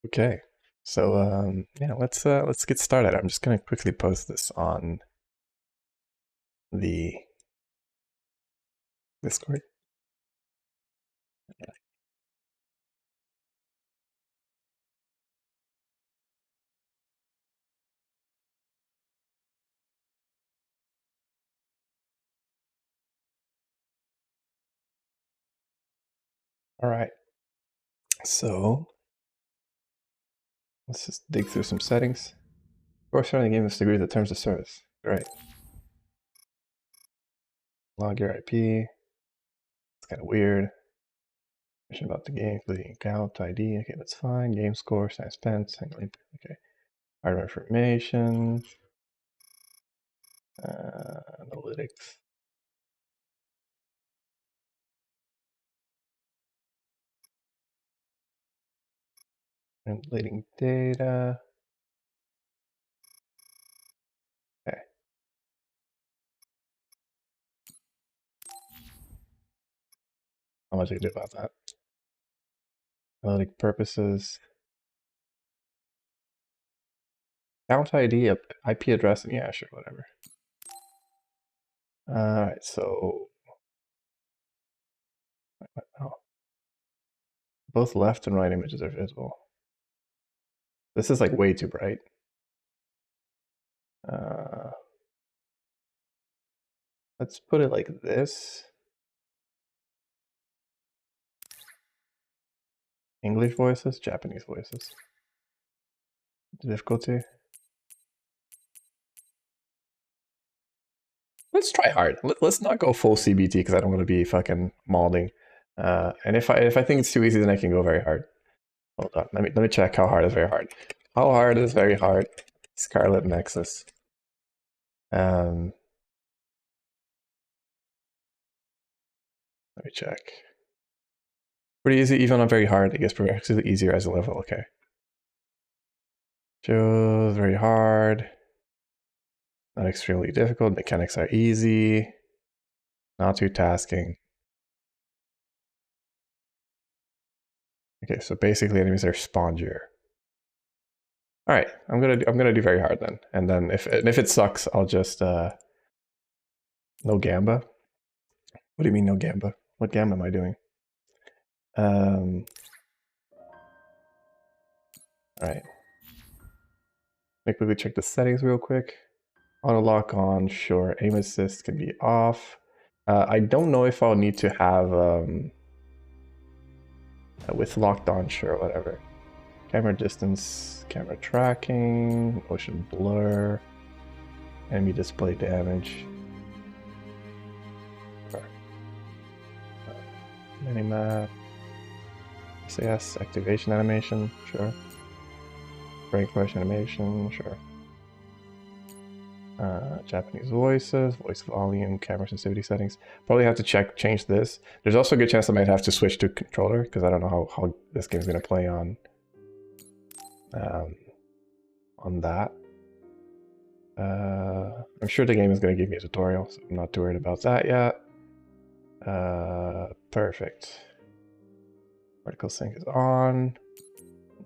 Okay, so yeah, let's get started. I'm just gonna quickly post this on the Discord. All right, so let's just dig through some settings. Before starting the game, let's agree the terms of service. Right, log your IP. It's kind of weird. Information about the game, including account ID. Okay, that's fine. Game score, time spent. Okay, hardware information. Analytics. Translating data. Okay. How much I can do about that? Analytic purposes. Account ID, IP address, and yeah, sure, whatever. Alright, so oh, both left and right images are visible. This is like way too bright. Let's put it like this. English voices, Japanese voices. Difficulty. Let's try hard. Let's not go full CBT because I don't want to be fucking mauling. And if I think it's too easy, then I can go very hard. Hold on, let me check how hard is very hard. How hard is very hard? Scarlet Nexus. Let me check. Pretty easy, even on very hard. It gets progressively easier as a level. Okay. Shows very hard. Not extremely difficult. Mechanics are easy. Not too tasking. Okay, so basically enemies are spongier. All right, I'm gonna do very hard then, and then if it sucks, I'll just no gamba. What do you mean no gamba? What gamba am I doing? All right. Let me quickly check the settings real quick. Auto lock on, sure. Aim assist can be off. I don't know if I'll need to have with locked on, sure, whatever. Camera distance, camera tracking, motion blur, enemy display damage. Sure. Minimap. SAS activation animation, sure. Break push animation, sure. Japanese voices, voice volume, camera sensitivity settings. Probably have to change this. There's also a good chance I might have to switch to controller because I don't know how this game's gonna play on that. I'm sure the game is gonna give me a tutorial, so I'm not too worried about that yet. Perfect. Vertical sync is on,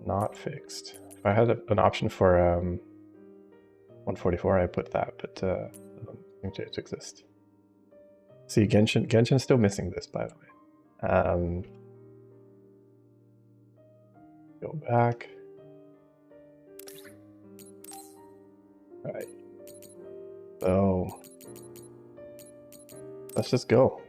not fixed. If I had an option for 144, I put that, but doesn't seem to exist. See, Genshin's still missing this, by the way. Go back. All right. So let's just go.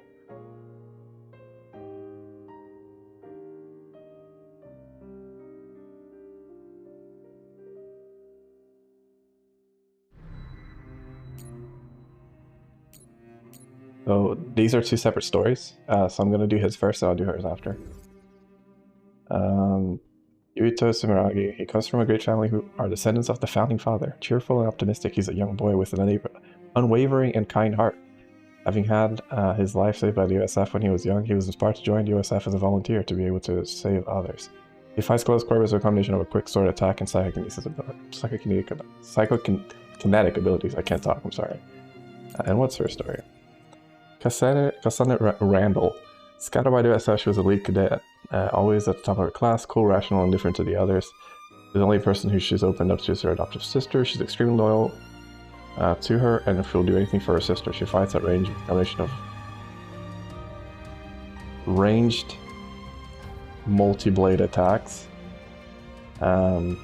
So these are two separate stories. So I'm gonna do his first, and I'll do hers after. Yuito Sumeragi. He comes from a great family who are descendants of the founding father. Cheerful and optimistic, he's a young boy with an unwavering and kind heart. Having had his life saved by the USF when he was young, he was inspired to join the USF as a volunteer to be able to save others. He fights close quarters with a combination of a quick sword attack and psychokinetic abilities. I can't talk, I'm sorry. And what's her story? Cassandra Randall. Scattered by the USF, she was a lead cadet. Always at the top of her class, cool, rational, and different to the others. The only person who she's opened up to is her adoptive sister. She's extremely loyal to her, and if she'll do anything for her sister, she fights at range with a combination of ranged multi-blade attacks and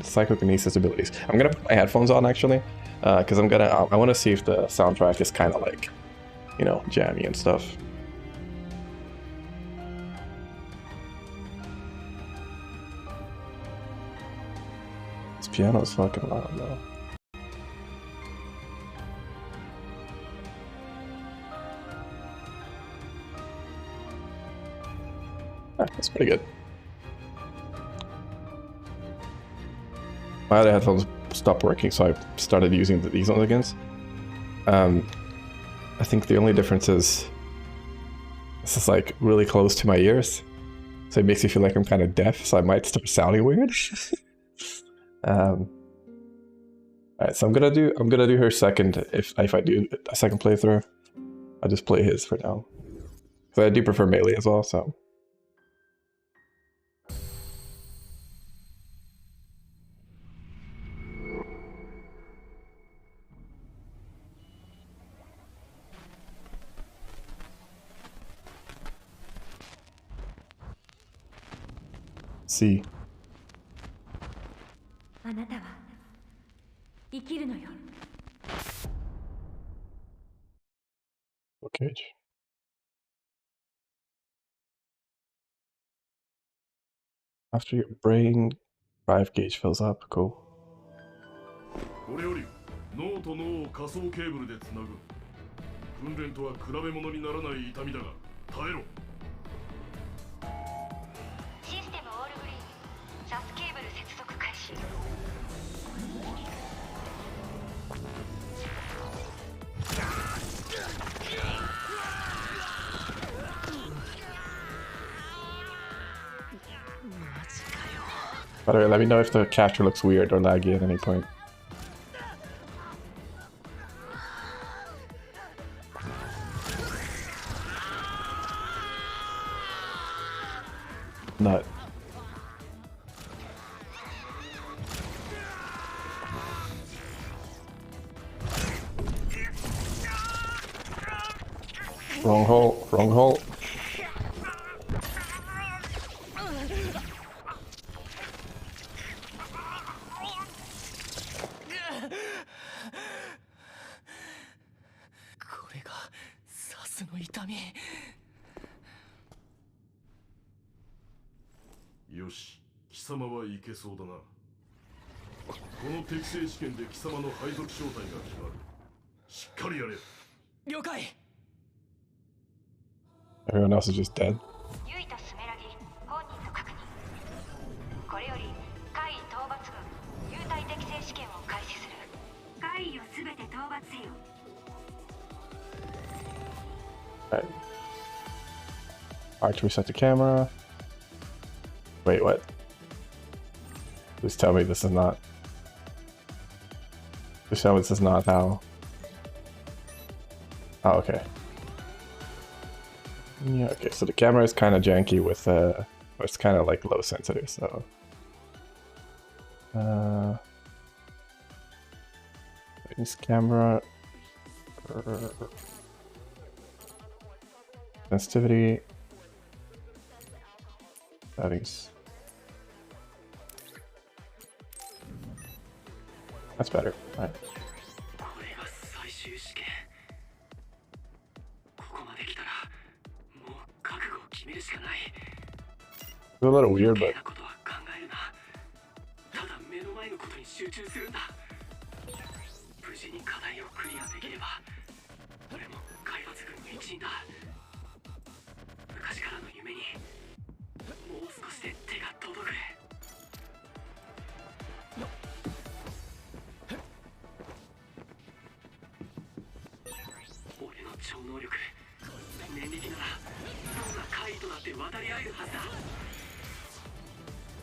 psychokinesis abilities. I'm gonna put my headphones on actually, because I want to see if the soundtrack is kind of like, you know, jammy and stuff. This piano is fucking loud though. That's pretty good. My other headphones stopped working, so I started using these ones again. I think the only difference is this is like really close to my ears, so it makes me feel like I'm kind of deaf, so I might start sounding weird. Alright, so I'm gonna do her second. If I do a second playthrough, I'll just play his for now. So I do prefer melee as well, so. See. Okay. After your brain drive gauge fills up, cool. これより脳と脳を仮想ケーブルでつなぐ。訓練とは比べ物にならない痛みだが耐えろ。システムオールグリーン、サスケーブル接続開始。By the way, let me know if the capture looks weird or laggy at any point. Nut. Wrong hole, wrong hole. Yoshi, 貴様はいけそうだな。この適正試験で貴様の配属正体が決まる。しっかりやれ。了解。Everyone else is just dead. ユイとスメラギ、本人と確認。これより怪異討伐軍幽体適正試験を開始する。怪異をすべて討伐せよ。Alright. Alright, reset the camera. Wait, what? Please tell me this is not. Please tell me this is not how. Oh, okay. Yeah, okay, so the camera is kind of janky with, it's kind of like low sensitive, so. This camera. Sensitivity. Settings. That's better. Alright. It's a little weird, but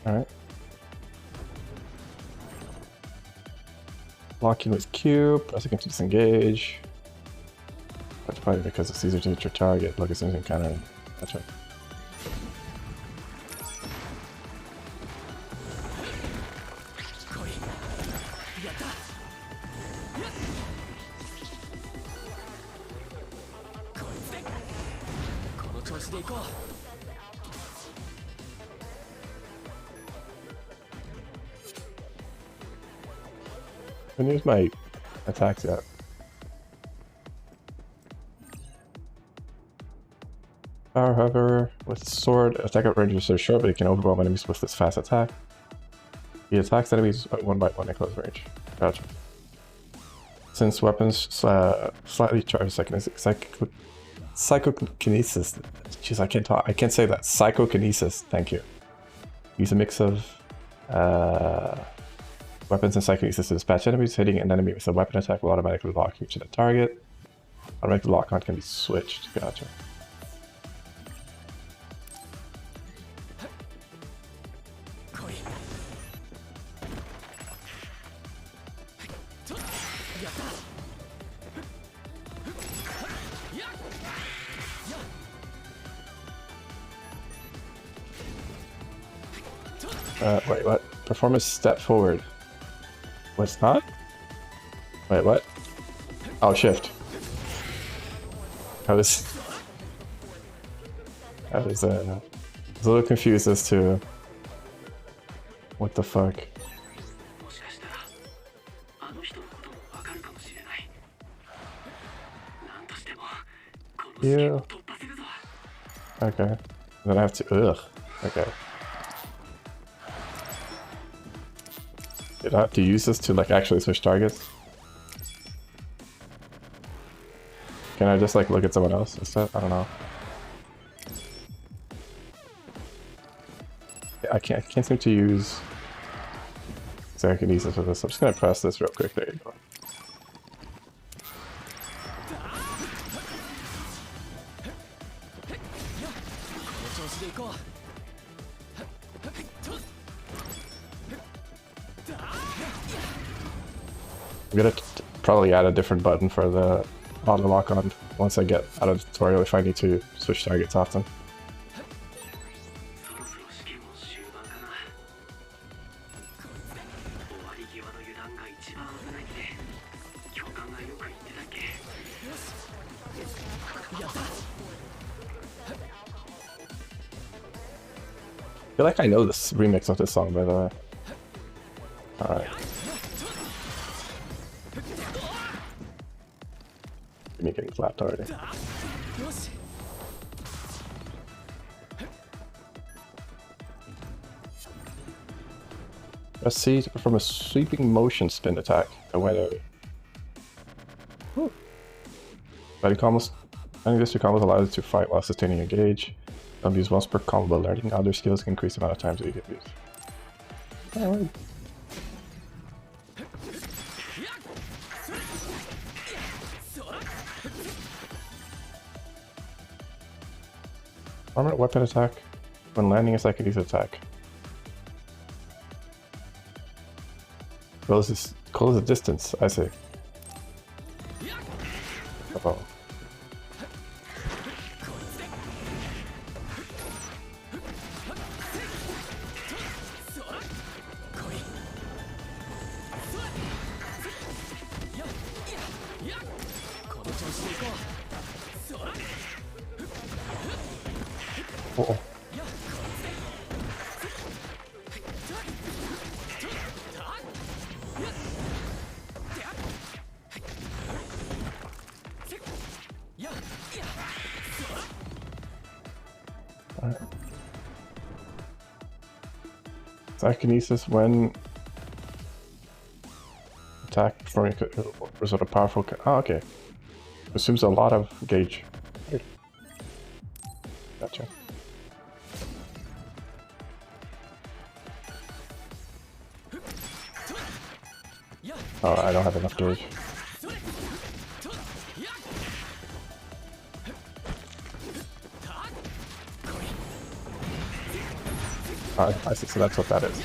alright. Locking with Q, pressing to disengage. That's probably because it's easier to hit your target. Look, as soon as you encounter. That's right. I haven't used my attacks yet. Power, however, with sword, attack at range is so short, but it can overwhelm enemies with its fast attack. He attacks enemies one by one at close range. Gotcha. Since weapons slightly charge psychokinesis. Jeez, I can't talk. I can't say that. Psychokinesis. Thank you. Use a mix of weapons and psychokinesis to dispatch enemies. Hitting an enemy with a weapon attack will automatically lock you to the target. Automatic lock on can be switched. Gotcha. Wait, what? Performance step forward. What's not? Wait, what? Oh, shift. I was a little confused as to what the fuck. Yeah. Okay. Then I have to. Ugh. Okay. Did I have to use this to like actually switch targets? Can I just like look at someone else instead? I don't know. I can't seem to use psychokinesis with this. I'm just gonna press this real quick. There you go. I'm gonna probably add a different button for the auto lock on once I get out of the tutorial if I need to switch targets often. I feel like I know this remix of this song, by the way. Alright. Me getting slapped already. Press C to perform a sweeping motion spin attack. I went over. Fighting combos. Finding this two combos allows you to fight while sustaining a gauge. Don't use once per combo. Learning other skills can increase the amount of times that you can use. Alright. Permanent weapon attack. When landing a psychokinesis attack. Close the distance, I see. Uh-oh. Uh-oh. Alright. Psychokinesis when attack performing a sort of powerful. Oh, okay. Assumes a lot of gauge. Gotcha. Oh, I don't have enough gauge. I see, so that's what that is.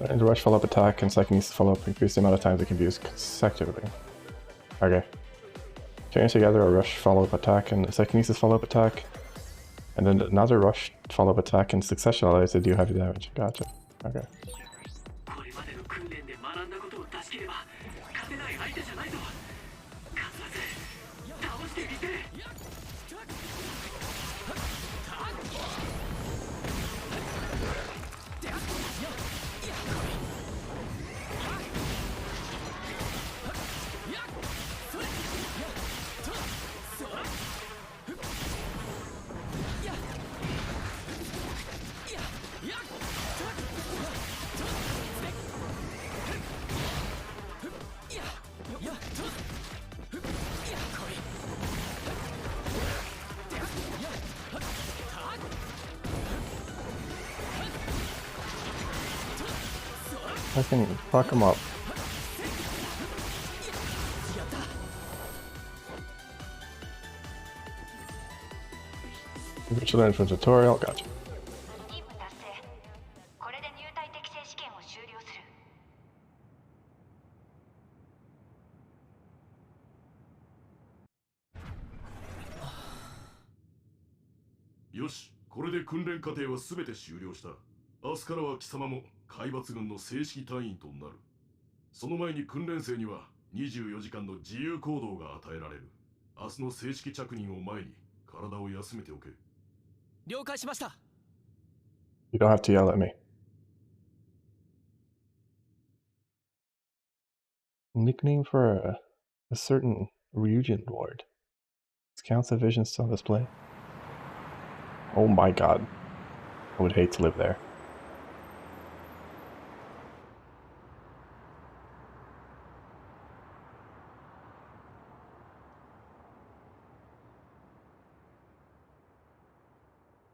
And the rush follow-up attack and psychokinesis follow-up increase the amount of times it can be used consecutively. Okay. Chain together a rush follow-up attack and a psychokinesis follow-up attack. And then another rush follow-up attack in succession allows to do heavy damage. Gotcha. Okay. I can fuck him up. Which learn from tutorial, gotcha. 任務達成。これで入隊適正試験を終了する。よし、これで訓練過程は全て終了した。明日からは貴様も海抜軍の正式隊員となる。その前に訓練生には24時間の自由行動が与えられる。明日の正式着任を前に体を休めておけ。了解しました。 You don't have to yell at me. Nickname for a certain Ryujin ward. Is Council Vision still on display? Oh my god. I would hate to live there.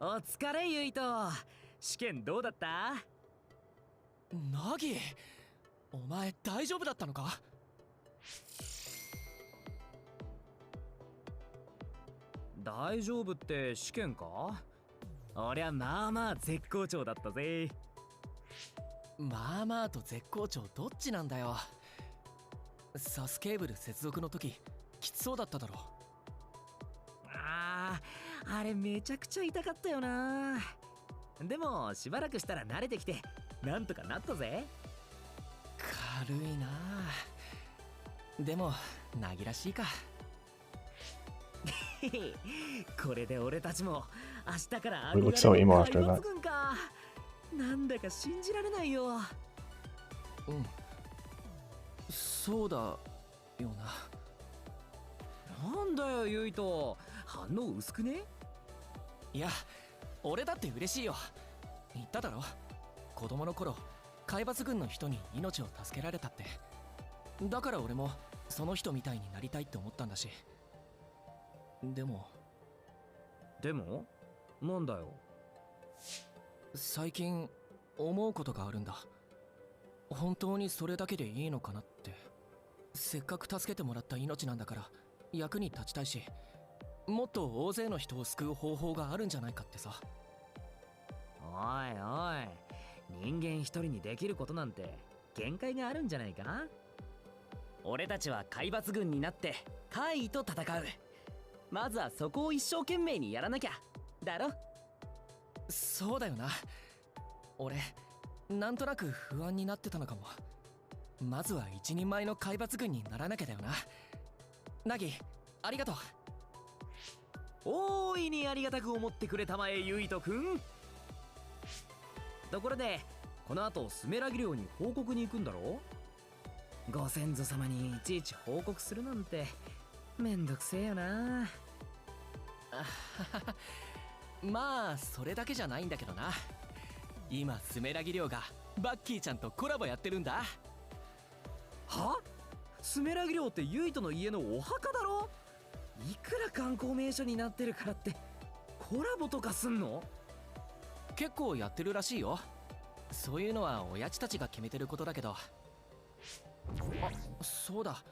お疲れゆいと。試験どうだった？ナギ、お前大丈夫だったのか？大丈夫って試験か？俺はまあまあ絶好調だったぜ。まあまあと絶好調どっちなんだよ。サスケーブル接続の時きつそうだっただろ。あれめちゃくちゃ痛かったよな。でもしばらくしたら慣れてきてなんとかなったぜ。軽いな。でもなぎらしいか。これで俺たちも明日から We look so emo after that. なんだか信じられないよ。うん、そうだよな。なんだよユイと、反応薄くね？いや、俺だって嬉しいよ。言っただろ、子供の頃海抜軍の人に命を助けられたって。だから俺もその人みたいになりたいって思ったんだし。でもなんだよ。最近思うことがあるんだ。本当にそれだけでいいのかなって。せっかく助けてもらった命なんだから役に立ちたいし、もっと大勢の人を救う方法があるんじゃないかってさ。おいおい、人間一人にできることなんて限界があるんじゃないか？俺たちは海抜軍になって怪異と戦う。まずはそこを一生懸命にやらなきゃだろ。そうだよな。俺なんとなく不安になってたのかも。まずは一人前の海抜軍にならなきゃだよな。ナギ、ありがとう。大いにありがたく思ってくれたまえ、ユイトくん。ところでこの後スメラギ寮に報告に行くんだろ？ご先祖様にいちいち報告するなんてめんどくせえよな。まあそれだけじゃないんだけどな。今スメラギ寮がバッキーちゃんとコラボやってるんだ。は？スメラギ寮ってユイトの家のお墓だろ？いくら観光名所になってるからってコラボとかすんの？結構やってるらしいよ。そういうのは親父たちが決めてることだけど。あ、そうだ、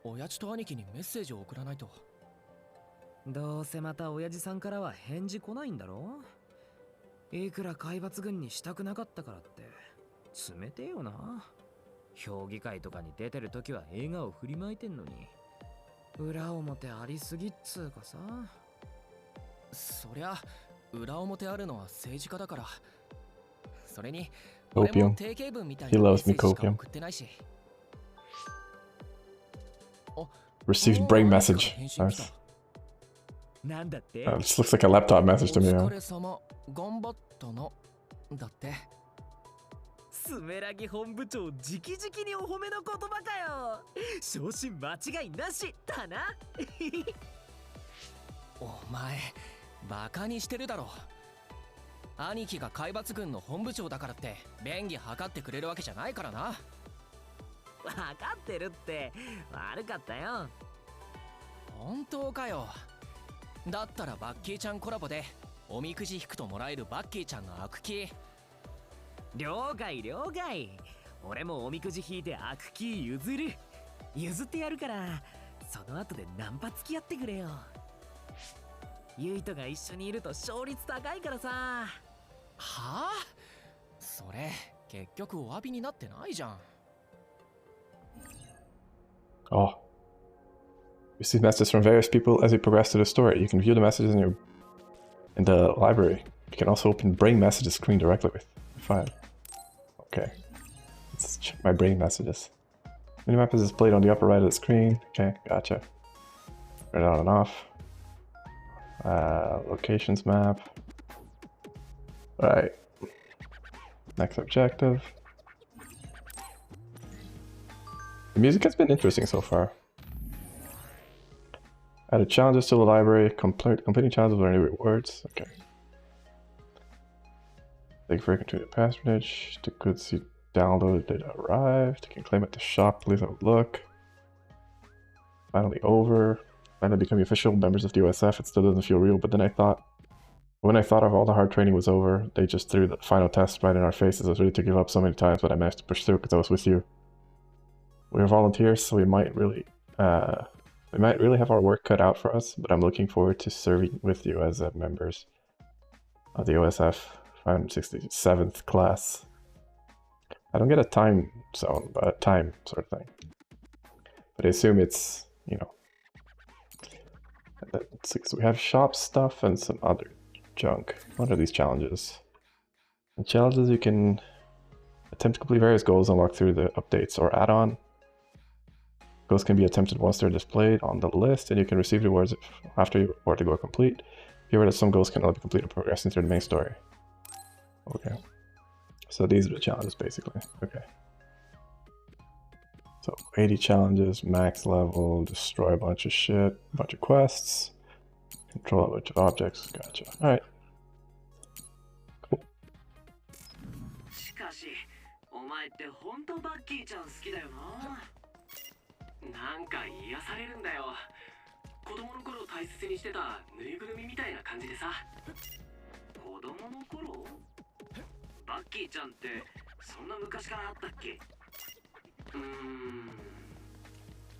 親父と兄貴にメッセージを送らないと。どうせまた親父さんからは返事来ないんだろ？いくら海抜軍にしたくなかったからって冷てえよな。評議会とかに出てるときは笑顔振りまいてんのに、裏表ありすぎっつうかさ。そりゃ裏表あるのは政治家だから。それに Copium. 俺も定型文みたい He なメッ loves セ me, ージしか Copium. 送ってないし。 Received brain message. Nice. なんだって This looks like a laptop message to me. お Huh? 疲れ様頑張ったのだって。スメラギ本部長直々にお褒めの言葉かよ。昇進間違いなしだな。お前バカにしてるだろ。兄貴が海抜軍の本部長だからって便宜図ってくれるわけじゃないからな。わかってるって。悪かったよ。本当かよ。だったらバッキーちゃんコラボでおみくじ引くともらえるバッキーちゃんの悪気。了解了解。俺もおみくじ引いて悪気譲る。譲ってやるから、その後でナンパ付き合ってくれよ。ユイトが一緒にいると勝率高いからさ。はあ？それ結局お詫びになってないじゃん。Oh. Receive messages from various people as you progress through the story. You can view the messages in the library. You can also open brain messages screen directly with the file. Okay. Let's check my brain messages. Minimap is displayed on the upper right of the screen. Okay, gotcha. Turn it on and off. Locations map. Alright. Next objective. The music has been interesting so far. Added challenges to the library. Completing challenges with any rewards. Okay. Thank you for continuing the patronage. The goods you downloaded data arrived. You can claim at the shop. Please have a look. Finally over. Finally becoming official members of the OSF. It still doesn't feel real, but then when I thought of all the hard training was over, they just threw the final test right in our faces. I was ready to give up so many times, but I managed to push through because I was with you. We are volunteers, so we might really have our work cut out for us, but I'm looking forward to serving with you as members of the OSF 567th class. I don't get a time zone, but a time sort of thing. But I assume it's, you know, so we have shop stuff and some other junk. What are these challenges? In challenges, you can attempt to complete various goals and walk through the updates or add-on. Goals can be attempted once they're displayed on the list, and you can receive rewards after your report to go complete. Be aware that some goals can only be completed progressing through the main story. Okay. So these are the challenges, basically. Okay. So 80 challenges, max level, destroy a bunch of shit, a bunch of quests, control a bunch of objects. Gotcha. Alright. Cool. しかし、お前って本当バッキーちゃん好きだよな。なんか癒されるんだよ。子供の頃大切にしてたぬいぐるみみたいな感じでさ。子供の頃？バッキーちゃんってそんな昔からあったっけ？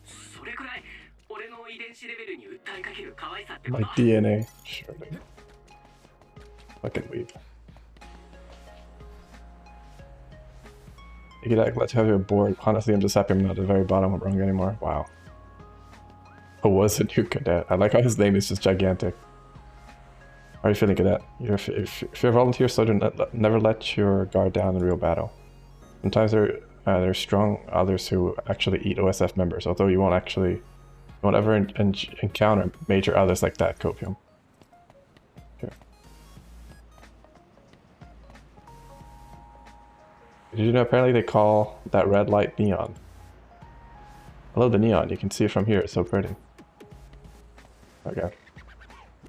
それくらい俺の遺伝子レベルに訴えかける可愛さってこと。My DNA. Sure. Fucking weeb. Glad to have you aboard. Honestly, I'm just happy I'm not at the very bottom of rung anymore. Wow. Who was a new cadet? I like how his name is just gigantic. How are you feeling, cadet? If you're a volunteer soldier, never let your guard down in real battle. Sometimes there's strong others who actually eat OSF members, although you won't ever encounter major others like that, Copium. Okay. Did you know apparently they call that red light neon? I love the neon, you can see it from here, it's so pretty. Okay.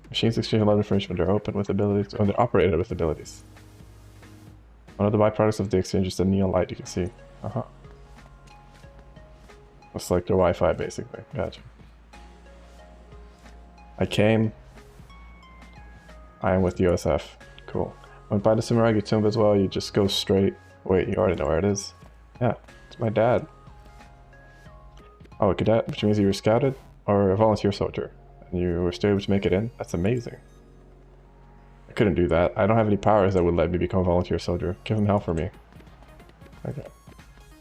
Machines exchange a lot of information when they're open with abilities, when they're operated with abilities. One of the byproducts of the exchange is the neon light you can see. Uh-huh. It's like their Wi-Fi, basically. Gotcha. I came. I am with USF. Cool. Went by the Sumeragi tomb as well, you just go straight. Wait, you already know where it is? Yeah, it's my dad. Oh, a cadet, which means you were scouted? Or a volunteer soldier? And you were still able to make it in? That's amazing. I couldn't do that. I don't have any powers that would let me become a volunteer soldier. Give him hell for me. Okay.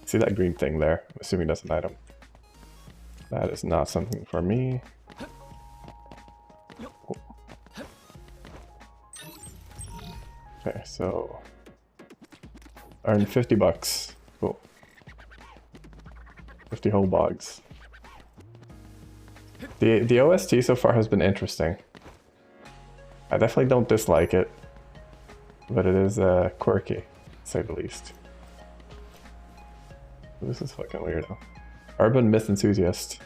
See that green thing there? I'm assuming that's an item. That is not something for me. Oh. Okay, so earn 50 bucks. Cool. 50 whole bogs. The OST so far has been interesting. I definitely don't dislike it, but it is quirky, to say the least. This is fucking weirdo. Urban myth enthusiast.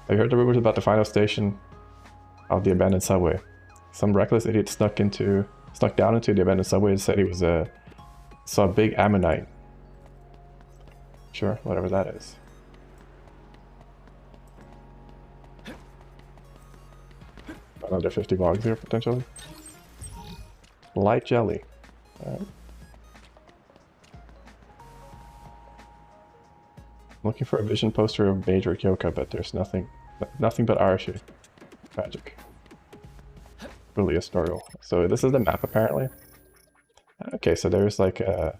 Have you heard the rumors about the final station of the abandoned subway? Some reckless idiot snuck down into the abandoned subway and said he was saw a big ammonite. Sure, whatever that is. Another 50 bogs here potentially. Light jelly. Alright. Looking for a vision poster of Major Kyoka, but there's nothing but Arashi. Tragic. Really a struggle. So this is the map apparently. Okay, so there's like a...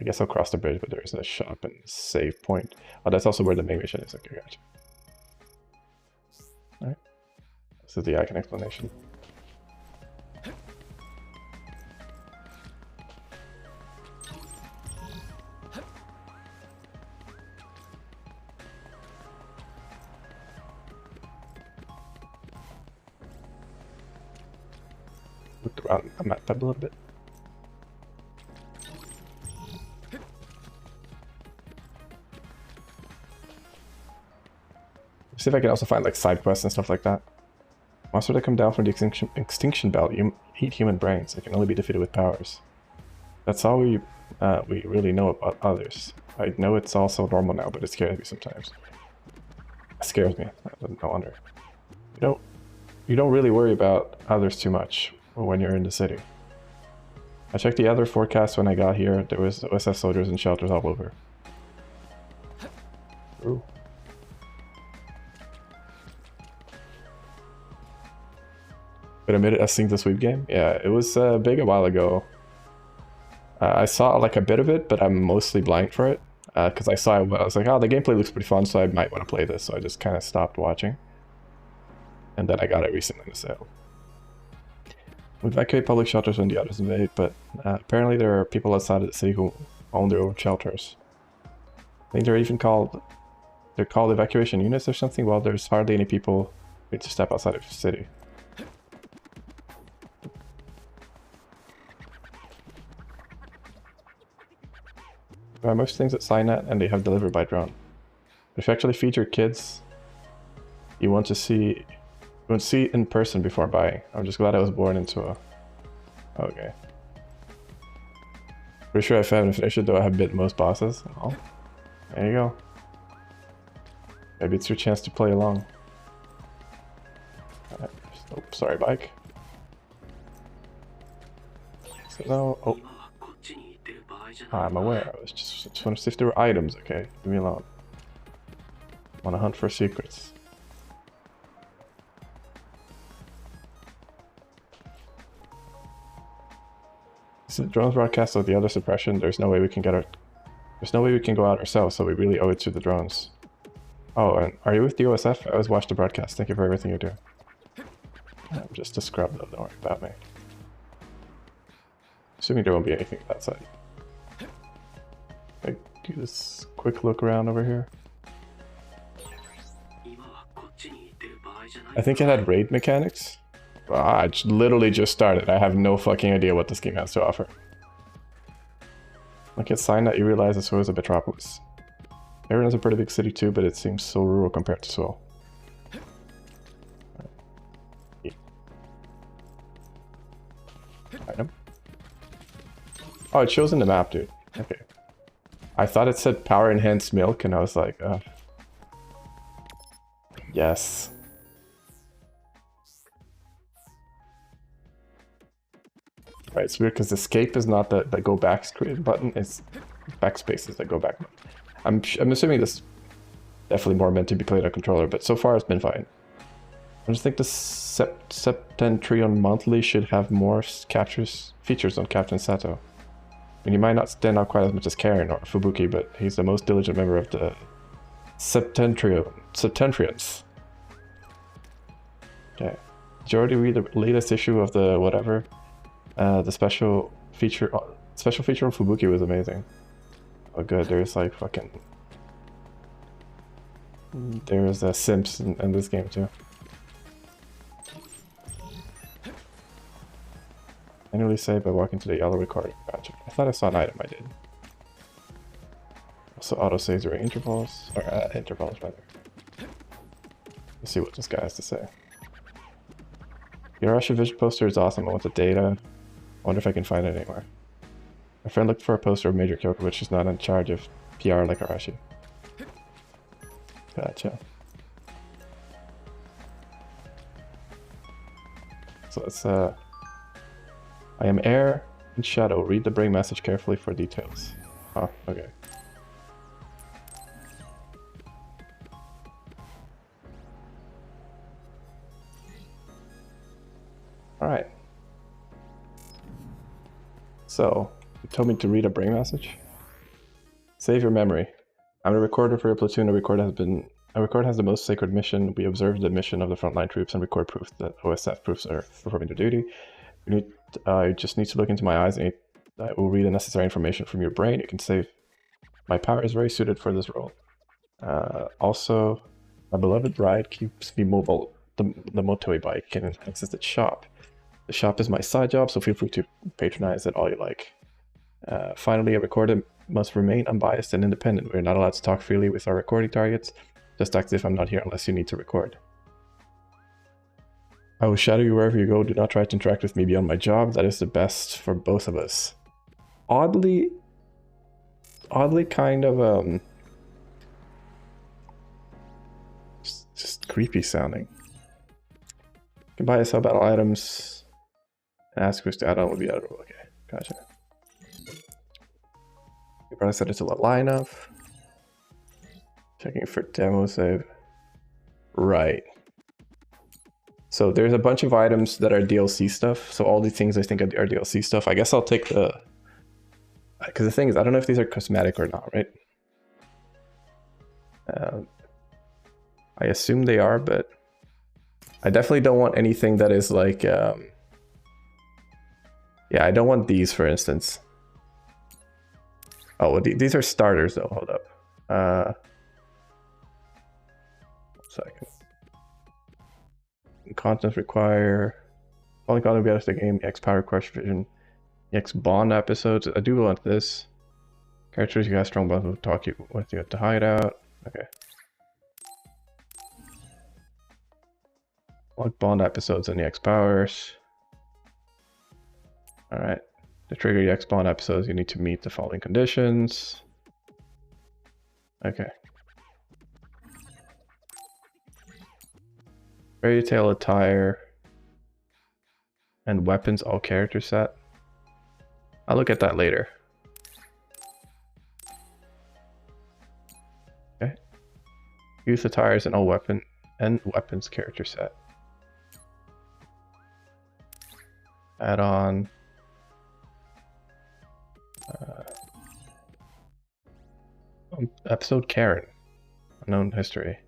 I guess I'll cross the bridge, but there's a shop and save point. Oh, that's also where the main mission is. Okay, gotcha. Alright. This is the icon explanation. Looked around the map a little bit. See if I can also find like side quests and stuff like that. Monsters that come down from the extinction belt eat human brains. They can only be defeated with powers. That's all we really know about others. I know it's also normal now, but it scares me sometimes. It scares me. No wonder. You don't really worry about others too much when you're in the city. I checked the other forecast when I got here. There was OSF soldiers and shelters all over. Ooh. But admit it, I've seen the sweep game. Yeah, it was big a while ago. I saw like a bit of it, but I'm mostly blind for it. Because I saw it, I was like, oh, the gameplay looks pretty fun, so I might want to play this. So I just kind of stopped watching. And then I got it recently in the sale. We evacuate public shelters when the others invade, but apparently there are people outside of the city who own their own shelters. I think they're even called evacuation units or something. Well, there's hardly any people who need to step outside of the city. Most things at Cynet, and they have delivered by drone. If you actually feed your kids, you want to see in person before buying. I'm just glad I was born into a... Okay. Pretty sure I haven't finished it, though I have bit most bosses. Oh, there you go. Maybe it's your chance to play along. Oh, sorry, bike. So now... Oh. I'm aware. I just want to see if there were items, okay? Leave me alone. I want to hunt for secrets. So the drones broadcast of the other suppression. There's no way we can go out ourselves, so we really owe it to the drones. Oh, and are you with the OSF? I always watch the broadcast. Thank you for everything you do. I'm just a scrub though, don't worry about me. Assuming there won't be anything that side. I do this quick look around over here. I think it had raid mechanics. Well, I literally just started. I have no fucking idea what this game has to offer. Like it's signed that you realize that Seoul is a metropolis. Erin is a pretty big city too, but it seems so rural compared to Seoul. Item. Oh, it shows in the map, dude. Okay. I thought it said power enhanced milk, and I was like, yes. Right, it's weird because escape is not the go back button, it's backspace is the go back button. I'm assuming this definitely more meant to be played on controller, but so far it's been fine. I just think the Septentrion Monthly should have more features on Captain Sato. mean, he might not stand out quite as much as Karen or Fubuki, but he's the most diligent member of the Septentrians. Okay. Did you already read the latest issue of the whatever? The special feature on Fubuki was amazing. Oh good, there's like fucking... There's simps in this game too. Manually save by walking to the yellow recording. Gotcha. I thought I saw an item, I did. Also auto saves during intervals, or intervals rather. Let's see what this guy has to say. The Arashi Vision poster is awesome. I want the data. I wonder if I can find it anywhere. My friend looked for a poster of Major Kyoko, but she's not in charge of PR like Arashi. Gotcha. So let's I am air and shadow. Read the brain message carefully for details. Oh, okay. Alright. So, you told me to read a brain message? Save your memory. I'm a recorder for your platoon. A record has the most sacred mission. We observe the mission of the frontline troops and record proof that OSF proofs are performing their duty. You just need to look into my eyes and I will read the necessary information from your brain. You can save. My power is very suited for this role. Also, my beloved bride keeps me mobile. The motoe bike can access its shop. The shop is my side job, so feel free to patronize it all you like. Finally, a recorder must remain unbiased and independent. We're not allowed to talk freely with our recording targets. Just act as if I'm not here unless you need to record. I will shadow you wherever you go. Do not try to interact with me beyond my job. That is the best for both of us. Oddly kind of just creepy sounding. You can buy sub battle items and ask who's to add on will be out of rule. Okay, gotcha. You probably set it to line up. Checking for demo save. Right. So there's a bunch of items that are DLC stuff. So all these things I think are DLC stuff. I guess I'll take the... Because the thing is, I don't know if these are cosmetic or not, right? I assume they are, but I definitely don't want anything that is like... Yeah, I don't want these, for instance. Oh, well, these are starters, though. Hold up. 1 second. Contents require... Only content will be out of the game. X Power Crush Vision. X Bond episodes. I do want this. Characters you have strong bonds will talk with you at the hideout. Okay. Like Bond episodes and the X Powers. Alright. To trigger the X Bond episodes, you need to meet the following conditions. Okay. Fairy Tail attire. And weapons all character set. I'll look at that later. Okay. Youth attires and all weapons character set. Add on. Episode Karen. Unknown history.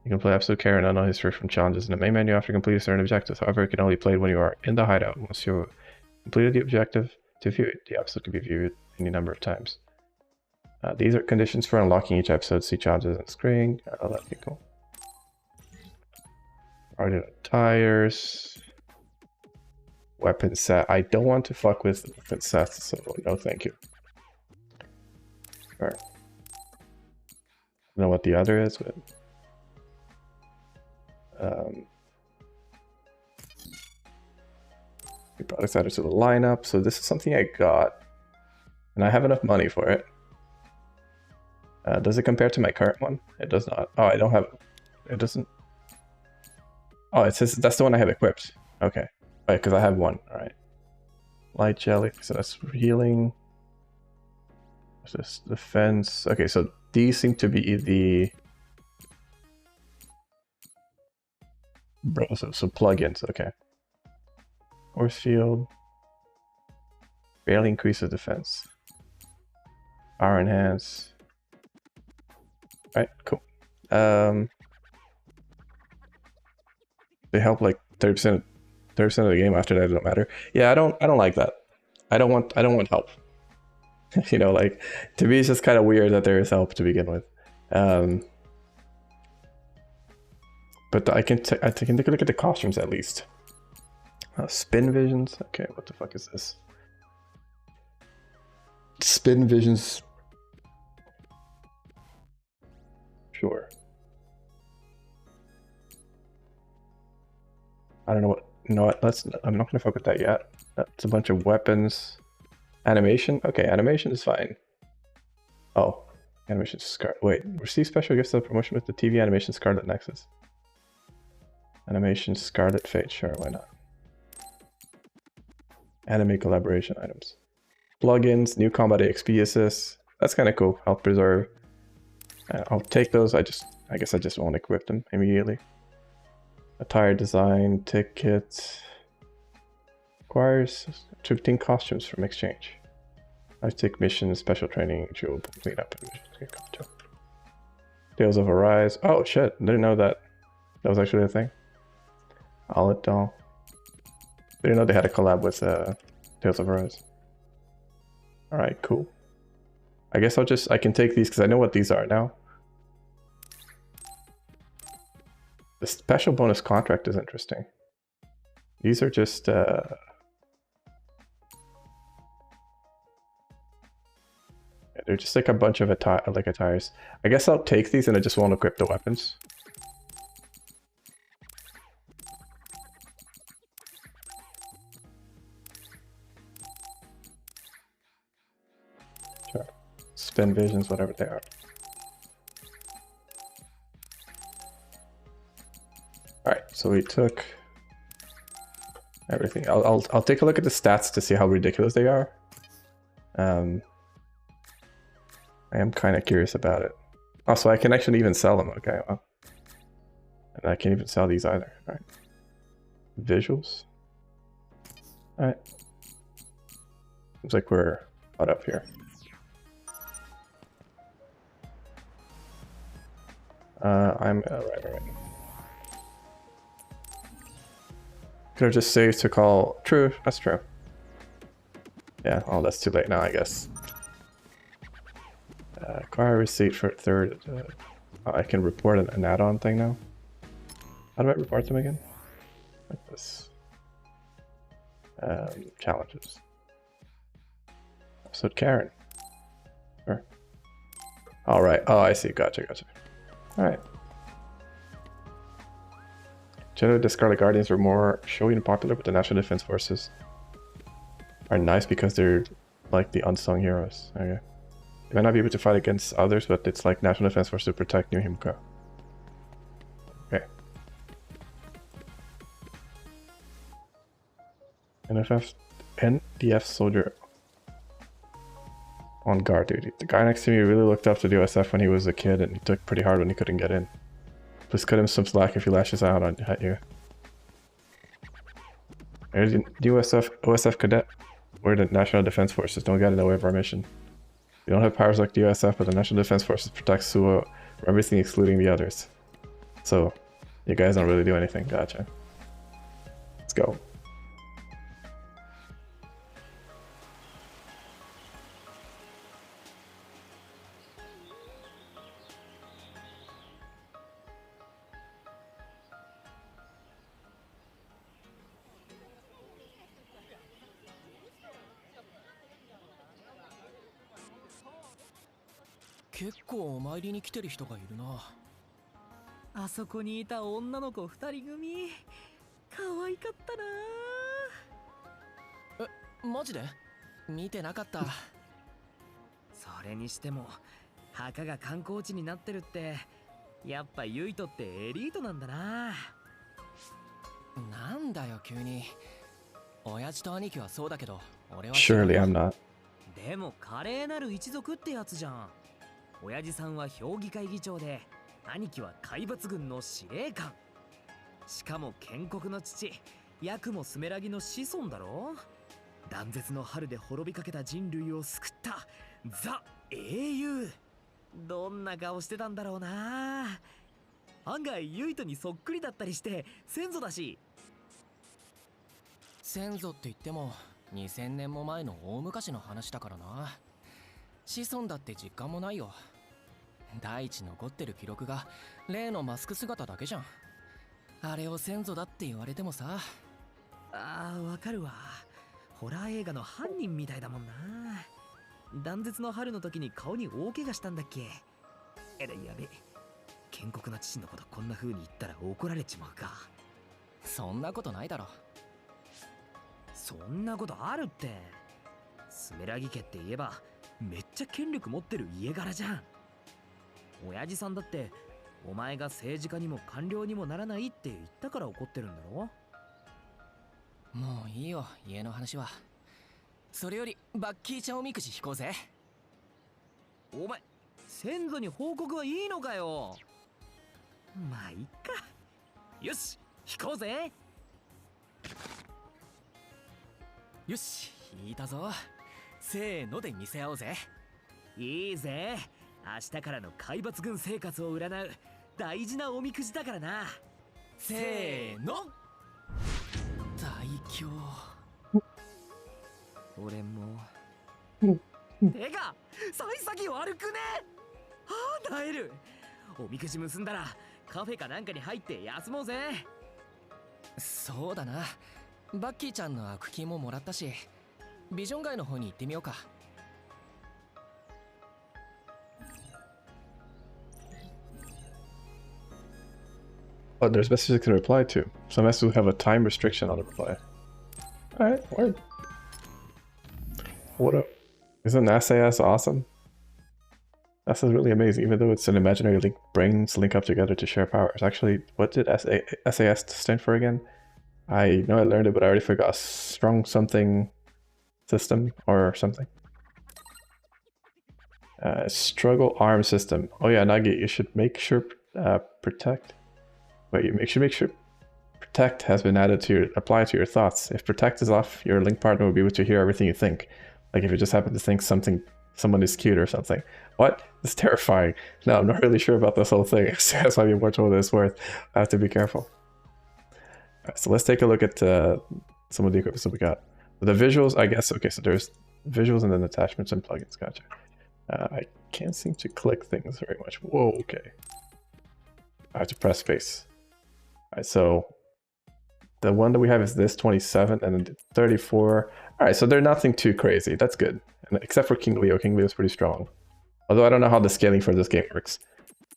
You can play episode Karen unknown history from challenges in the main menu after completing certain objectives. However, it can only be played when you are in the hideout. Once you completed the objective, to view it, the episode can be viewed any number of times. These are conditions for unlocking each episode. See challenges on the screen. Oh, that'd be cool. Already tires. Weapon set. I don't want to fuck with weapon sets, so no thank you. Sure. I don't know what the other is, but... we brought this added to the lineup, so this is something I got. And I have enough money for it. Does it compare to my current one? It does not. Oh, I don't have... It doesn't... Oh, it says that's the one I have equipped. Okay. Oh, because I have one. Alright. Light jelly. So that's healing. What's this? Defense. Okay, so these seem to be the... Bro, so plugins. Okay. Force field. Barely increases defense. Power enhance. Right, cool. They help like 30% of the game. After that, it don't matter. Yeah, I don't like that. I don't want help. You know, like, to me it's just kind of weird that there is help to begin with. But I can take a look at the costumes at least. Spin visions. Okay, what the fuck is this? Spin visions. Sure. I don't know what. You know what? I'm not gonna fuck with that yet. That's a bunch of weapons. Animation. Okay, animation is fine. Oh, animation Scarlet. Wait, receive special gifts of promotion with the TV animation Scarlet Nexus. Animation Scarlet Fate. Sure, why not? Anime collaboration items. Plugins, new combat XP assists. That's kind of cool. Health preserve. I'll take those. I guess I just won't equip them immediately. Attire design, tickets. Requires 15 costumes from exchange. I take missions, special training, jewel cleanup. Tales of Arise. Oh shit! Didn't know that was actually a thing. Olive doll. Didn't know they had a collab with Tales of Arise. All right, cool. I guess I can take these because I know what these are now. The special bonus contract is interesting. These are just they're just like a bunch of attires. I guess I'll take these and I just won't equip the weapons. Sure. Spin visions, whatever they are. Alright, so we took everything. I'll take a look at the stats to see how ridiculous they are. I am kind of curious about it. Also, I can actually even sell them. Okay, well. And I can't even sell these either. Alright. Visuals. Alright. Seems like we're caught up here. I'm right. Could have just saved to call. True, that's true. Yeah, oh, that's too late now, I guess. Acquire receipt for third. I can report an add-on thing now. How do I report them again? Like this. Challenges. So Karen. Sure. All right. Oh, I see. Gotcha. All right. Generally, the Scarlet Guardians are more showy and popular, but the National Defense Forces are nice because they're like the unsung heroes. Okay. They might not be able to fight against others, but it's like National Defense Force to protect New Himko. Okay. NDF soldier on guard duty. The guy next to me really looked up to the USF when he was a kid, and he took pretty hard when he couldn't get in. Please cut him some slack if he lashes out at you. There's the OSF cadet. We're the National Defense Forces. Don't get in the way of our mission. We don't have powers like the USF, but the National Defense Forces protect Suo from everything excluding the others. So, you guys don't really do anything. Gotcha. Let's go.結構お参りに来てる人がいるな。あそこにいた女の子2人組可愛かったな。マジで？見てなかった。それにしても墓が観光地になってるってやっぱユイトってエリートなんだな。なんだよ急に。親父と兄貴はそうだけど俺は。Surely I'm not. でも華麗なる一族ってやつじゃん。親父さんは評議会議長で兄貴は海抜軍の司令官。しかも建国の父ヤクモスメラギの子孫だろ。断絶の春で滅びかけた人類を救ったザ英雄。どんな顔してたんだろうな。案外ユイトにそっくりだったりして先祖だし。先祖って言っても2000年も前の大昔の話だからな。子孫だって実感もないよ。第一残ってる記録が例のマスク姿だけじゃん。あれを先祖だって言われてもさ。あー、わかるわ。ホラー映画の犯人みたいだもんな。断絶の春の時に顔に大怪我したんだっけ。やべ、建国な父のことこんな風に言ったら怒られちまうか。そんなことないだろ。そんなことあるって。スメラギ家って言えばめっちゃ権力持ってる家柄じゃん。親父さんだってお前が政治家にも官僚にもならないって言ったから怒ってるんだろ。もういいよ家の話は。それよりバッキーちゃんおみくじ引こうぜ。お前先祖に報告はいいのかよ。まあいっか。よし引こうぜ。よし引いたぞ。せーので見せ合おうぜ。いいぜ。明日からの海抜軍生活を占う大事なおみくじだからな。せーの。大凶。俺もてか幸先悪くね。はあ、なえる。おみくじ結んだらカフェかなんかに入って休もうぜ。そうだな。バッキーちゃんの悪気ももらったし、ビジョン街の方に行ってみようか。Oh, there's messages you can reply to. Some messages have a time restriction on the reply. Alright, word. What up? Isn't SAS awesome? SAS is really amazing, even though it's an imaginary link. Brains link up together to share powers. Actually, what did SAS stand for again? I know I learned it, but I already forgot. Strong something system or something. Struggle arm system. Oh yeah, Nagi, you should make sure protect. Wait, you should make sure protect has been added to your applied to your thoughts. If protect is off, your link partner will be able to hear everything you think. Like if you just happen to think someone is cute or something. What? It's terrifying. No, I'm not really sure about this whole thing. That's why you're more told it's worth. I have to be careful. Alright, so let's take a look at some of the equipment that we got. The visuals, I guess. Okay, so there's visuals and then attachments and plugins. Gotcha. I can't seem to click things very much. Whoa, okay. I have to press space. Alright, so the one that we have is this 27 and then 34. Alright, so they're nothing too crazy. That's good. And except for King Leo. King Leo's pretty strong. Although I don't know how the scaling for this game works.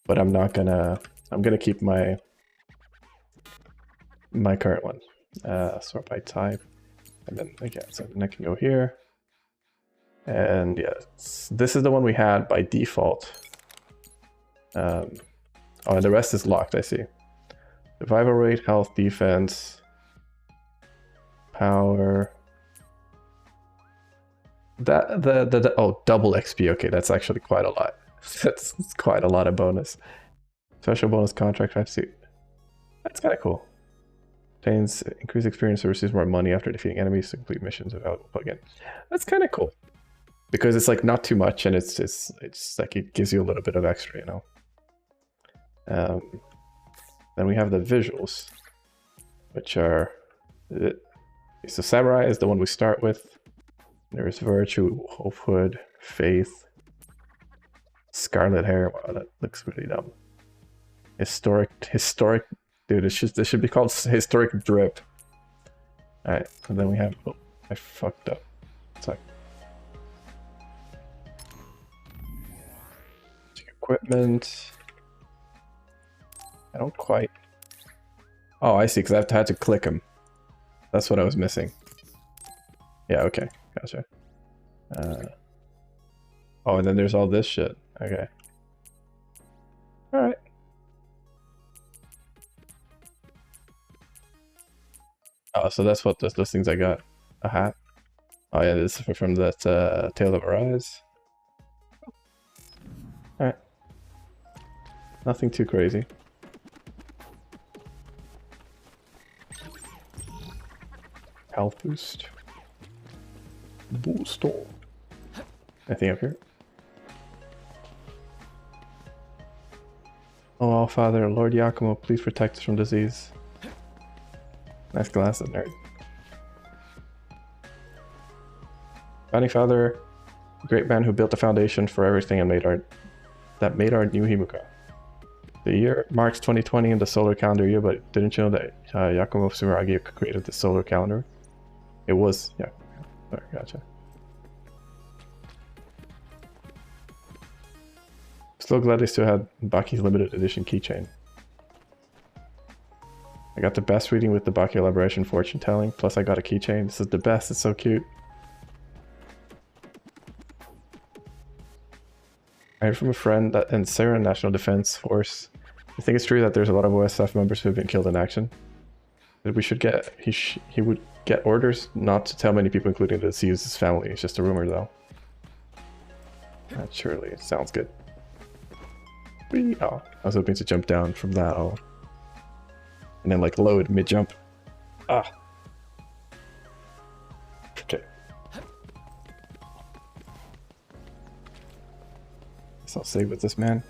But I'm gonna keep my current one. Sort by type. And then again, so then I can go here. And yeah, this is the one we had by default. Oh, and the rest is locked, I see. Survival rate, health, defense, power. Oh, double XP. Okay, that's actually quite a lot. That's quite a lot of bonus. Special bonus contract. I see. That's kind of cool. Obtains increased experience or receives more money after defeating enemies to complete missions available plugin. That's kind of cool because it's like not too much, and it's like it gives you a little bit of extra, you know. Then we have the visuals, which are so Samurai is the one we start with. There's Virtue, Hopehood, Faith, Scarlet hair. Wow, that looks really dumb. Historic, dude. This should be called historic drip. All right, and then we have. Oh, I fucked up. Sorry. Equipment. I don't quite. Oh, I see. Because I had to click them. That's what I was missing. Yeah. Okay. Gotcha. Oh, and then there's all this shit. Okay. All right. Oh, so that's what those things I got. A hat. Oh yeah, this is from that Tale of Arise. All right. Nothing too crazy. Health boost. Booster. Anything up here? Oh, All Father, Lord Yakumo, please protect us from disease. Nice glasses, nerd. Founding Father, great man who built the foundation for everything and made our new Himuka. The year marks 2020 in the solar calendar year, but didn't you know that Yakumo Tsumeragi created the solar calendar? It was, yeah. Sorry, gotcha. Still glad they still had Baki's limited edition keychain. I got the best reading with the Baki elaboration fortune telling, plus I got a keychain. This is the best, it's so cute. I heard from a friend that in Sarah National Defense Force, I think it's true that there's a lot of OSF members who have been killed in action. That we should get, he would get orders not to tell many people, including the deceased's family. It's just a rumor though. That surely sounds good. Whee! Oh, I was hoping to jump down from that. Oh. And then like load mid-jump. Ah. Okay. Guess I'll save with this man.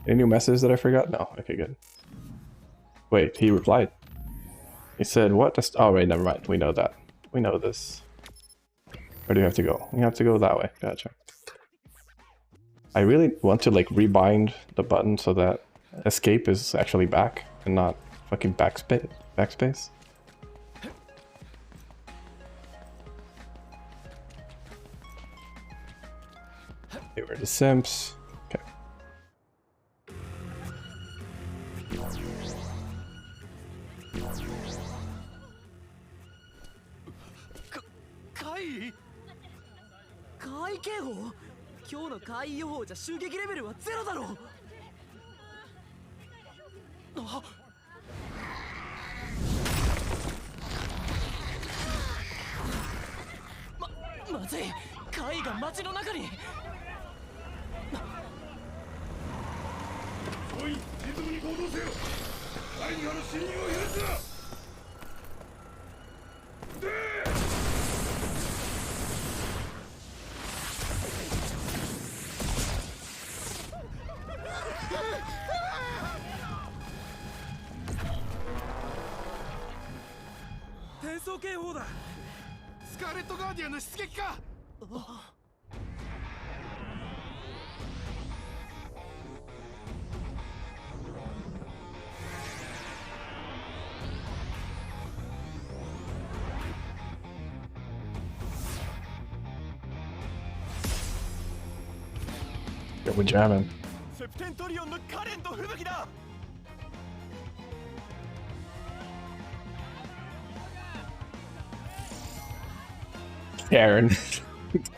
Any new messages that I forgot? No. Okay, good. Wait, he replied. He said, what? Oh, wait, never mind. We know that. We know this. Where do we have to go? We have to go that way. Gotcha. I really want to, like, rebind the button so that escape is actually back and not fucking backspace. They were the simps. Okay. Kai警報？今日の怪異予報じゃ襲撃レベルはゼロだろう。あ。まずい。怪異が街の中に。おい、実務に行動せよ。怪異から侵入を許すな。転送警報だ。スカーレットガーディアンの出撃か。Yeah, we're jamming. セプテントリオンのカレンと吹雪だ。Karen.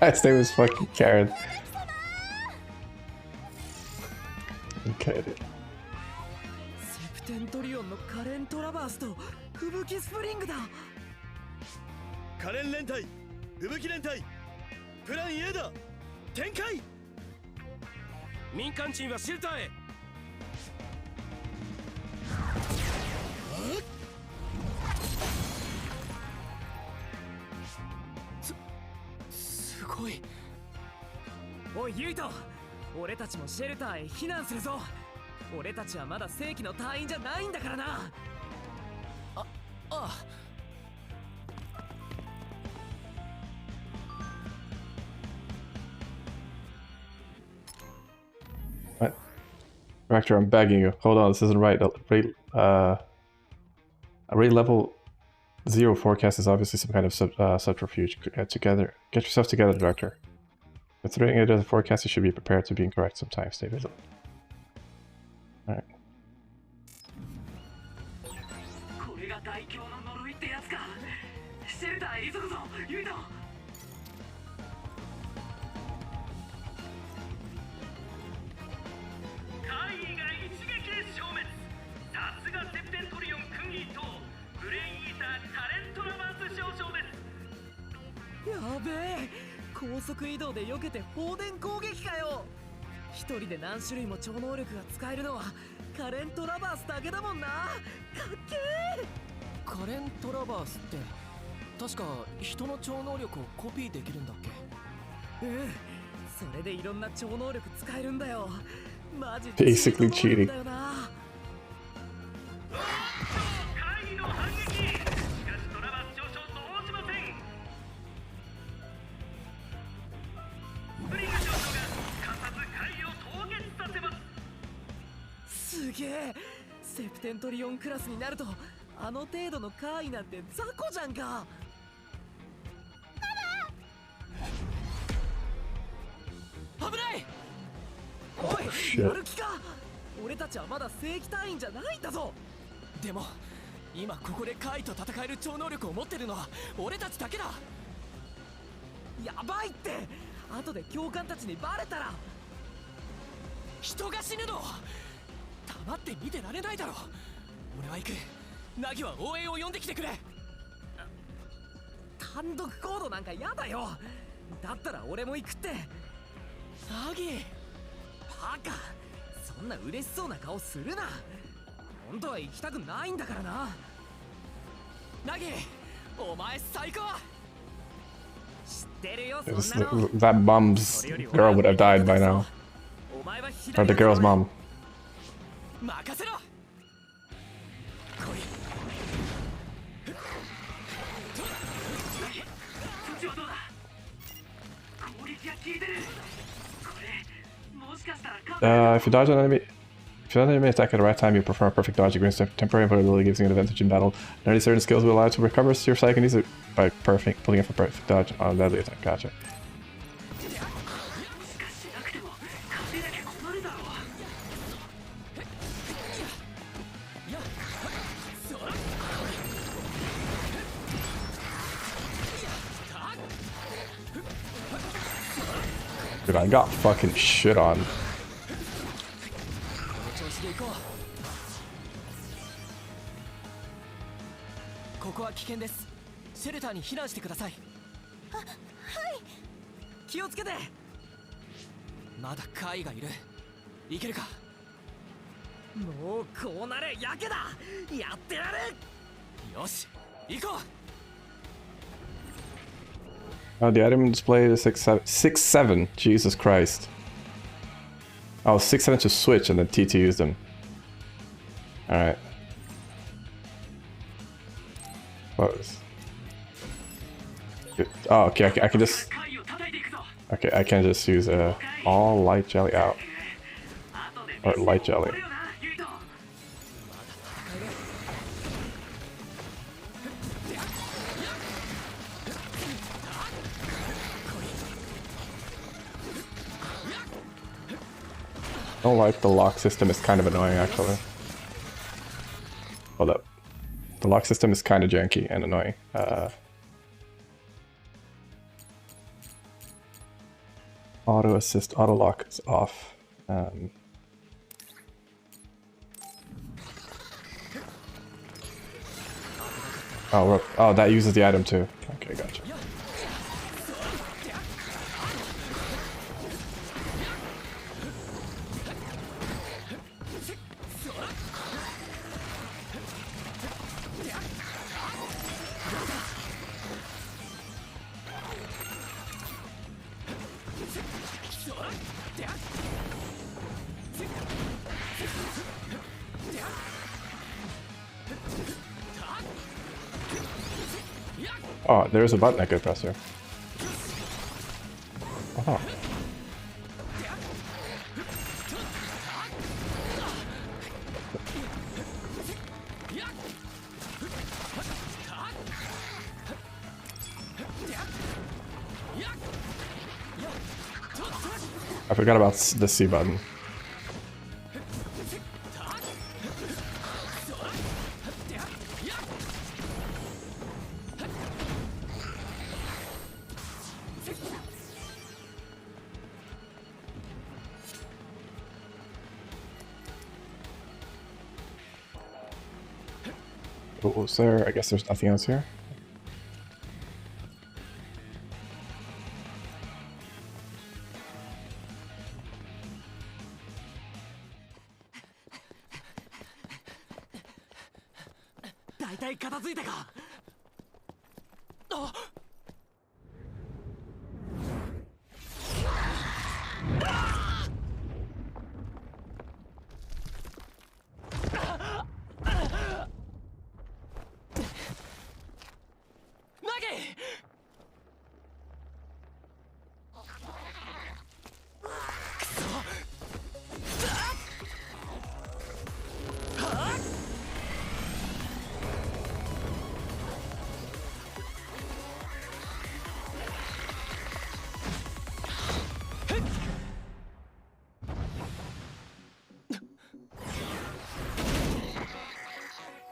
Guy's name was fucking Karen. Okay, dude. セプテントリオンのカレントラバースと吹雪スプリングだ。カレン連隊、吹雪連隊、プラン A だ。展開。民間人はシェルターへ。すごい。おいユイト、俺たちもシェルターへ避難するぞ。俺たちはまだ正規の隊員じゃないんだからな。ああ。What? Director, I'm begging you. Hold on, this isn't right. A rate level 0 forecast is obviously some kind of subterfuge. Get yourself together, Director. Considering it as a forecast, you should be prepared to be incorrect sometimes. Stay vigilant. Alright. これが大凶の呪いってやつか。シェルターへ急ぐぞ、ユイト。怪異が一撃で消滅。さすがセプテントリオン君一等、ブレインイータータレントラバース少将です。やべえ、高速移動で避けて放電攻撃かよ。一人で何種類も超能力が使えるのはカレントラバースだけだもんな。かっけー。カレントラバースって確か人の超能力をコピーできるんだっけ？うん、それでいろんな超能力使えるんだよ。マジ Basically cheating. だよな。会議の反撃。しかしトラバース上昇動じません。スプリング上昇が間接会議を凍結させます。すげえ。セプテントリオンクラスになるとあの程度の怪異なんて雑魚じゃんか。危ない。おい、 shit. やる気か。俺たちはまだ正規隊員じゃないんだぞ。でも今ここでカイと戦える超能力を持ってるのは俺たちだけだ。やばいって。後で教官たちにバレたら。人が死ぬの黙って見てられないだろ。俺は行く。ナギは応援を呼んできてくれ。単独行動なんかやだよ。だったら俺も行くって。ナギ。バカ、そんな嬉しそうな顔するな。本当は行きたくないんだからな。ナギ、お前最高。知ってるよ、 This, そんなの。 that mom's girl would have died by now. お前は Or the girl's mom. 任せろ。そっちはどうだ。攻撃が効いてる。これもしかしたら If you dodge an enemy, if you dodge an enemy attack at the right time, you perform a perfect dodge. Grants temporary invulnerability, gives you an advantage in battle. And certain skills will allow you to recover your psychokinesis by pulling off a perfect dodge on a deadly attack. Gotcha. しかしなくても勝てなきゃ困るだろう。 Dude, I got fucking shit on. この調子で行こう。ここは危険です。シェルターに避難してください。気をつけて。まだカイがいる。いけるか。もうこうなれやけだ。やってやる。よし、行こう。The item display is 6-7. Jesus Christ. Oh, 6-7 to switch and then TT used them. Alright. What was... Oh, okay, I can just... 会を叩いていくぞ。 Okay, I can just use all light jelly out. 後で Or light jelly. これよな、ユイト。 I don't like the lock system, it's kind of annoying actually. Hold up. The lock system is kind of janky and annoying. Auto assist, auto lock is off. Oh, that uses the item too. Okay, gotcha. Oh, there's a button I could press here. Oh. I forgot about the C button. What was there? I guess there's nothing else here. 大体片付いたか。あ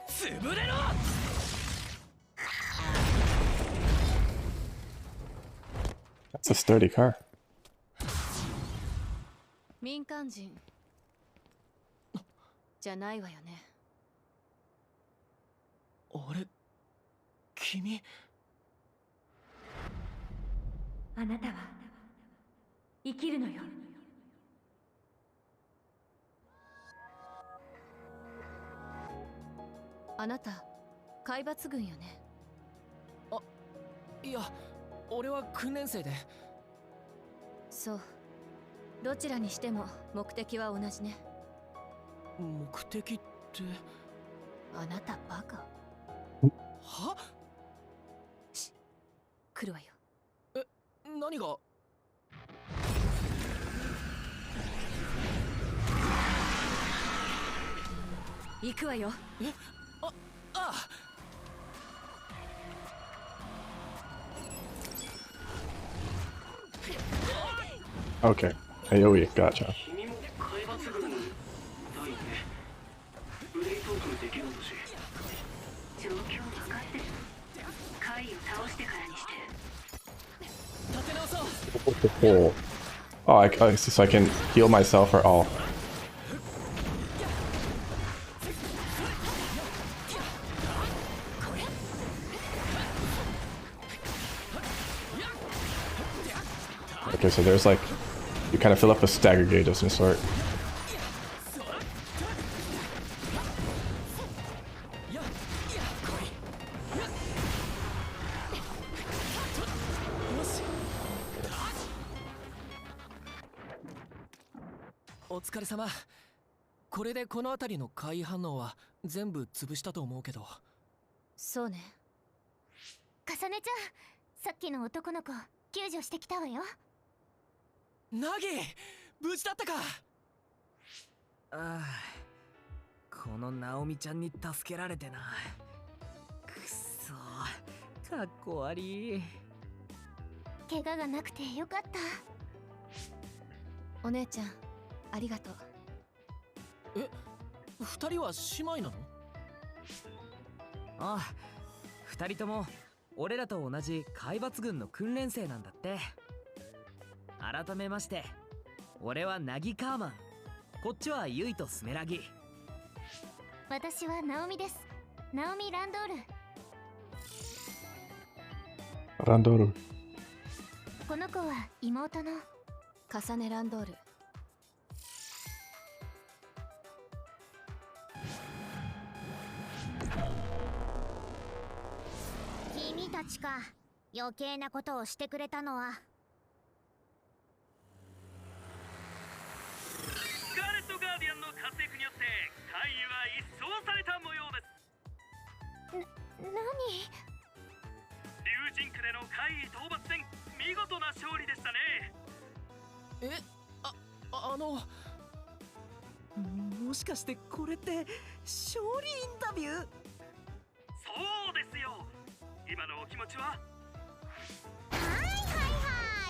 潰れろ。 That's a sturdy car. 民間人じゃないわよね。あれ、君。あなたは生きるのよ。あなた海抜軍よね。いや、俺は訓練生で。そう。どちらにしても目的は同じね。目的って。あなたバカ。は？し、来るわよ。え、何が？行くわよ。え、ああ。Okay. AoE, gotcha. 君も海抜軍だよね。ブレイトークできるんだし。状況分かってる。怪異を倒してからにしてる。立て直そう。 Oh, so I can heal myself or all. Okay, so there's like, you kind of fill up with stagger gauge of some sort. お疲れ様。これでこの辺りの怪異反応は全部潰したと思うけど。そうね。かさねちゃん、さっきの男の子救助してきたわよ。ナギ、無事だったか。ああ、このナオミちゃんに助けられてな。くっそ、かっこ悪い。怪我がなくてよかった。お姉ちゃんありがとう。え、二人は姉妹なの？ああ、二人とも俺らと同じ海抜軍の訓練生なんだって。改めまして、俺はナギカーマン、こっちはユイとスメラギ。私はナオミです。ナオミ・ランドール。 Randoru. この子は妹のカサネ・ランドール。君たちか。余計なことをしてくれたのは。スカーレット・ガーディアンの活躍によって怪異は一掃された模様です。何？竜神区での怪異討伐戦、見事な勝利でしたね。え、あのもしかしてこれって勝利インタビュー？そうですよ。今のお気持ちは？は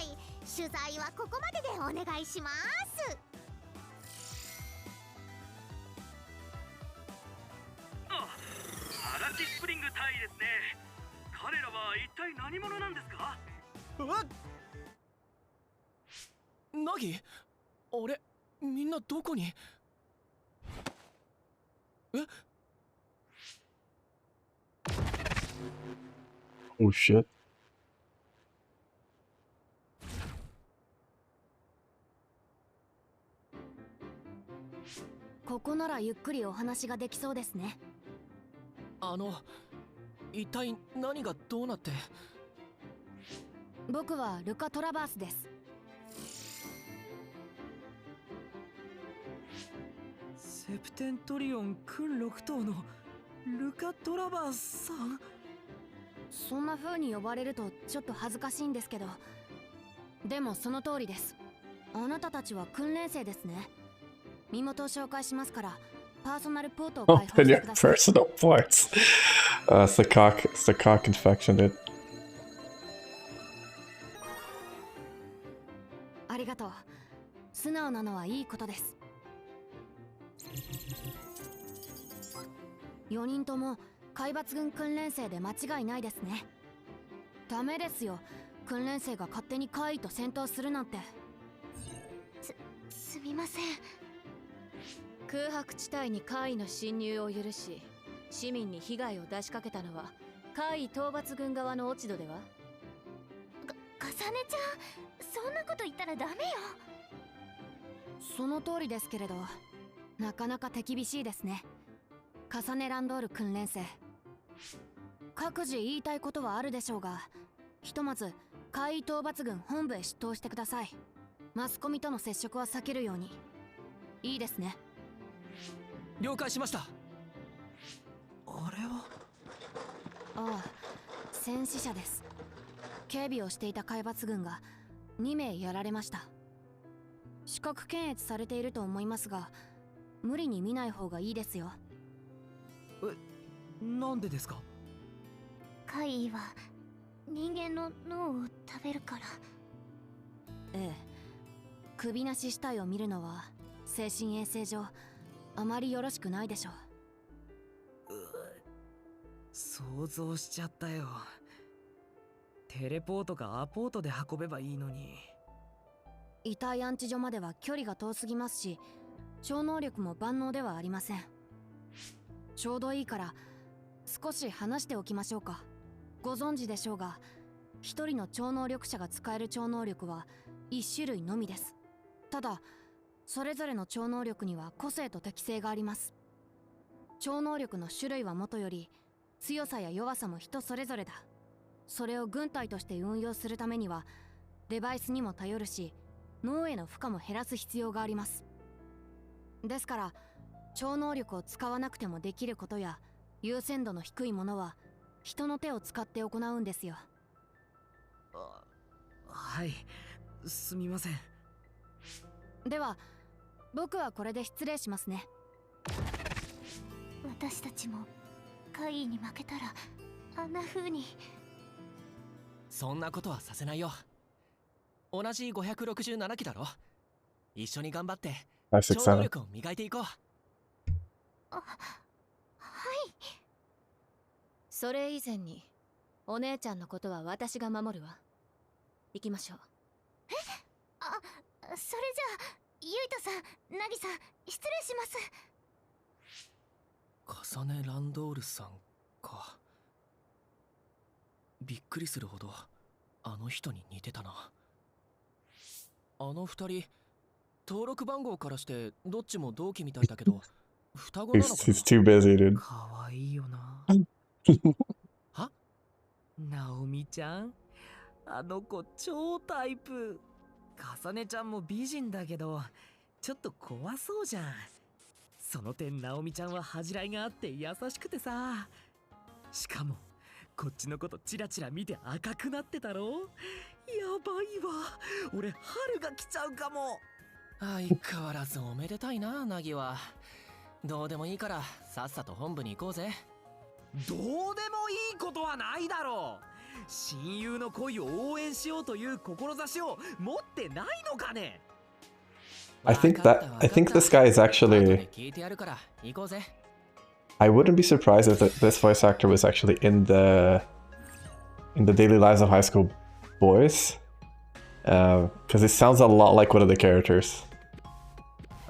い。取材はここまででお願いします。アラチスプリング隊ですね。彼らは一体何者なんですか？ナギ、あれ、みんなどこに？え？ Oh shit. ここならゆっくりお話ができそうですね。一体何がどうなって。僕はルカ・トラバースです。セプテントリオン君6頭のルカ・トラバースさん。そんな風に呼ばれるとちょっと恥ずかしいんですけど、でもその通りです。あなたたちは訓練生ですね。身元を紹介しますから、パーソナルポートを開放 Open して your ください。 personal parts. It's the cock infection, dude. ありがとう。素直なのはいいことです。4人とも海抜軍訓練生で間違いないですね。ダメですよ、訓練生が勝手に怪異と戦闘するなんて。すみません。空白地帯に怪異の侵入を許し、市民に被害を出しかけたのは怪異討伐軍側の落ち度では。かさねちゃん、そんなこと言ったらダメよ。その通りですけれど、なかなか手厳しいですね、カサネランドール訓練生。各自言いたいことはあるでしょうが、ひとまず怪異討伐軍本部へ出頭してください。マスコミとの接触は避けるように。いいですね。了解しました。あれは。ああ、戦死者です。警備をしていた海抜軍が2名やられました。資格検閲されていると思いますが、無理に見ない方がいいですよ。なんでですか？怪異は人間の脳を食べるから。ええ、首なし死体を見るのは精神衛生上あまりよろしくないでしょう。想像しちゃったよ。テレポートかアポートで運べばいいのに。遺体安置所までは距離が遠すぎますし、超能力も万能ではありません。ちょうどいいから少し話しておきましょうか。ご存知でしょうが、一人の超能力者が使える超能力は1種類のみです。ただそれぞれの超能力には個性と適性があります。超能力の種類はもとより、強さや弱さも人それぞれだ。それを軍隊として運用するためにはデバイスにも頼るし、脳への負荷も減らす必要があります。ですから超能力を使わなくてもできることや優先度の低いものは人の手を使って行うんですよ。はい、すみません。では僕はこれで失礼しますね。私たちも怪異に負けたらあんな風に。そんなことはさせないよ。同じ567期だろ。一緒に頑張って超能力を磨いていこう。はい。それ以前にお姉ちゃんのことは私が守るわ。行きましょう。それじゃあゆいとさん、なぎさん、失礼します。カサネ・ランドールさんか。びっくりするほどあの人に似てたな。あの二人登録番号からしてどっちも同期みたいだけど双子なのかな。 He's too busy, dude. かわいいよな。は？ナオミちゃん、あの子超タイプ。かさねちゃんも美人だけどちょっと怖そうじゃん。その点ナオミちゃんは恥じらいがあって優しくてさ。しかもこっちのことチラチラ見て赤くなってたろ。やばいわ、俺春が来ちゃうかも。相変わらずおめでたいな、ナギは。どうでもいいからさっさと本部に行こうぜ。どうでもいいことはないだろう。親友の恋を応援しようという志を持ってないのかね。I think this guy is actually. I wouldn't be surprised if this voice actor was actually in the Daily Lives of High School Boys, because it sounds a lot like one of the characters.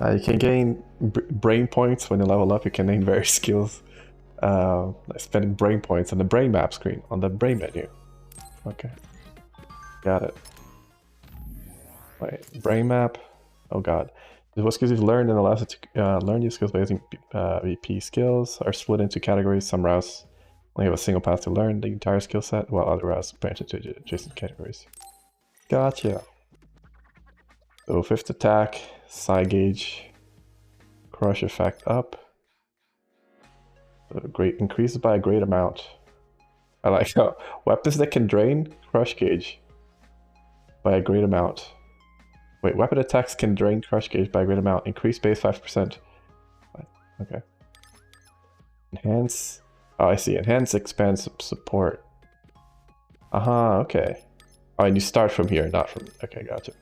You can gain brain points when you level up. You can gain various skills. Spending brain points on the brain map screen on the brain menu. Okay, got it. Wait, brain map. Oh god. What skills you've learned and allows it to learn new skills by using VP skills are split into categories. Some routes only have a single path to learn the entire skill set, while other routes branch into adjacent categories. Gotcha. So 5th attack, side gauge, crush effect up. So great increases by a great amount. I like how weapons that can drain crush gauge by a great amount. Wait, weapon attacks can drain crush gauge by a great amount. Increase base 5%. Okay. Enhance. Oh, I see. Enhance expands support. Okay. Oh, and you start from here, not from. Okay, gotcha.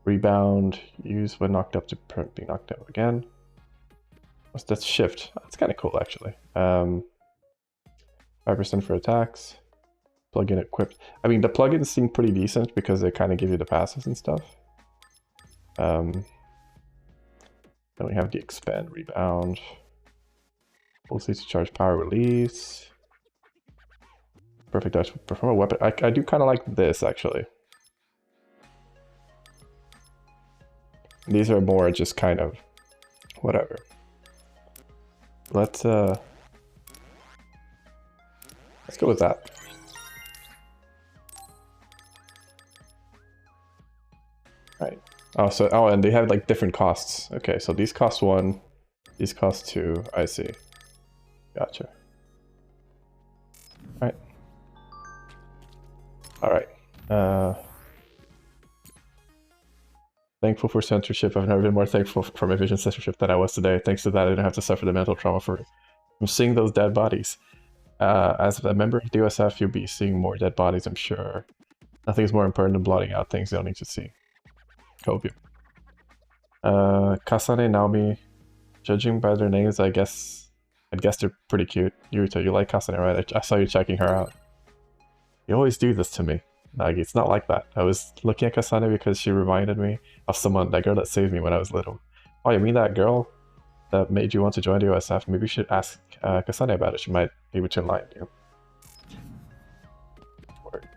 Rebound. Use when knocked up to prevent being knocked out again. What's that? Shift. That's kind of cool, actually. 5% for attacks. Plugin equipped. I mean, the plugins seem pretty decent because they kind of give you the passives and stuff. Then we have the expand rebound. Ability to charge power release. Perfect dodge. Perform a weapon. I do kind of like this actually. These are more just kind of whatever. Let's go with that. Right. Oh, and they have like different costs. Okay, so these cost 1, these cost 2. I see. Gotcha. Alright. Alright. Thankful for censorship. I've never been more thankful for my vision censorship than I was today. Thanks to that, I didn't have to suffer the mental trauma from seeing those dead bodies. As a member of the USF, you'll be seeing more dead bodies, I'm sure. Nothing is more important than blotting out things you don't need to see. Hope you. Kasane, Naomi. Judging by their names, I'd guess they're pretty cute. Yuruto, you like Kasane, right? I saw you checking her out. You always do this to me. Nagi, it's not like that. I was looking at Kasane because she reminded me of someone, that girl that saved me when I was little. Oh, you mean that girl that made you want to join the USF? Maybe you should ask Kasane about it. She might be able to enlighten you. Word.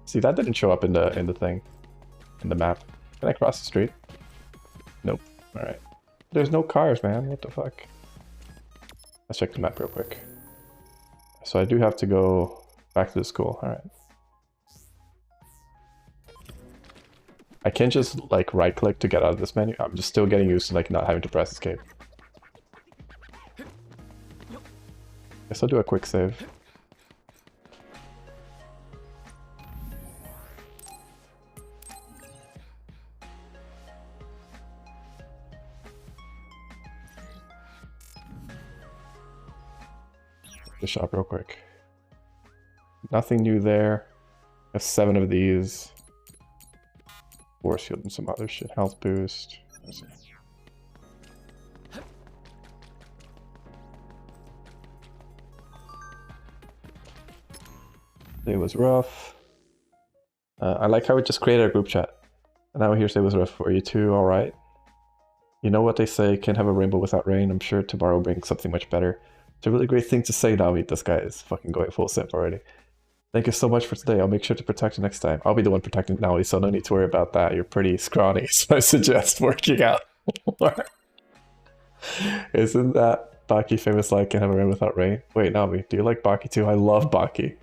See, that didn't show up in the thing, in the map. Can I cross the street? Nope. All right. There's no cars, man. What the fuck? Let's check the map real quick. So I do have to go back to the school. All right. I can't just like right click to get out of this menu. I'm just still getting used to like not having to press escape. Guess I'll do a quick save. The shop real quick. Nothing new there. I have 7 of these. Force field and some other shit. Health boost. It was rough. I like how it just created a group chat. And now here's it was rough for you too, alright. You know what they say, can't have a rainbow without rain. I'm sure tomorrow will bring something much better. It's a really great thing to say, Nami. This guy is fucking going full simp already. Thank you so much for today. I'll make sure to protect you next time. I'll be the one protecting Nami, so no need to worry about that. You're pretty scrawny, so I suggest working out more. Isn't that Baki famous like can have a rain without rain? Wait, Nami, do you like Baki too? I love Baki.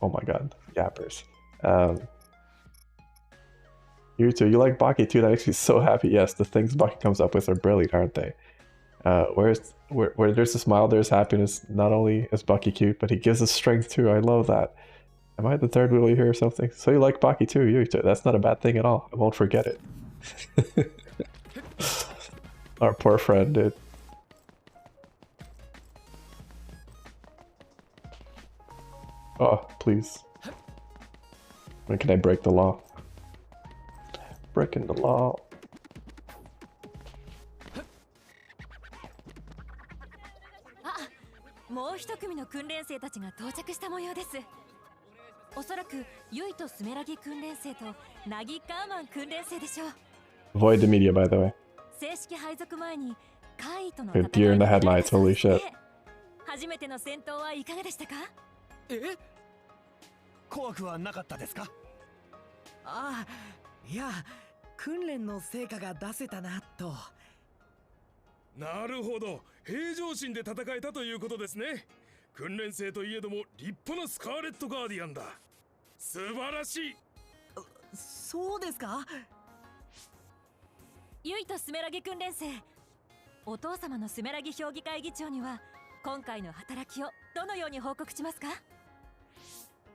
Oh my god, yappers. You too. You like Baki too? That makes me so happy. Yes, the things Baki comes up with are brilliant, aren't they? Where there's a smile, there's happiness. Not only is Baki cute, but he gives us strength too. I love that. Am I the third wheel here or something? So you like Baki too, Yuito. That's not a bad thing at all. I won't forget it. Our poor friend, dude. Oh, please. When can I break the law? Breaking the law. Avoid the media, by the way. Okay, deer in the headlights, holy shit. 怖くはなかったですか？ああ、いや、訓練の成果が出せたなと。なるほど、平常心で戦えたということですね。訓練生といえども立派なスカーレットガーディアンだ。素晴らしい。そうですか？ユイとスメラギ訓練生、お父様のスメラギ評議会議長には今回の働きをどのように報告しますか？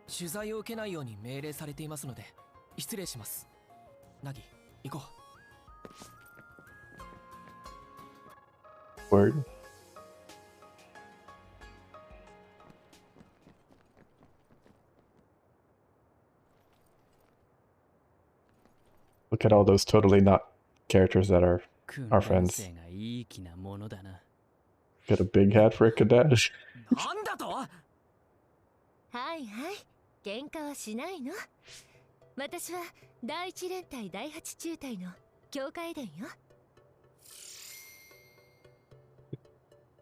取材を受けないように命令されていますので失礼します。ナギ、行こう。Word. Look at all those totally not characters that are our friends. がいい気なものだな。 Got a big hat for a cadet. なんだと？はいはい、喧嘩はしないの。私は第一連隊第八中隊の境界伝よ。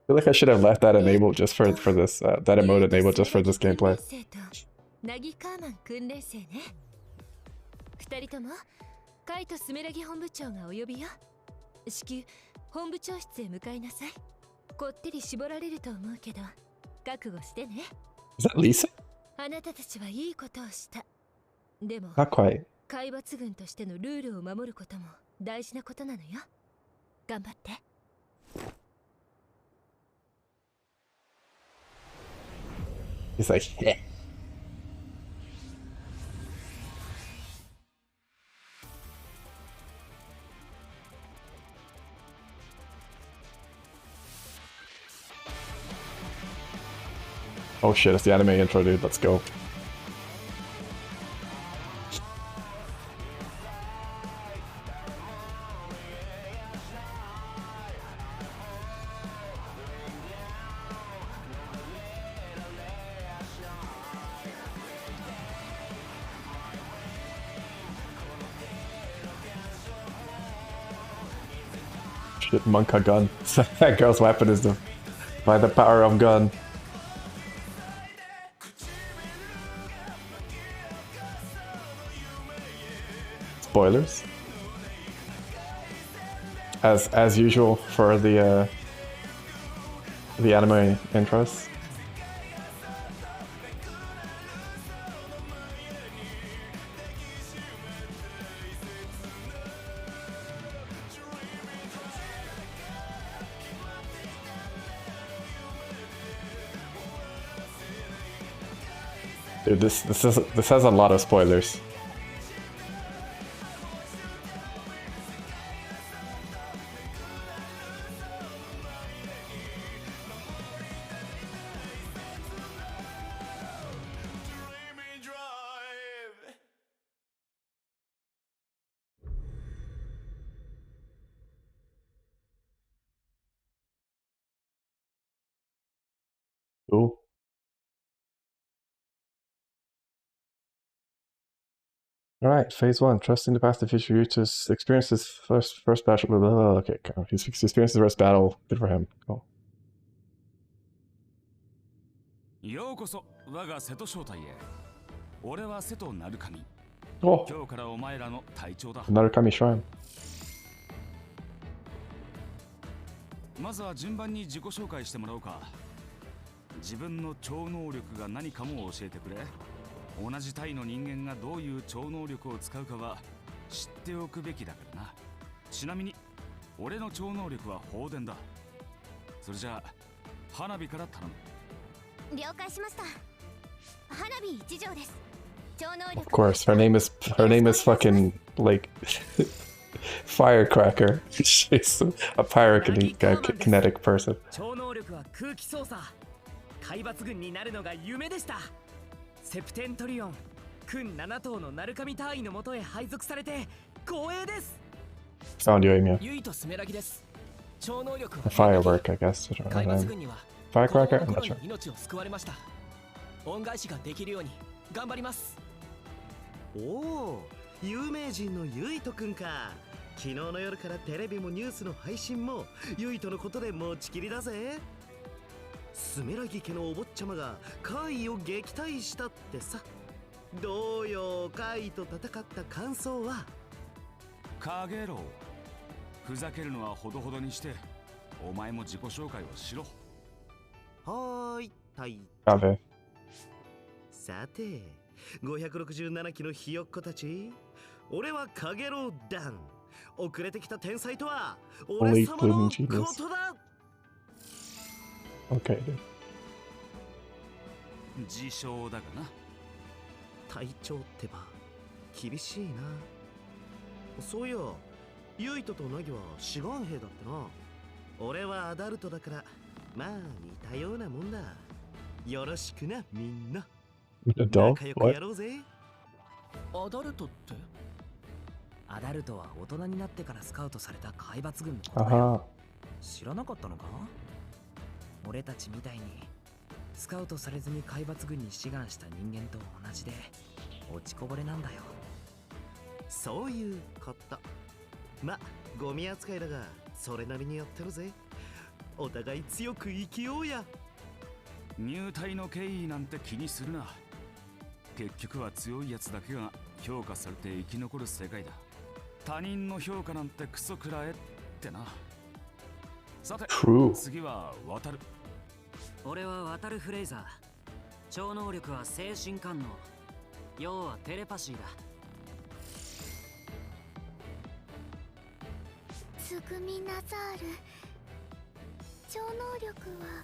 I feel like I should have left that enabled just for this that emote enabled just for this gameplay. ナギカーマン訓練生ね。二人ともカイとスメラギ本部長がお呼びよ。至急本部長室へ向かいなさい。こってり絞られると思うけど覚悟してね。Is that Lisa? あなたたちはいいことをした。でも Not quite. 海抜軍としてのルールを守ることも大事なことなのよ。頑張って。He's like, yeah. Oh shit, it's the anime intro, dude. Let's go. Shit, Monka gun. That girl's weapon is the by the power of gun. Spoilers. As usual for the anime intros. Dude, this has a lot of spoilers. Cool. Alright, phase 1. Trusting the past and future you to experience his first battle. Blah, blah, blah. Okay, he's experienced his first battle. Good for him. Cool. ようこそ我が瀬戸正体へ。俺は瀬戸鳴神。Oh, 今日からお前らの隊長だ。 Narukami Shrine. まずは順番に自己紹介してもらおうか。自分の超能力が何かも教えてくれ。同じ隊の人間がどういう超能力を使うかは知っておくべきだからな。ちなみに俺の超能力は放電だ。それじゃあ花火から頼む。了解しました。花火一条です。超能力。 Of course, her name is fucking like Firecracker. She's a pyrokinetic person. 超能力は空気操作。海抜軍になるのが夢でした。セプテントリオン、君7頭の鳴神隊員のもとへ配属されて光栄です。 Found you, Amy. ユイとスメラギです。超能力は A firework, I guess. I don't 海抜 know. 軍には Firecracker? 子供 I'm の not 頃 sure. に命を救われました。恩返しができるように頑張ります。おお、有名人のユイトくんか。昨日の夜からテレビもニュースの配信もユイトのことで持ちきりだぜ。スメラギ家のお坊ちゃまが怪異を撃退したってさ。どうよ、カイと戦った感想は？カゲロウ、ふざけるのはほどほどにして、お前も自己紹介をしろ。はーい、隊ダメ。さて、567機のひよっこたち、俺はカゲロウダン。遅れてきた天才とは俺様のことだ。 Okay, dude. 自称だがな。隊長ってば厳しいな。そういや、ユイトとナギは志願兵だってな。俺はアダルトだから、まあ似たようなもんだ。よろしくな、みんな。 Adult? 仲良くやろうぜ。アダルトって？アダルトは大人になってからスカウトされた海抜軍のことだよ。知らなかったのか？俺たちみたいにスカウトされずに海抜軍に志願した人間と同じで落ちこぼれなんだよ。そういうこと。ま、ゴミ扱いだがそれなりにやってるぜ。お互い強く生きようや。入隊の経緯なんて気にするな。結局は強いやつだけが評価されて生き残る世界だ。他人の評価なんてクソくらえってな。さて、次は渡る。俺は渡るフレイザー。超能力は精神感応、要はテレパシーだ。つぐみナザール、超能力は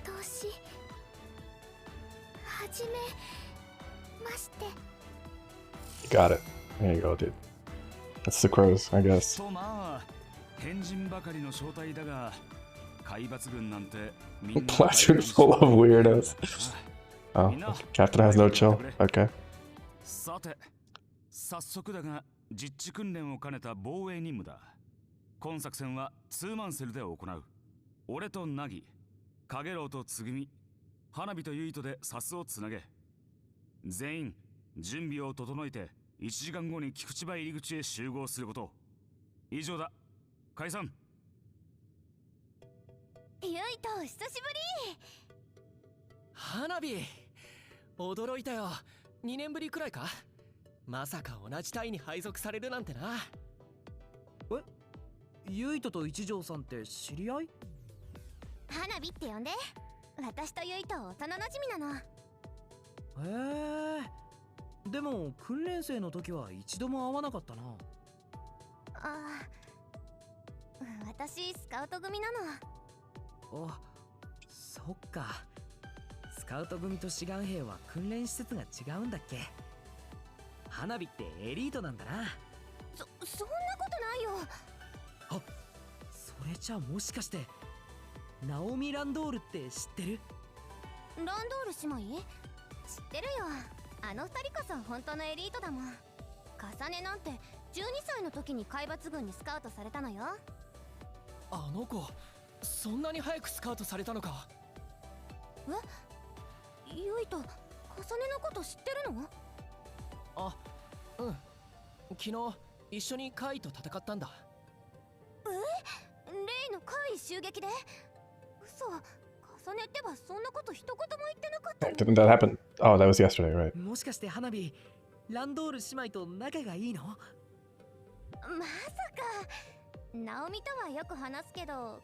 投資始めまして。 Got it. There you go, dude. That's the crows, I guess. とまあ、変人ばかりの正体だが、海抜軍なんてみんな Platoon full of weirdos. Oh, Captain has no chill. Okay. さて、早速だが実地訓練を兼ねた防衛任務だ。今作戦はツーマンセルで行う。俺とナギ、カゲロウとつぐみ、花火とユイトでサスをつなげ。全員準備を整えて1時間後に菊池場入り口へ集合すること。以上だ。解散。ユイト、久しぶり。花火、驚いたよ。2年ぶりくらいか？まさか同じ隊に配属されるなんてな。え、ユイトと一条さんって知り合い？花火って呼んで。私とユイト幼馴染なの。へえ。でも訓練生の時は一度も会わなかったな。ああ、私スカウト組なの。あ、そっか。スカウト組と志願兵は訓練施設が違うんだっけ？花火ってエリートなんだな。そんなことないよ。あ、それじゃあもしかしてナオミ・ランドールって知ってる？ランドール姉妹？知ってるよ。あの二人こそ本当のエリートだもん。重ねなんて12歳の時に海抜軍にスカウトされたのよ。あの子、そんなに早くスカウトされたのか？え？ユイト、重ねのこと知ってるの？あ、うん。昨日一緒にカイと戦ったんだ。例の怪異襲撃で？嘘。重ねってばそんなこと一言も言ってなかった。 Didn't that happen? Oh, that was yesterday, right? もしかして花火、ランドール姉妹と仲がいいの？まさか。ナオミとはよく話すけど、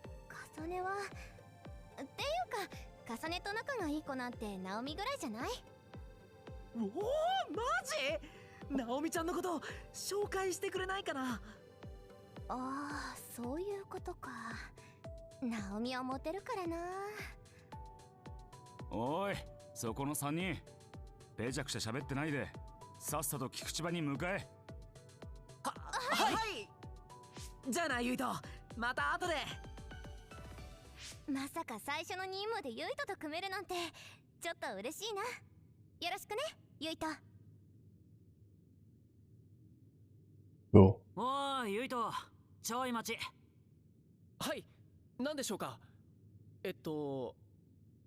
重ねは。っていうか、重ねと仲がいい子なんてナオミぐらいじゃない？おお、マジ？ナオミちゃんのこと紹介してくれないかな？ああ、そういうことか。ナオミはモテるからな。おい、そこの3人、ペチャクチャ喋ってないで、さっさと菊池場に向かえ。はい。じゃあな、ユイト、また後で。まさか最初の任務でユイトと組めるなんてちょっと嬉しいな。よろしくね、ユイト。Cool. おーい、ユイト、ちょい待ち。はい、何でしょうか？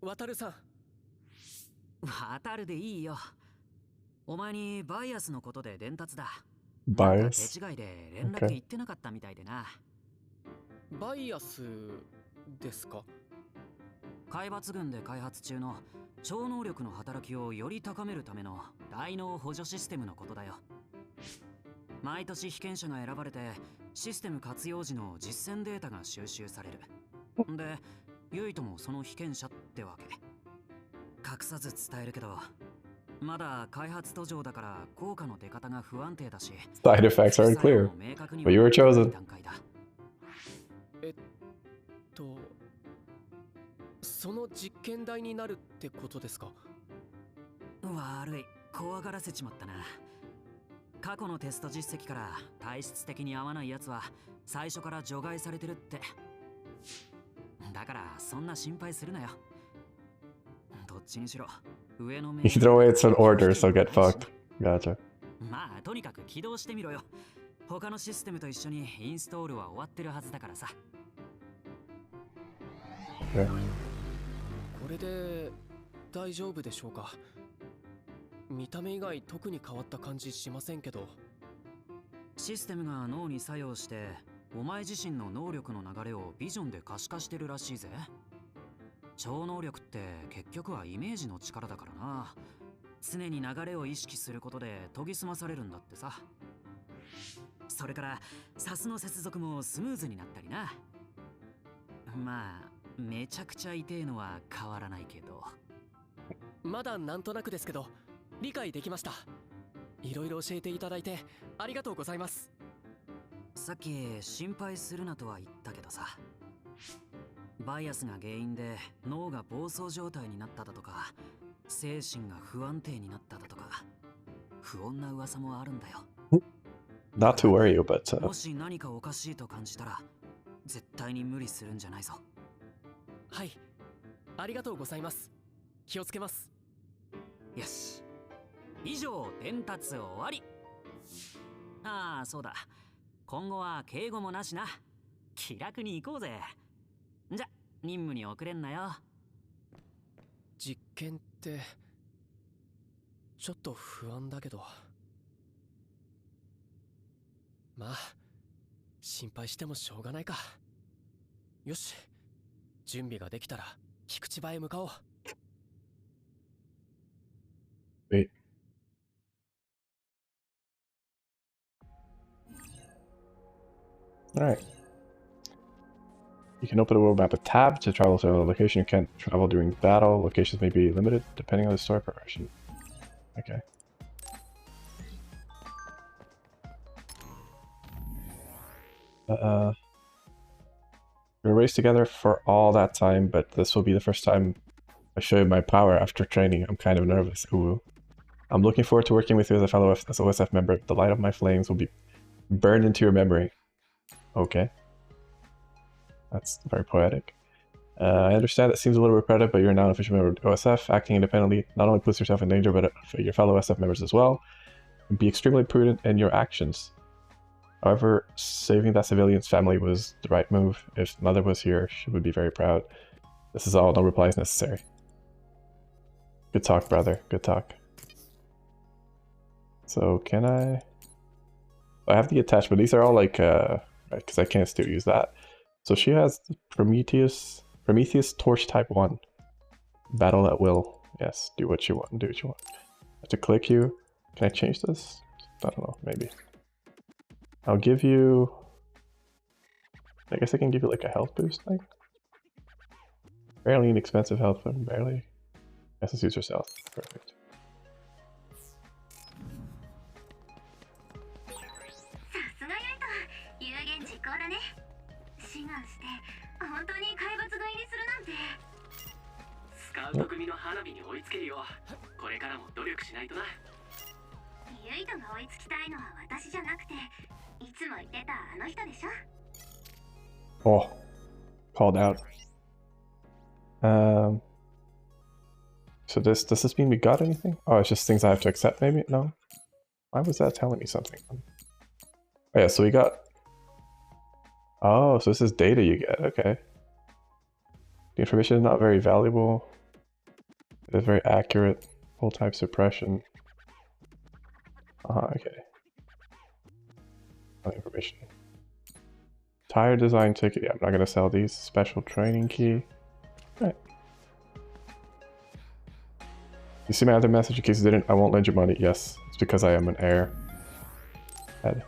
渡るさん。渡るでいいよ。お前にバイアスのことで伝達だ。Bias? 手違いで連絡言ってなかったみたいでな。バイアスですか？海抜軍で開発中の超能力の働きをより高めるための大脳補助システムのことだよ。毎年被験者が選ばれてシステム活用時の実践データが収集される。で、ユイともその被験者ってわけ。隠さず伝えるけど、まだ開発途上だから効果の出方が不安定だし、 Side effects aren't clear, but you were chosen. その実験台になるってことですか？悪い、怖がらせちまったな。過去のテスト実績から体質的に合わないやつは最初から除外されてるって。だからそんな心配するなよ。どっちにしろ上の Either way, it's an order, so get fucked. Gotcha. まあとにかく起動してみろよ。他のシステムと一緒にインストールは終わってるはずだからさ。Okay. これで大丈夫でしょうか？見た目以外特に変わった感じしませんけど。システムが脳に作用してお前自身の能力の流れをビジョンで可視化してるらしいぜ。超能力って結局はイメージの力だからな。常に流れを意識することで研ぎ澄まされるんだってさ。それからサスの接続もスムーズになったりな。まあめちゃくちゃ痛えのは変わらないけど。まだなんとなくですけど理解できました。いろいろ教えていただいてありがとうございます。さっき心配するなとは言ったけどさ、バイアスが原因で脳が暴走状態になっただとか、精神が不安定になっただとか、不穏な噂もあるんだよ。Not to worry you, but もし何かおかしいと感じたら絶対に無理するんじゃないぞ。はい、ありがとうございます。気をつけます。よし、以上伝達終わり。ああそうだ、今後は敬語もなしな。気楽に行こうぜ。じゃ任務に遅れんなよ。実験ってちょっと不安だけど、まあ心配してもしょうがないか。よし、準備ができたら菊池場へ向かおう。wait. Alright. You can open the world map with tab to travel to a location. You can't travel during battle. Locations may be limited depending on the story progression. Okay. We're gonna race together for all that time, but this will be the first time I show you my power after training. I'm kind of nervous. Ooh. I'm looking forward to working with you as a fellow OSF member. The light of my flames will be burned into your memory. Okay. That's very poetic. I understand it seems a little repetitive, but you're now an official member of OSF. Acting independently not only puts yourself in danger, but for your fellow OSF members as well. Be extremely prudent in your actions. However, saving that civilian's family was the right move. If Mother was here, she would be very proud. This is all. No reply is necessary. Good talk, brother. Good talk. So, can I have the attachment. These are all like, because I can't still use that. So she has Prometheus Torch Type 1. Battle at will. Yes, do what you want. Do what you want. I have to click you. Can I change this? I don't know, maybe. I'll give you... I guess I can give you like a health boost thing. Fairly inexpensive health, but barely. Guess let's use herself. Perfect. スカウト組の花火に追いつけるようこれからも努力しないとな。ユイトが追いつきたいのは私じゃなくて、いつも言ってたあの人でしょ。 Oh, called out. So does this mean we got anything? Oh, it's just things I have to accept, maybe? No? Why was that telling me something? Oh yeah, so we got... Oh, so this is data you get, okay. The information is not very valuable. It is very accurate. Full type suppression. Okay. Information. Tire design ticket. Yeah, I'm not gonna sell these. Special training key. Right. You see my other message in case you didn't? I won't lend you money. Yes, it's because I am an heir. Head.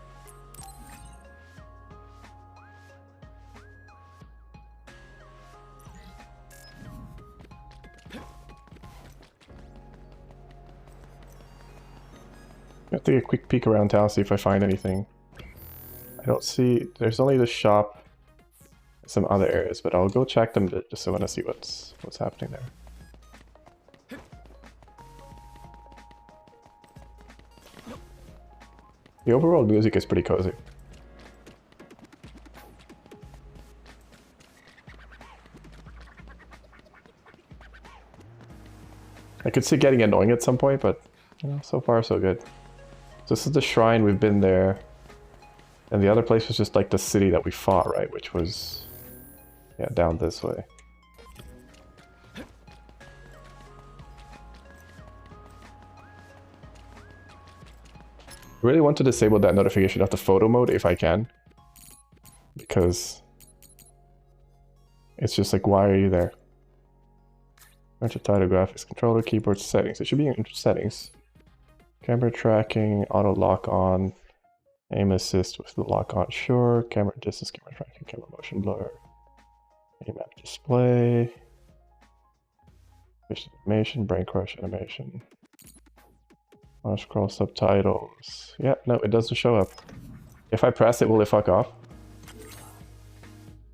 I have to take a quick peek around town, see if I find anything. I don't see... There's only the shop, some other areas, but I'll go check them just so I want to see what's happening there. The overall music is pretty cozy. I could see it getting annoying at some point, but you know, so far so good. So this is the shrine, we've been there. And the other place was just like the city that we fought, right? Which was, yeah, down this way. I really want to disable that notification of the photo mode if I can. Because it's just like, why are you there? Bunch of title graphics, controller, keyboard settings. It should be in settings. Camera tracking, auto lock on, aim assist with the lock on, sure. Camera distance, camera tracking, camera motion blur, aim map display, vision animation, brain crush animation, auto scroll subtitles. Yeah, no, it doesn't show up. If I press it, will it fuck off?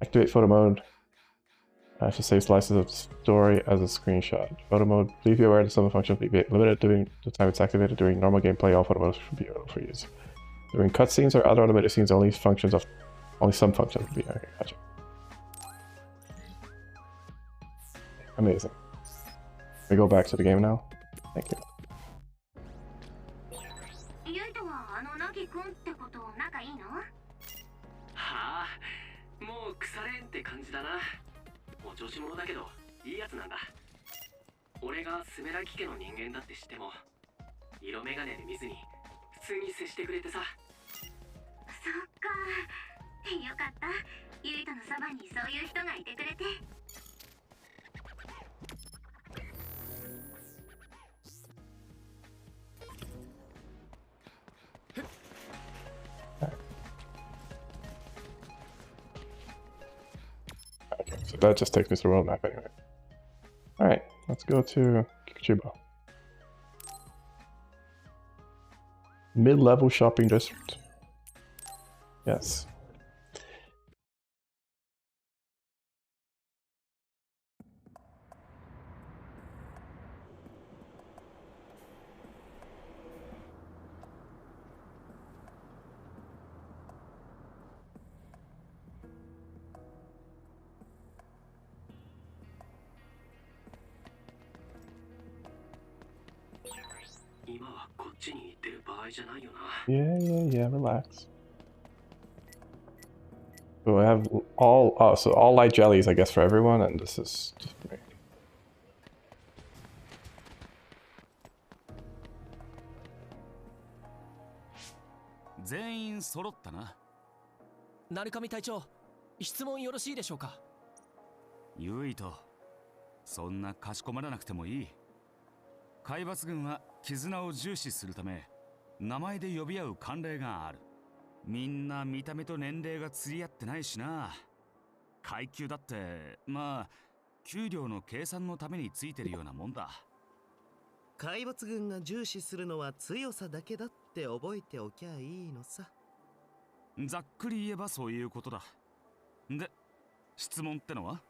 Activate photo mode. I have to save slices of story as a screenshot. Photo mode, please be aware that some functions will be limited during the time it's activated. During normal gameplay, all photo modes should be available for use. During cutscenes or other automated scenes, only some functions will be. Okay, gotcha. Amazing. We go back to the game now. Thank you. ユイとはナギ君ってこと仲いいの？はあ、もう腐れんって感じだな。お調子者だけどいいやつなんだ。俺がスメラギ家の人間だって知っても色眼鏡で見ずに普通に接してくれてさ。そっか。よかった。ユイとのそばにそういう人がいてくれて。Okay, so that just takes me to the world map anyway. Alright, let's go to Kikuchiba. Mid-level shopping district. Yes. Yeah, relax. So I have all light jellies, I guess, for everyone, and this is just me. 全員揃ったな。鳴上隊長、質問よろしいでしょうか。ユイと、そんなかしこまらなくてもいい。海抜軍は絆を重視するため、名前で呼び合う慣例がある。みんな見た目と年齢が釣り合ってないしな。階級だってまあ給料の計算のためについてるようなもんだ。海抜軍が重視するのは強さだけだって覚えておきゃいいのさ。ざっくり言えばそういうことだ。で、質問ってのは？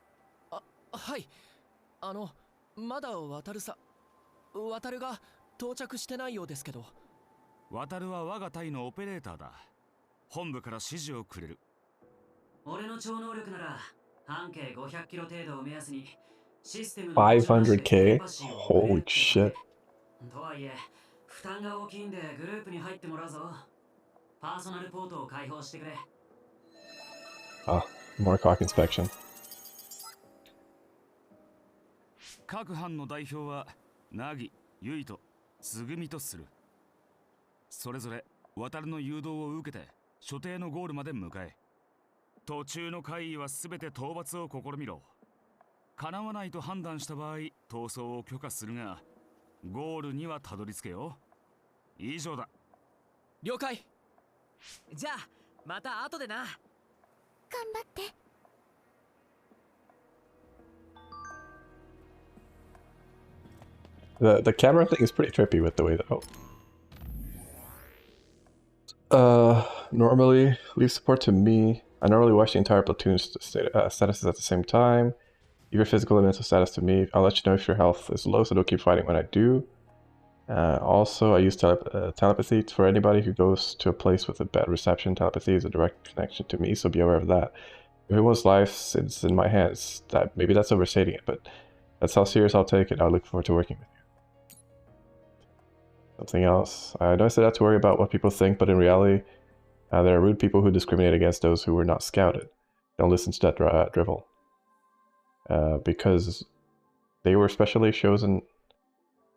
はい。まだ渡るが到着してないようですけど。渡るは我が隊のオペレーターだ。本部から指示をくれる。俺の超能力なら半径500キロ程度を目安にシステムの 500k? Holy shit. とはいえ負担が大きいんでグループに入ってもらうぞ。パーソナルポートを開放してくれ。More cock inspection. 各班の代表はナギ、ユイとつぐみとする。それぞれ渡るの誘導を受けて所定のゴールまで向かえ。途中の会議は全て討伐を試みろ。叶わないと判断した場合逃走を許可するが、ゴールにはたどり着けよ。以上だ。了解。じゃあまた後でな。頑張って。The camera thing is pretty trippy with the way that. Normally leave support to me. I normally watch the entire platoon's statuses at the same time. Leave your physical and mental status to me. I'll let you know if your health is low, so don't keep fighting when I do. Also, I use telepathy for anybody who goes to a place with a bad reception. Telepathy is a direct connection to me, so be aware of that. Everyone's life is in my hands. Maybe that's overstating it, but that's how serious I'll take it. I look forward to working with you. Something else. I know I said I have to worry about what people think, but in reality, there are rude people who discriminate against those who were not scouted. Don't listen to that drivel. Because they were specially chosen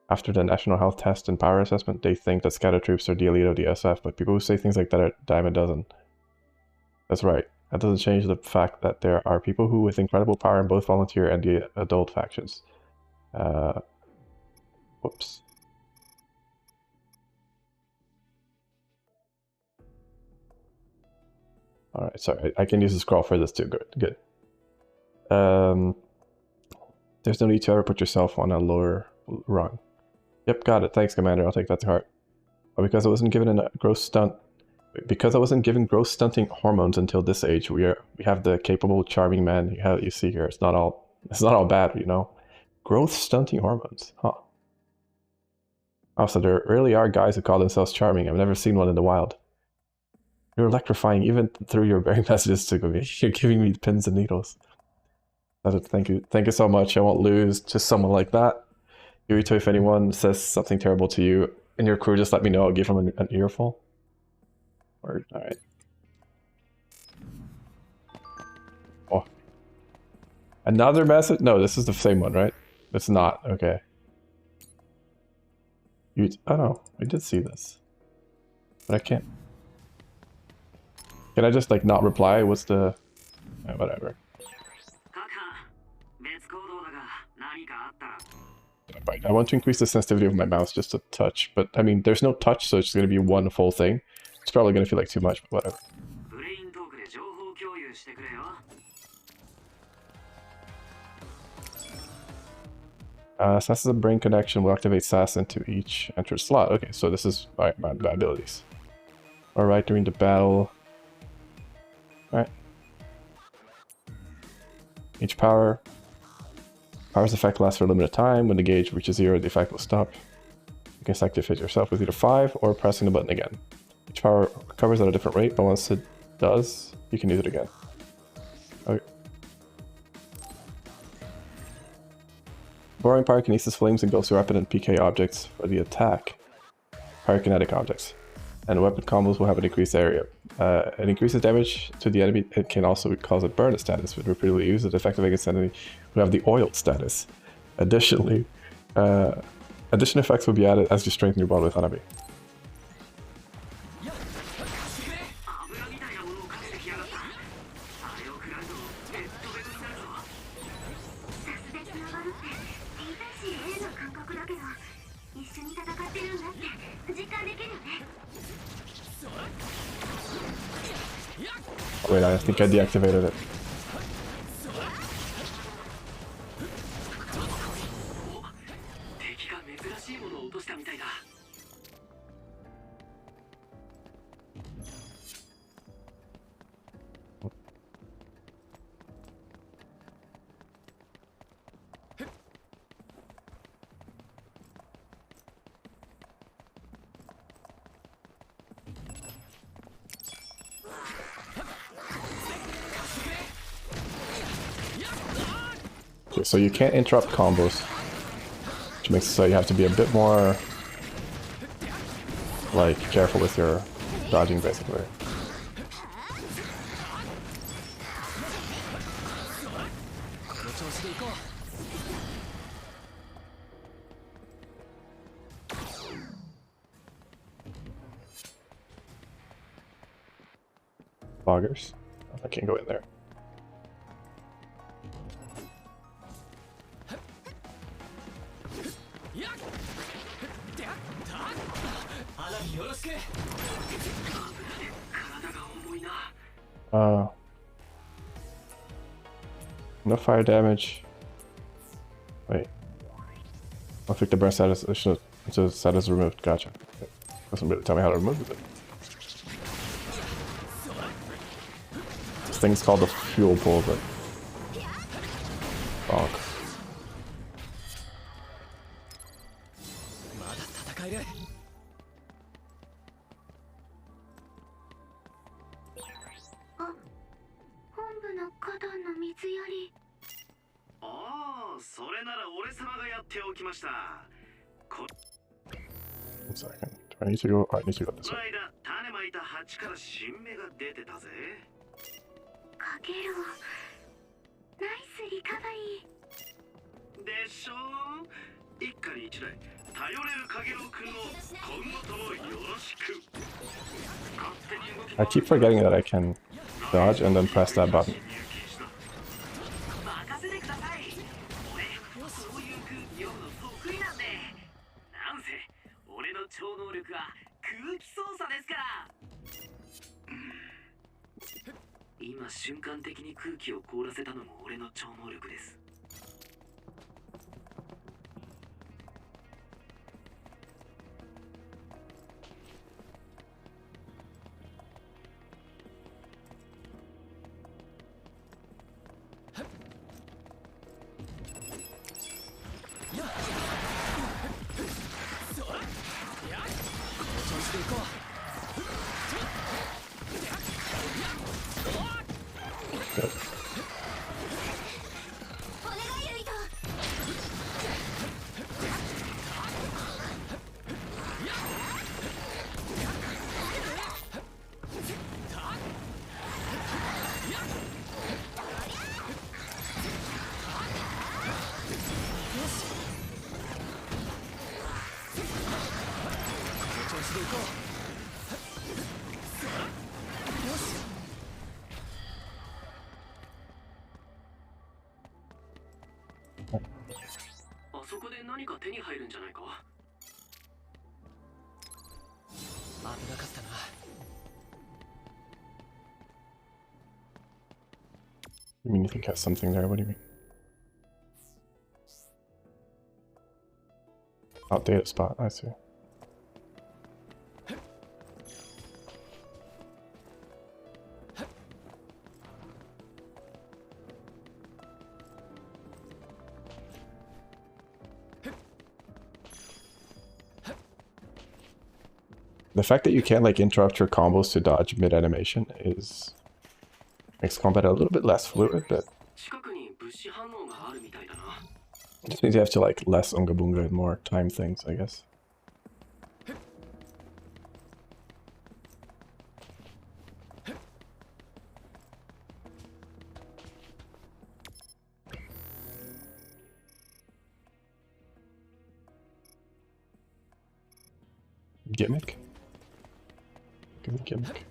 after the National Health Test and Power Assessment, they think that scouted troops are the elite of the SF, but people who say things like that are a dime a dozen. That's right. That doesn't change the fact that there are people who with incredible power in both volunteer and the adult factions. Whoops. Alright, sorry, I can use the scroll for this too. Good. There's no need to ever put yourself on a lower rung. Yep, got it. Thanks, Commander. I'll take that to heart. But because I wasn't given growth stunting hormones until this age, we have the capable, charming man you see here. It's not all bad, you know. Growth stunting hormones, huh? Also, there really are guys who call themselves charming. I've never seen one in the wild. You're electrifying even through your bearing messages to me. You're giving me pins and needles. Thank you so much. I won't lose to someone like that. Yurito, if anyone says something terrible to you and your crew, just let me know. I'll give them an earful. Word. Alright. Oh. Another message? No, this is the same one, right? It's not. Okay. Oh no, I did see this. But I can't. Can I just like not reply? What's the... whatever. I want to increase the sensitivity of my mouse just a touch, but I mean, there's no touch, so it's going to be one full thing. It's probably going to feel like too much, but whatever. SAS is a brain connection. Will activate SAS into each entered slot. Okay, so this is my abilities. Alright, during the battle. Alright. Each power's effect lasts for a limited time. When the gauge reaches 0, the effect will stop. You can activate yourself with either 5 or pressing the button again. Each power recovers at a different rate, but once it does, you can use it again. Okay. Borrowing pyrokinesis flames engulfs weapon and PK objects for the attack. Pyrokinetic objects. And weapon combos will have an increased area. It increases damage to the enemy. It can also cause a burn status when repeatedly used. It effective against enemy who have the oiled status. Additionally, addition effects will be added as you strengthen your bond with enemy. Wait, I think I deactivated it. Okay, so you can't interrupt combos, which makes it so you have to be a bit more like careful with your dodging, basically. Loggers. I can't go in there. No fire damage. Wait. I think the burn status status removed. Gotcha. Doesn't really tell me how to remove it. This thing's called the fuel pool, but bonk. One second. Do I need to go? I need to go this way. I keep forgetting that I can dodge and then press that button. You mean you think it has something there? What do you mean? Outdated spot, I see. The fact that you can't like interrupt your combos to dodge mid-animation makes combat a little bit less fluid, but it just means you have to like less unga bunga and more time things, I guess. Gimmick? Gimmick. Is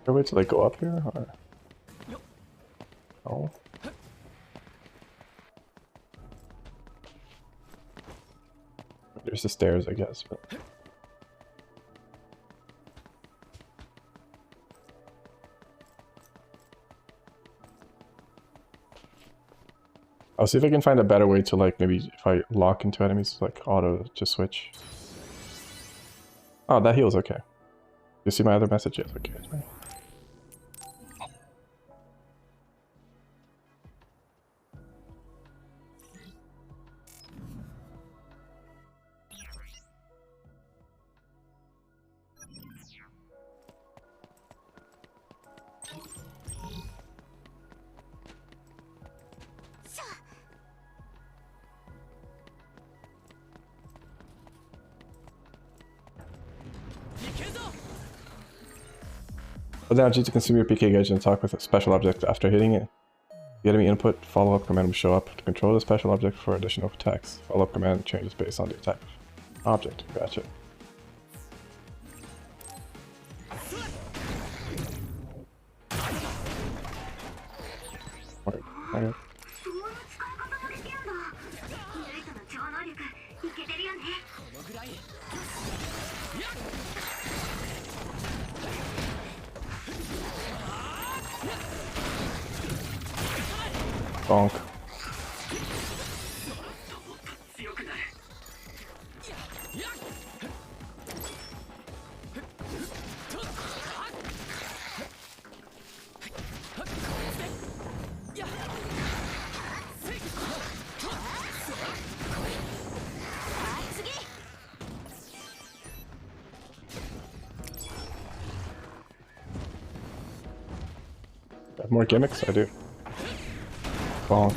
there a way to like go up here, or? Oh. There's the stairs, I guess, but... I'll see if I can find a better way to like, maybe if I lock into enemies, like auto just switch. Oh, that heals, okay. You see my other message? Yes, okay. Sorry. Hold down G to consume your PK gauge and talk with a special object. After hitting it, the enemy input follow-up command will show up to control the special object for additional attacks. Follow-up command changes based on the type of object. Gotcha. Bonk. Have more gimmicks? I do. Bonk.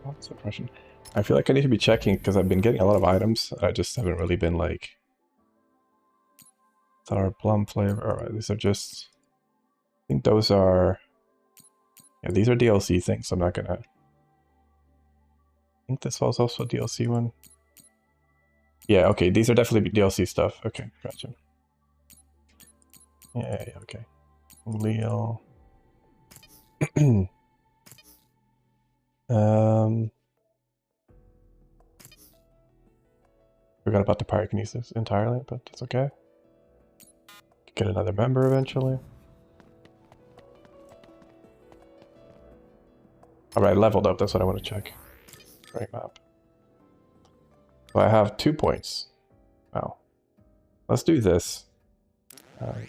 What's the question? I feel like I need to be checking because I've been getting a lot of items. I just haven't really been like sour plum flavor. Alright, these are just, I think those are, yeah, these are DLC things, so I'm not gonna, I think this was also a DLC one. Yeah, okay, these are definitely DLC stuff. Okay, gotcha. Yeah, okay. Leo. Forgot about the pyrokinesis entirely, but it's okay. Get another member eventually. Alright, leveled up, that's what I want to check. Right map. Well, I have 2 points. Wow. Let's do this. And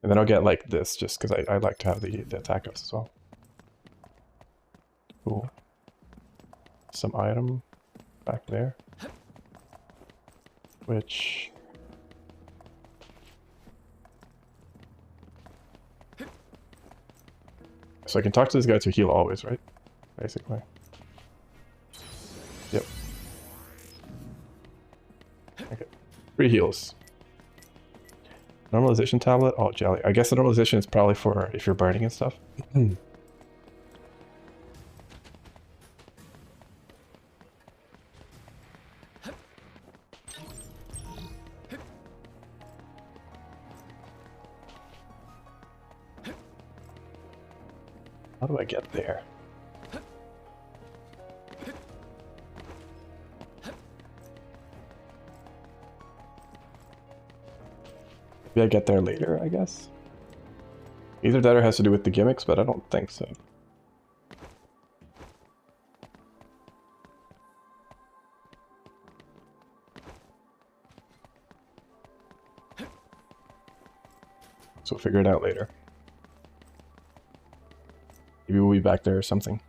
then I'll get like this, just because I like to have the attack ups as well. Cool. Some item back there. Which... So I can talk to this guy to heal always, right? Basically. Yep. Okay. 3 heals. Normalization tablet? Oh, jelly. I guess the normalization is probably for if you're burning and stuff. How do I get there? Maybe I get there later, I guess? Either that or has to do with the gimmicks, but I don't think so. So we'll figure it out later. Maybe we'll be back there or something.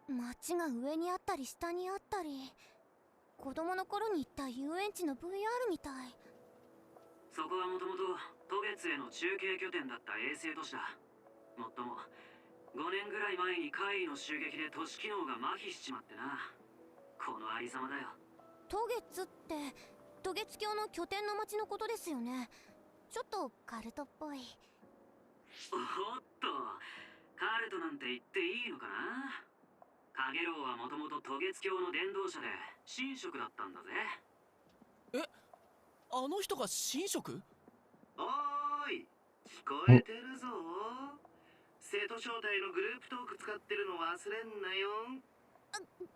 街が上にあったり下にあったり、子供の頃に行った遊園地の VR みたい。そこはもともと渡月への中継拠点だった衛星都市だ。もっとも5年ぐらい前に怪異の襲撃で都市機能が麻痺しちまってな。このありさまだよ。渡月って渡月橋の拠点の町のことですよね。ちょっとカルトっぽい。おっと、カルトなんて言っていいのかな。カゲロウはもともと渡月橋の伝道者で神職だったんだぜ。え、あの人が神職？おーい、聞こえてるぞ。生徒招待のグループトーク使ってるの忘れんなよ。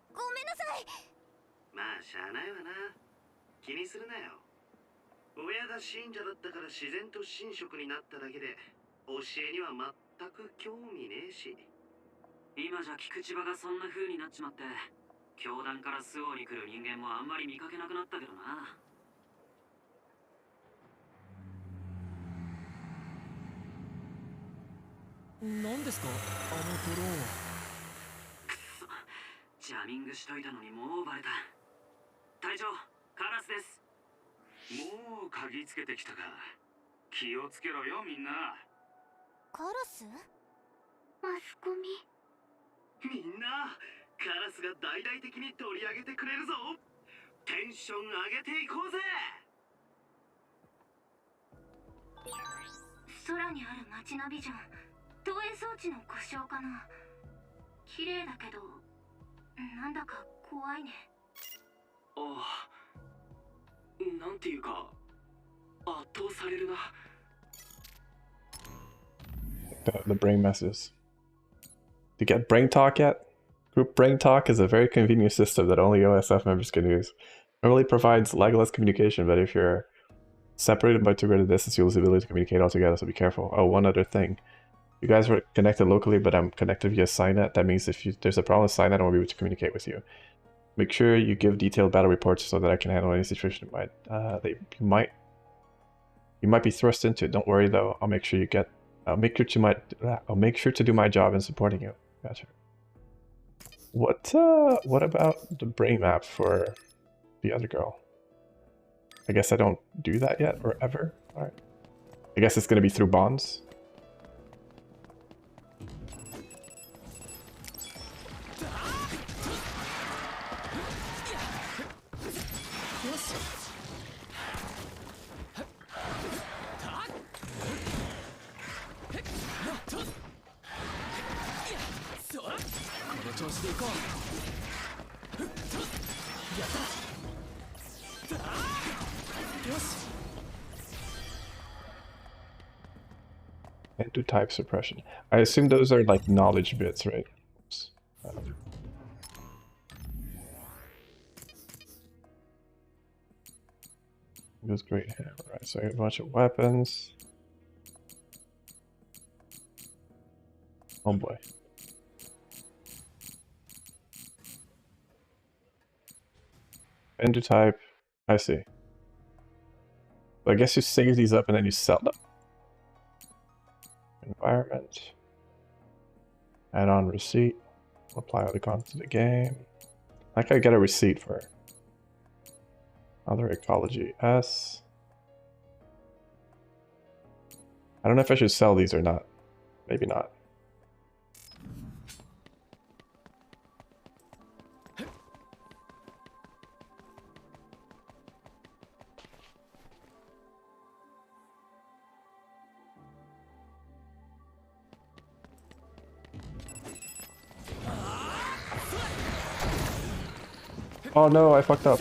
ごめんなさい。まあしゃあないわな。気にするなよ。親が信者だったから自然と神職になっただけで教えには全く興味ねえし。今じゃ菊池場がそんな風になっちまって、教団から周防に来る人間もあんまり見かけなくなったけどな。何ですか、あのドローンは。くそ、邪ラミングしといたのにもうバレた。隊長、カラスです。もう鍵つけてきたか。気をつけろよみんな。カラス？マスコミ。みんな、カラスが大々的に取り上げてくれるぞ。テンション上げていこうぜ。空にある街のビジョン、投影装置の故障かな。綺麗だけどなんだか怖いね。ああ、なんていうか圧倒されるな。The brain messes. Do you get brain talk yet? Group brain talk is a very convenient system that only OSF members can use. It normally provides legless communication, but if you're separated by 2 greater distance, you lose the ability to communicate altogether, so be careful. Oh, one other thing. You guys were connected locally, but I'm connected via SciNet. That means if there's a problem with SciNet, I won't be able to communicate with you. Make sure you give detailed battle reports so that I can handle any situation you might be thrust into. Don't worry though. I'll make sure to do my job in supporting you. Gotcha. What about the brain map for the other girl? I guess I don't do that yet or ever. All right. I guess it's gonna be through bonds. And do type suppression. I assume those are like knowledge bits, right? Oops. Goes great hammer, right? So I have a bunch of weapons. Oh boy. Enter type. I see. So I guess you save these up and then you sell them. Environment. Add on receipt. Apply all the content to the game. I gotta get a receipt for other ecology S. I don't know if I should sell these or not. Maybe not. Oh no, I fucked up.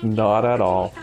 Not at all.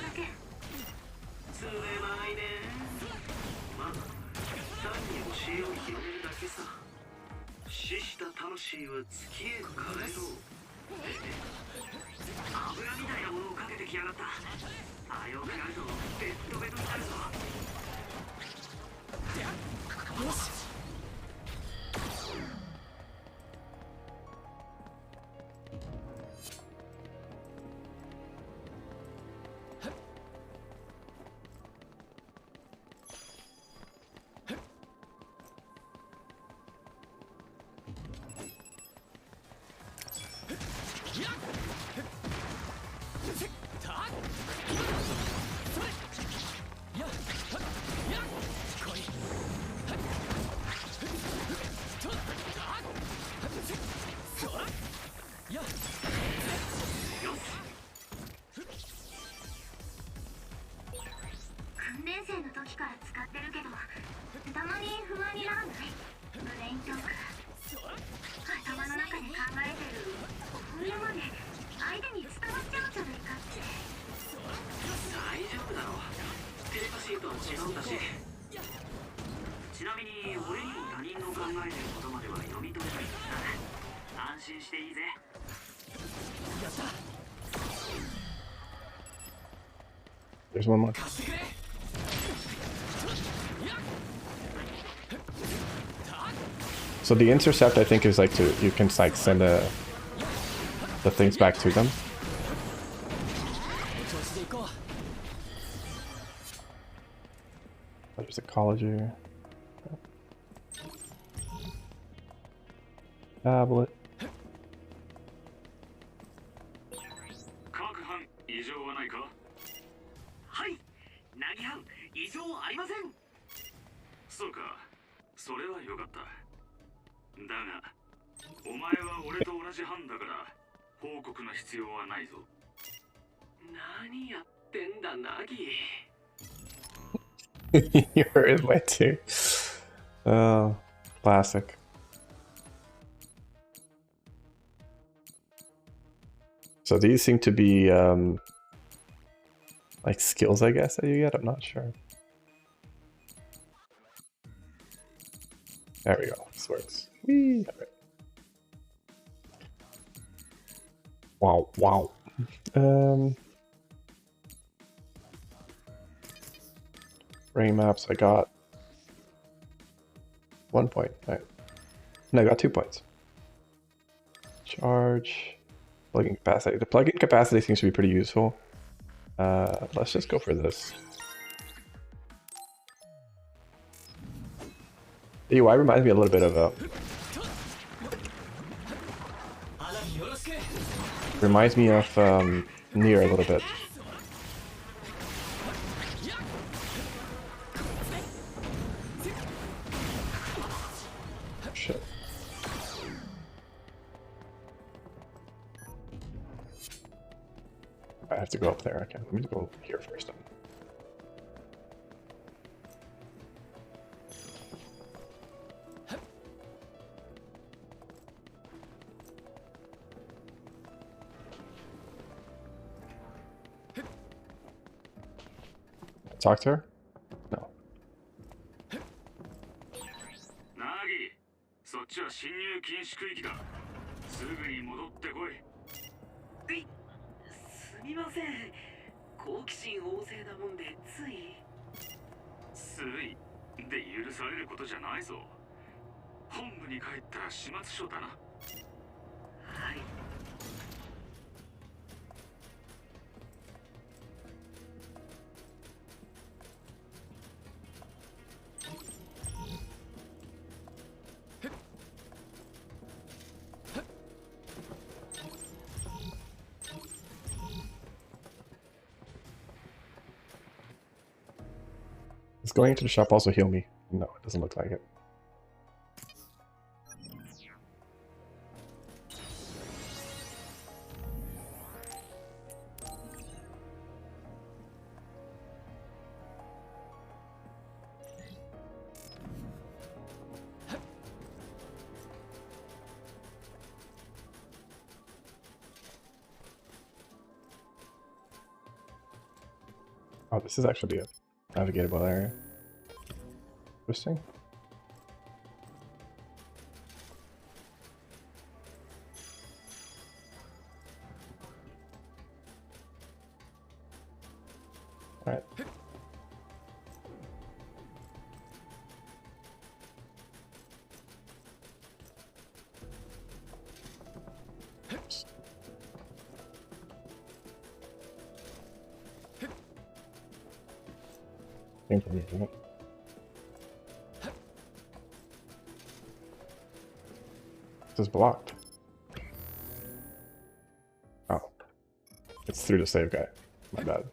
えてることまでは読み取れないからな。安心していいぜ。やった。 There's one more. So the intercept, I think, is like you can like send the things back to them. There's ecology. Tablet. 各班異常はないか。はい、ナギ班異常ありません。そうか、それはよかった。だがお前は俺と同じ班だから報告の必要はないぞ。何やってんだナギ。You're in my too. Oh, classic. So these seem to be like skills, I guess, that you get. I'm not sure. There we go. This works. Whee! All right. Wow! Wow. Ring maps. I got 1 point. All right. No, I got 2 points. Charge. Plugin capacity. The plugin capacity seems to be pretty useful. Let's just go for this. UI reminds me a little bit of reminds me of Nier a little bit. Shit. I have to go up there. Okay, let me go here first. Then. Talk to her? No. ナギ、そっちは侵入禁止区域だ。すぐに戻ってこい。すみません。好奇心旺盛なもんでつい。ついで許されることじゃないぞ。本部に帰ったら始末書だな。はい。Is going to the shop also heal me? No, it doesn't look like it. Oh, this is actually a navigatable area. Interesting. All right. This is blocked. Oh. It's through the save guy. My bad.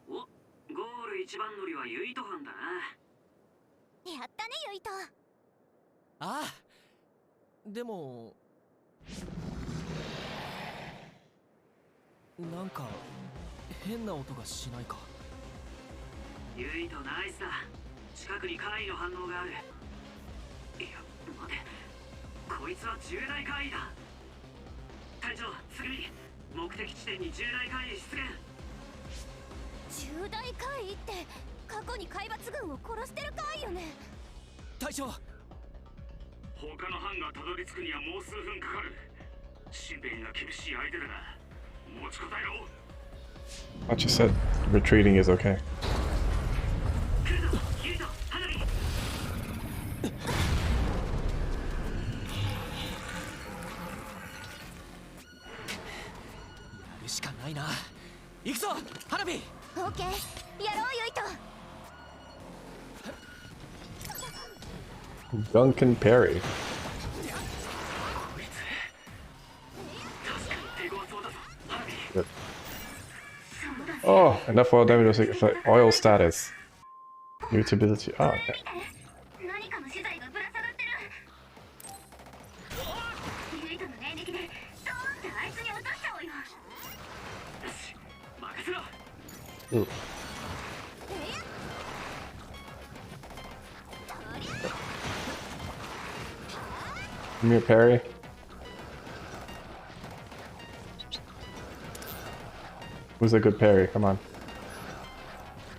Oh, ゴール一番乗りはユイト班だな。やったねユイト。ああ、でもなんか変な音がしないか。ユイトナイスだ。近くに怪異の反応がある。いや、待て。こいつは重大怪異だ。的地点に重大怪異出現。重大怪異って過去に海抜軍を殺してる怪異よね。隊長、他の班がたどり着くにはもう数分かかる。シンペイが厳しい相手だが持ちこたえろ。 I just said retreating is okay. 来るぞユイト、花火。やるしかないな。行くぞ花火。オッケー、やろうユイト。Duncan Perry. Good. Oh, enough oil damage was like oil status. Mutability. Oh, okay. 何かの資材がぶら下がってる。ユイトの念力でドーンってあいつに落としちゃおうよ。よし、任せろ。 Ooh. Give me a parry. Who's a good parry? Come on.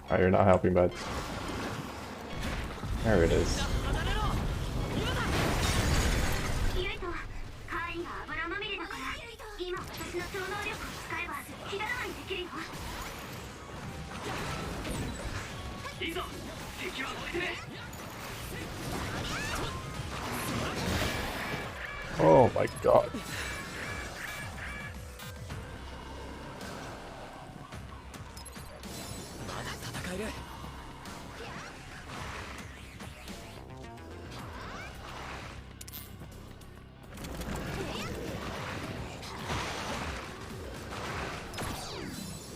Alright, you're not helping, bud. There it is. ユイト、怪異が油まみれだから今私の超能力を使えば火だらわにできるよ。いいぞ、敵は置いてね。 Oh my god. まだ戦える。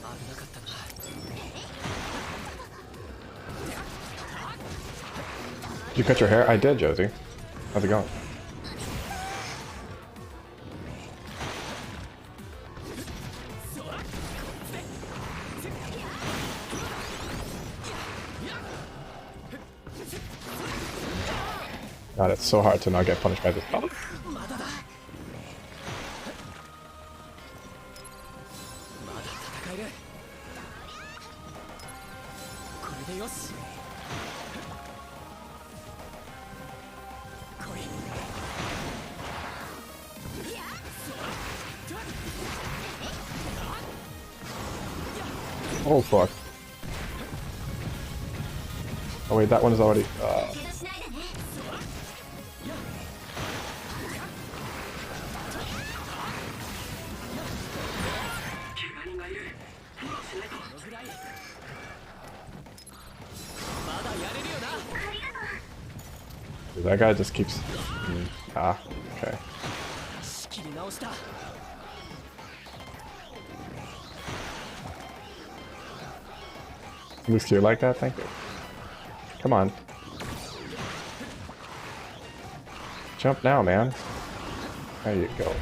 危なかったな。 Did you cut your hair? I did, Josie. How's it going? God, it's so hard to not get punished by this spell. まだ戦える。これでよし。来い。 Oh fuck. Oh wait, that one is already. 怪我人がいる。フォローしないと。 このぐらい。まだやれるよな。 That guy just keeps. Ah, okay. 仕切り直した。 Moves to you like that? Thank you. Come on. Jump now, man. There you go.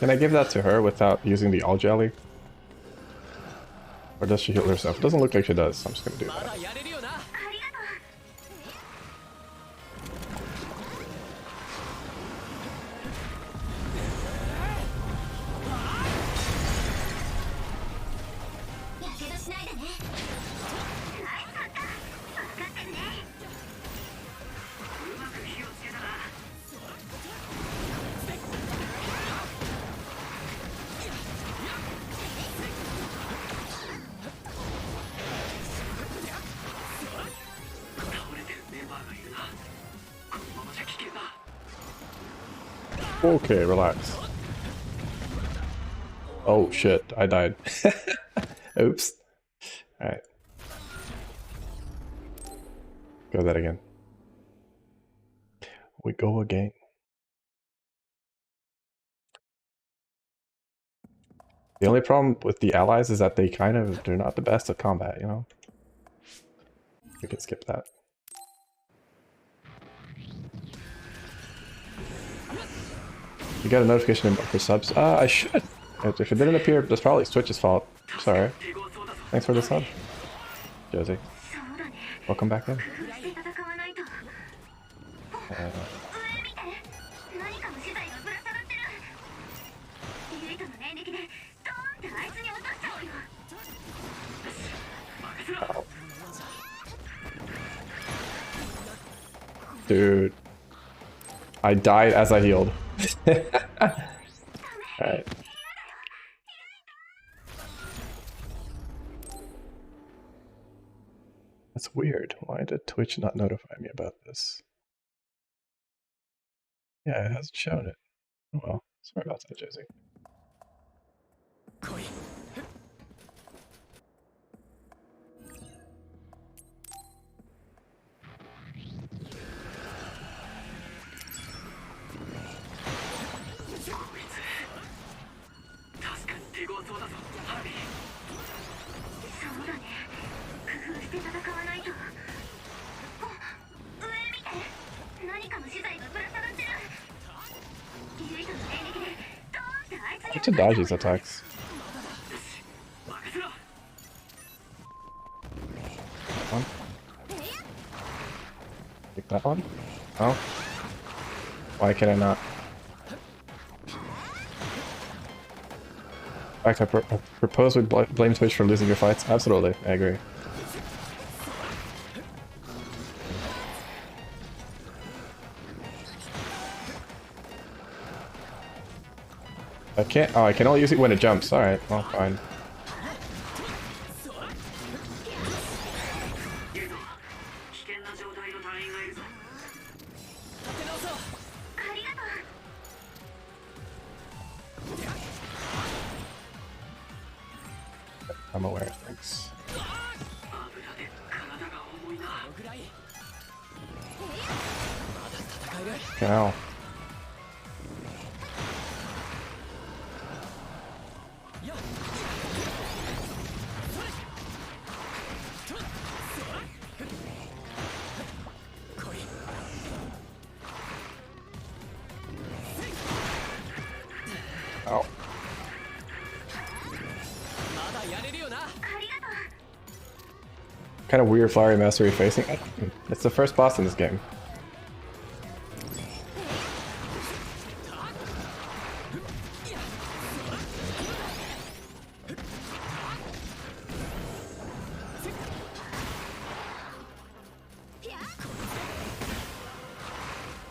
Can I give that to her without using the all jelly? Or does she heal herself? It doesn't look like she does, so I'm just gonna do that. Okay, relax. Oh shit, I died. Oops. Alright. Go that again. We go again. The only problem with the allies is that they're not the best at combat, you know? We can skip that. You got a notification for subs? I should. If it didn't appear, that's probably Twitch's fault. Sorry. Thanks for the sub, Josie. Welcome back in. Oh. Dude. I died as I healed. Alright. That's weird. Why did Twitch not notify me about this? Yeah, it hasn't shown it. Oh well. Sorry about that, Josie. I to dodge these attacks. One. Take that one. Oh. Why can I not? In fact, I propose we blame Twitch for losing your fights. Absolutely, I agree. I can't. Oh, I can only use it when it jumps. All right. Well, fine. I'm aware. Thanks. Ow. Ow. Kind of weird flowery mastery facing. It's the first boss in this game.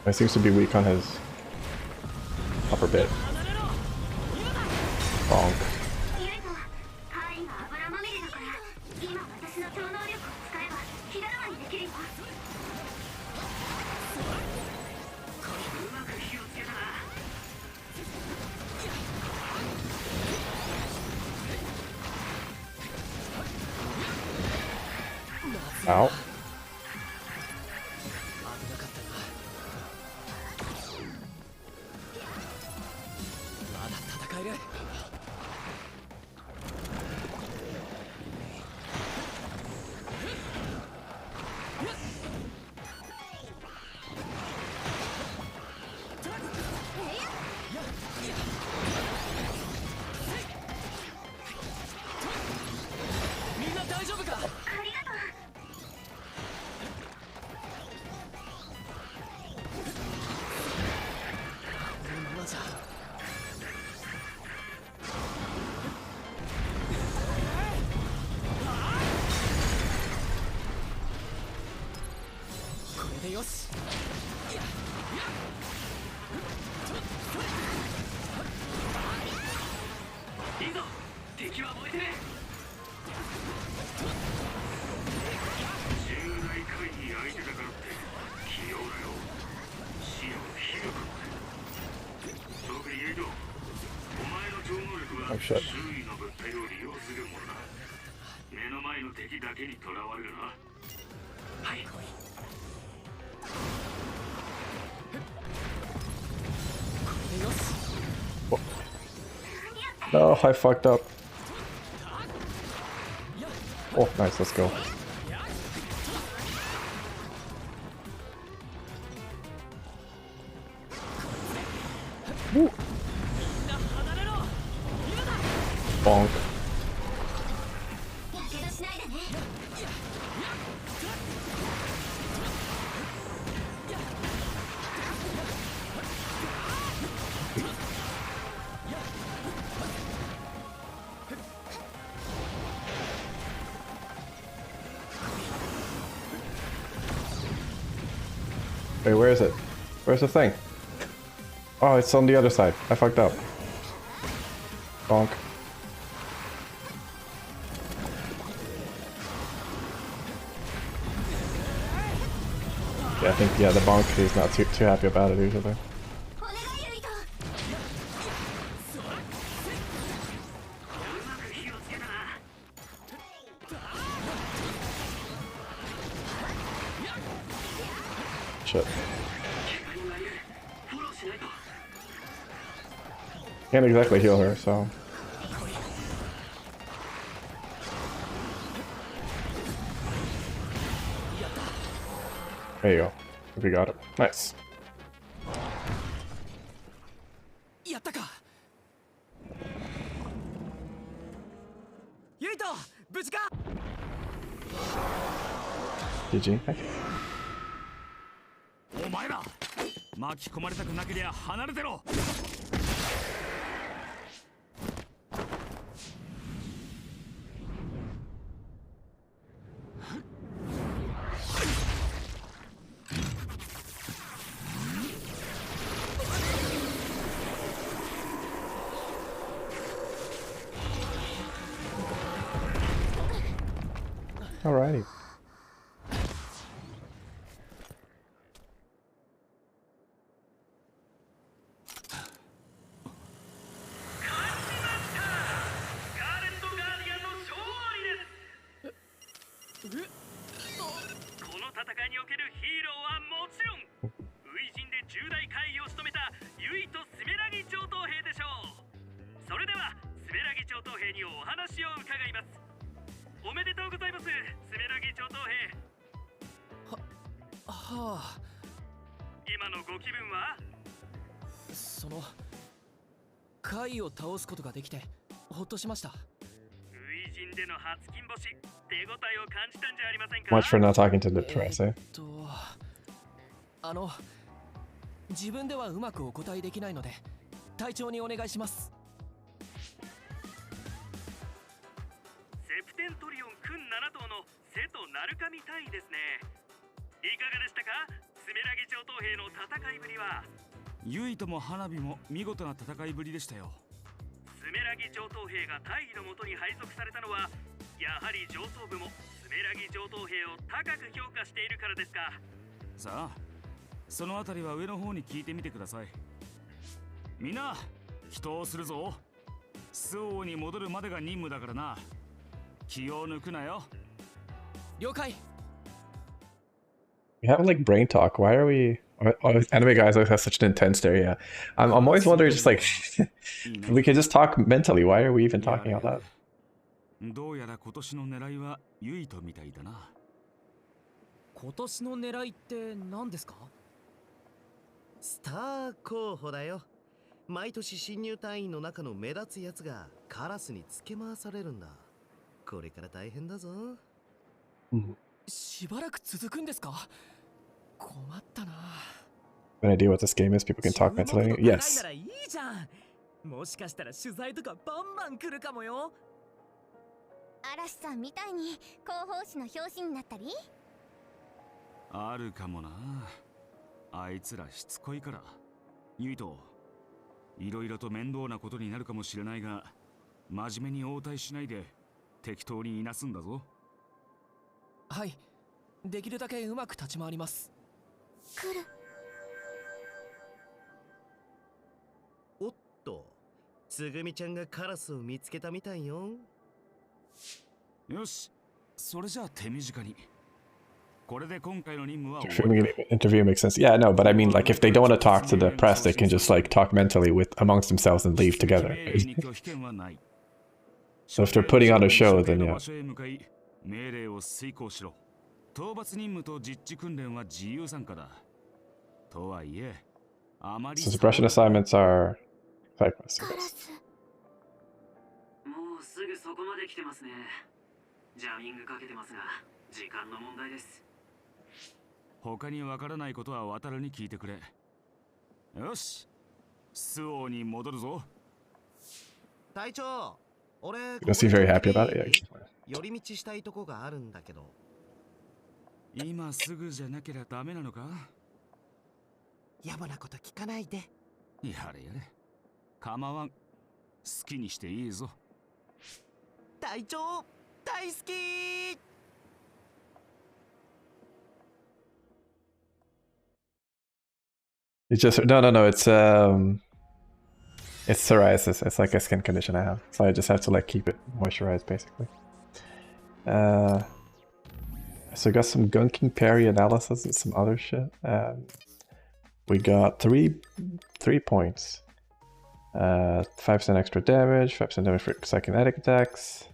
He seems to be weak on his upper bit. Bonk. Ow. shit. 周囲の物体を利用するものだ。目の前の敵だけにとらわれるな。はい。No, I fucked up. Oh, nice, let's go. Woo. Bonk. Wait, where is it? Where's the thing? Oh, it's on the other side. I fucked up. Bonk. Yeah, I think, yeah, the bonk is not too happy about it usually. Shit. Can't exactly heal her, so... There you go. We got it. Nice. GG. お前ら巻き込まれたくなけりゃ離れてろ。Alrighty.怪を倒すことができてほっとしました。Much for not talking to the press, eh? 自分ではうまくお答えできないので隊長にお願いします。セプテントリオン君7頭の瀬戸鳴神隊員ですね。いかがでしたか、スメラギ上等兵の戦いぶりは。ユイとも花火も見事な戦いぶりでしたよ。スメラギ上等兵が大尉のもとに配属されたのは、やはり上層部もスメラギ上等兵を高く評価しているからですか。さあ、そのあたりは上の方に聞いてみてください。みんな、祈祷するぞ。周防に戻るまでが任務だからな。気を抜くなよ。了解。We have like brain talk. Why are we? Anime guys always have such an intense stare. Yeah, I'm always wondering, just like we can just talk mentally. Why are we even talking out loud? どうやら今年の狙いはユイとみたいだな。今年の狙いって何ですか？スター候補だよ。毎年新入隊員の中の目立つやつがカラスにつけ回されるんだ。これから大変だぞ。しばらく続くんですか？困ったな。An idea what this game is? People can talk mentally. Yes. いいじゃん。もしかしたら取材とかバンバン来るかもよ。嵐さんみたいに広報誌の表紙になったり？あるかもな。あいつらしつこいから。ユイと、いろいろと面倒なことになるかもしれないが、真面目に応対しないで適当にいなすんだぞ。はい、できるだけうまく立ち回ります。来る。おっと、つぐみちゃんがカラスを見つけたみたいよ。よし、それじゃあ手短に。これで今回の任務は Interview makes sense. Yeah, no, but I mean, like, if they don't want to talk to the press, they can just like talk mentally with amongst themselves and leave together. So if they're putting on a show, then yeah. 命令を遂行しろ。討伐任務と実地訓練は自由参加だ。とはいえ、あまり So suppression assignments are side quests. もうすぐそこまで来てますね。ジャミングかけてますが、時間の問題です。他にわからないことは渡るに聞いてくれ。よし、周王に戻るぞ。隊長、俺 You don't seem very happy about it. Yeah. 寄り道したいとこがあるんだけど。今すぐじゃなければダメなのか？やぼなこと聞かないで。やれやれ。構わん。好きにしていいぞ。隊長、大好き。It's just no. It's psoriasis. It's like a skin condition I have, so I just have to like keep it moisturized, basically. So we got some gunking parry analysis and some other shit. We got three points. 5% extra damage, 5% damage for psychokinetic attacks,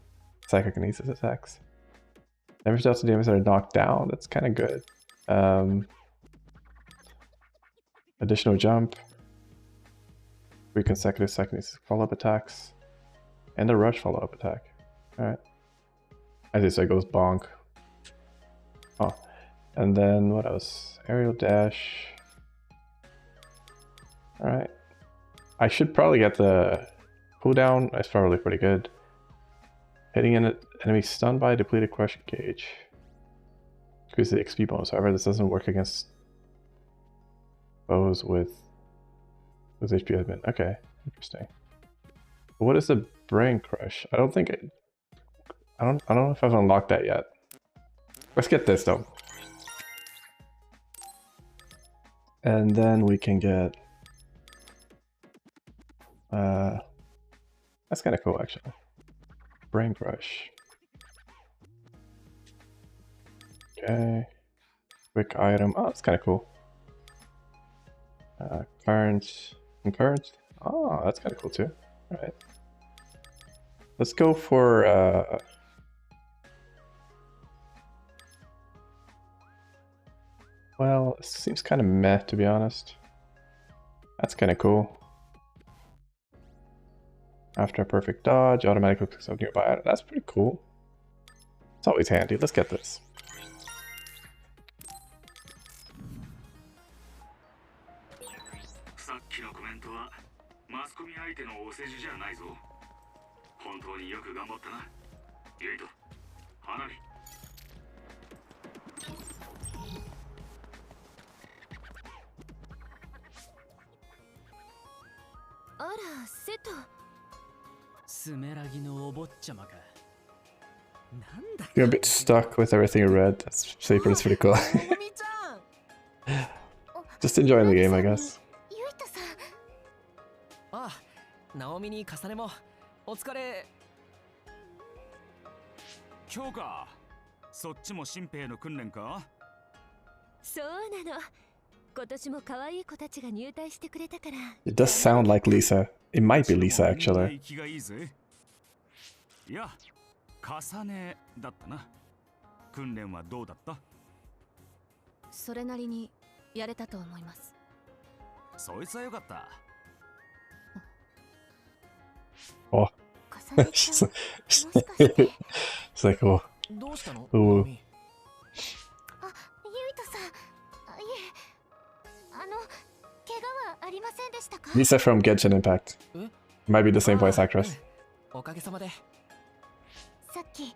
psychokinesis attacks. Damage dealt to DMs that are knocked down. That's kind of good. Additional jump. 3 consecutive psychokinesis follow-up attacks. And a rush follow-up attack. Alright. I see, so it goes bonk. Oh. And then what else? Aerial dash. Alright. I should probably get the cooldown. It's probably pretty good. Hitting an enemy stunned by a depleted question gauge. Increase the XP bonus. However, this doesn't work against foes with whose HP has been. Okay, interesting. But what is the brain crush? I don't think it. I don't know if I've unlocked that yet. Let's get this though. And then we can get that's kind of cool actually. Brain crush. Okay. Quick item. Oh, that's kind of cool. Concurrent. Oh, that's kind of cool too. All right. Let's go for well, it seems kind of meh to be honest. That's kind of cool. After a perfect dodge, automatically picks up nearby item. That's pretty cool. It's always handy. Let's get this. さっきのコメントはマスコミ相手のお世辞じゃないぞ。本当によく頑張ったな。ユイト、花火。あら、セト。スメラギのお坊ちゃまか。なんだ。 You're a bit stuck with everything you read. That's safer. It's pretty cool. Just enjoying the game, I guess. ああ、ナオミに重ねもお疲れ。今日か。そっちも新兵の訓練か？そうなの。今年も可愛い子たちが入隊してくれたから。It does sound like Lisa. It might be Lisa, actually. いや、重ねだったな。訓練はどうだった？それなりにやれたと思います。そいつはよかった。Oh. She's like, oh. どうしたの？ Ooh. あ、ユイトさん。いえ、怪我はありませんでしたか？ Lisa from Genshin Impact. Might be the same voice actress. おかげさまで。さっき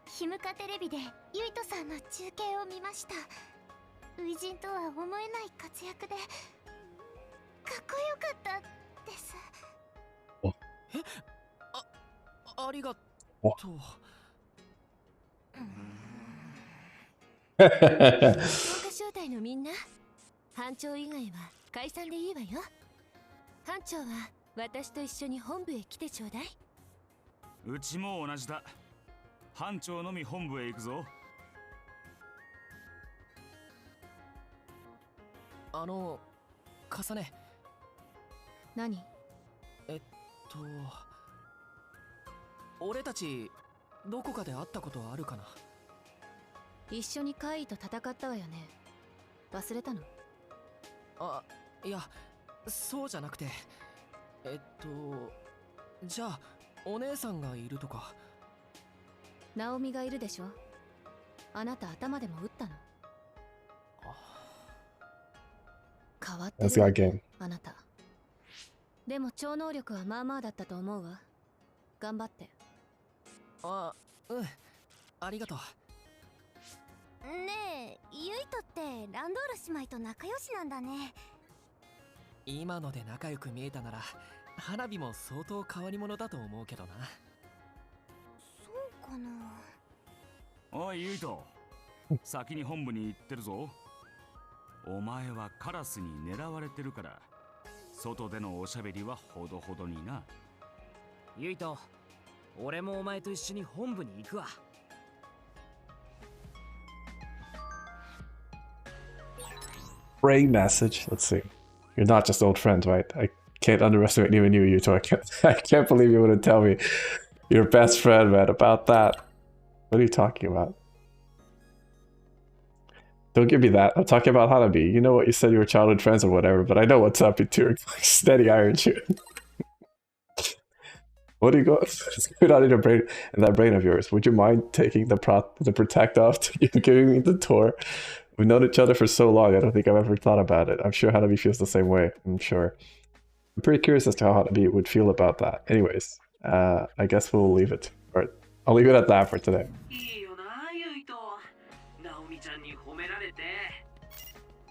ヒムカテレビでユイトさんの中継を見ました。初陣とは思えない活躍でかっこよかったです。え、ありがとう。強化招待のみんな、班長以外は解散でいいわよ。班長は私と一緒に本部へ来てちょうだい。うちも同じだ。班長のみ本部へ行くぞ。重ね。何？俺たちどこかで会ったことはあるかな。一緒に怪異と戦ったわよね。忘れたの？あ、いや、そうじゃなくて、じゃあお姉さんがいるとか。ナオミがいるでしょ。あなた頭でも打ったの？変わってるわね、あなた。でも超能力はまあまあだったと思うわ。頑張って。あ、うん、ありがとう。ねえ、ユイトってランドール姉妹と仲良しなんだね。今ので仲良く見えたなら花火も相当変わり者だと思うけどな。そうかな。おいユイト、先に本部に行ってるぞ。お前はカラスに狙われてるから外でのおしゃべりはほどほどにな。ユイト、俺もお前と一緒に本部に行くわ。Brain message. Let's see. You're not just old friends, right? I can't underestimate even you, Yuto. I can't believe you wouldn't tell me your best friend, man, about that. What are you talking about? Don't give me that. I'm talking about Hanabi. You know what, you said you were childhood friends or whatever, but I know what's up, you two. Steady iron shoot. What do you go? It's good on in your brain, in that brain of yours. Would you mind taking the protect off to giving me the tour? We've known each other for so long, I don't think I've ever thought about it. I'm sure Hanabi feels the same way, I'm sure. I'm pretty curious as to how Hanabi would feel about that. Anyways, I guess we'll leave it. Or I'll leave it at that for today.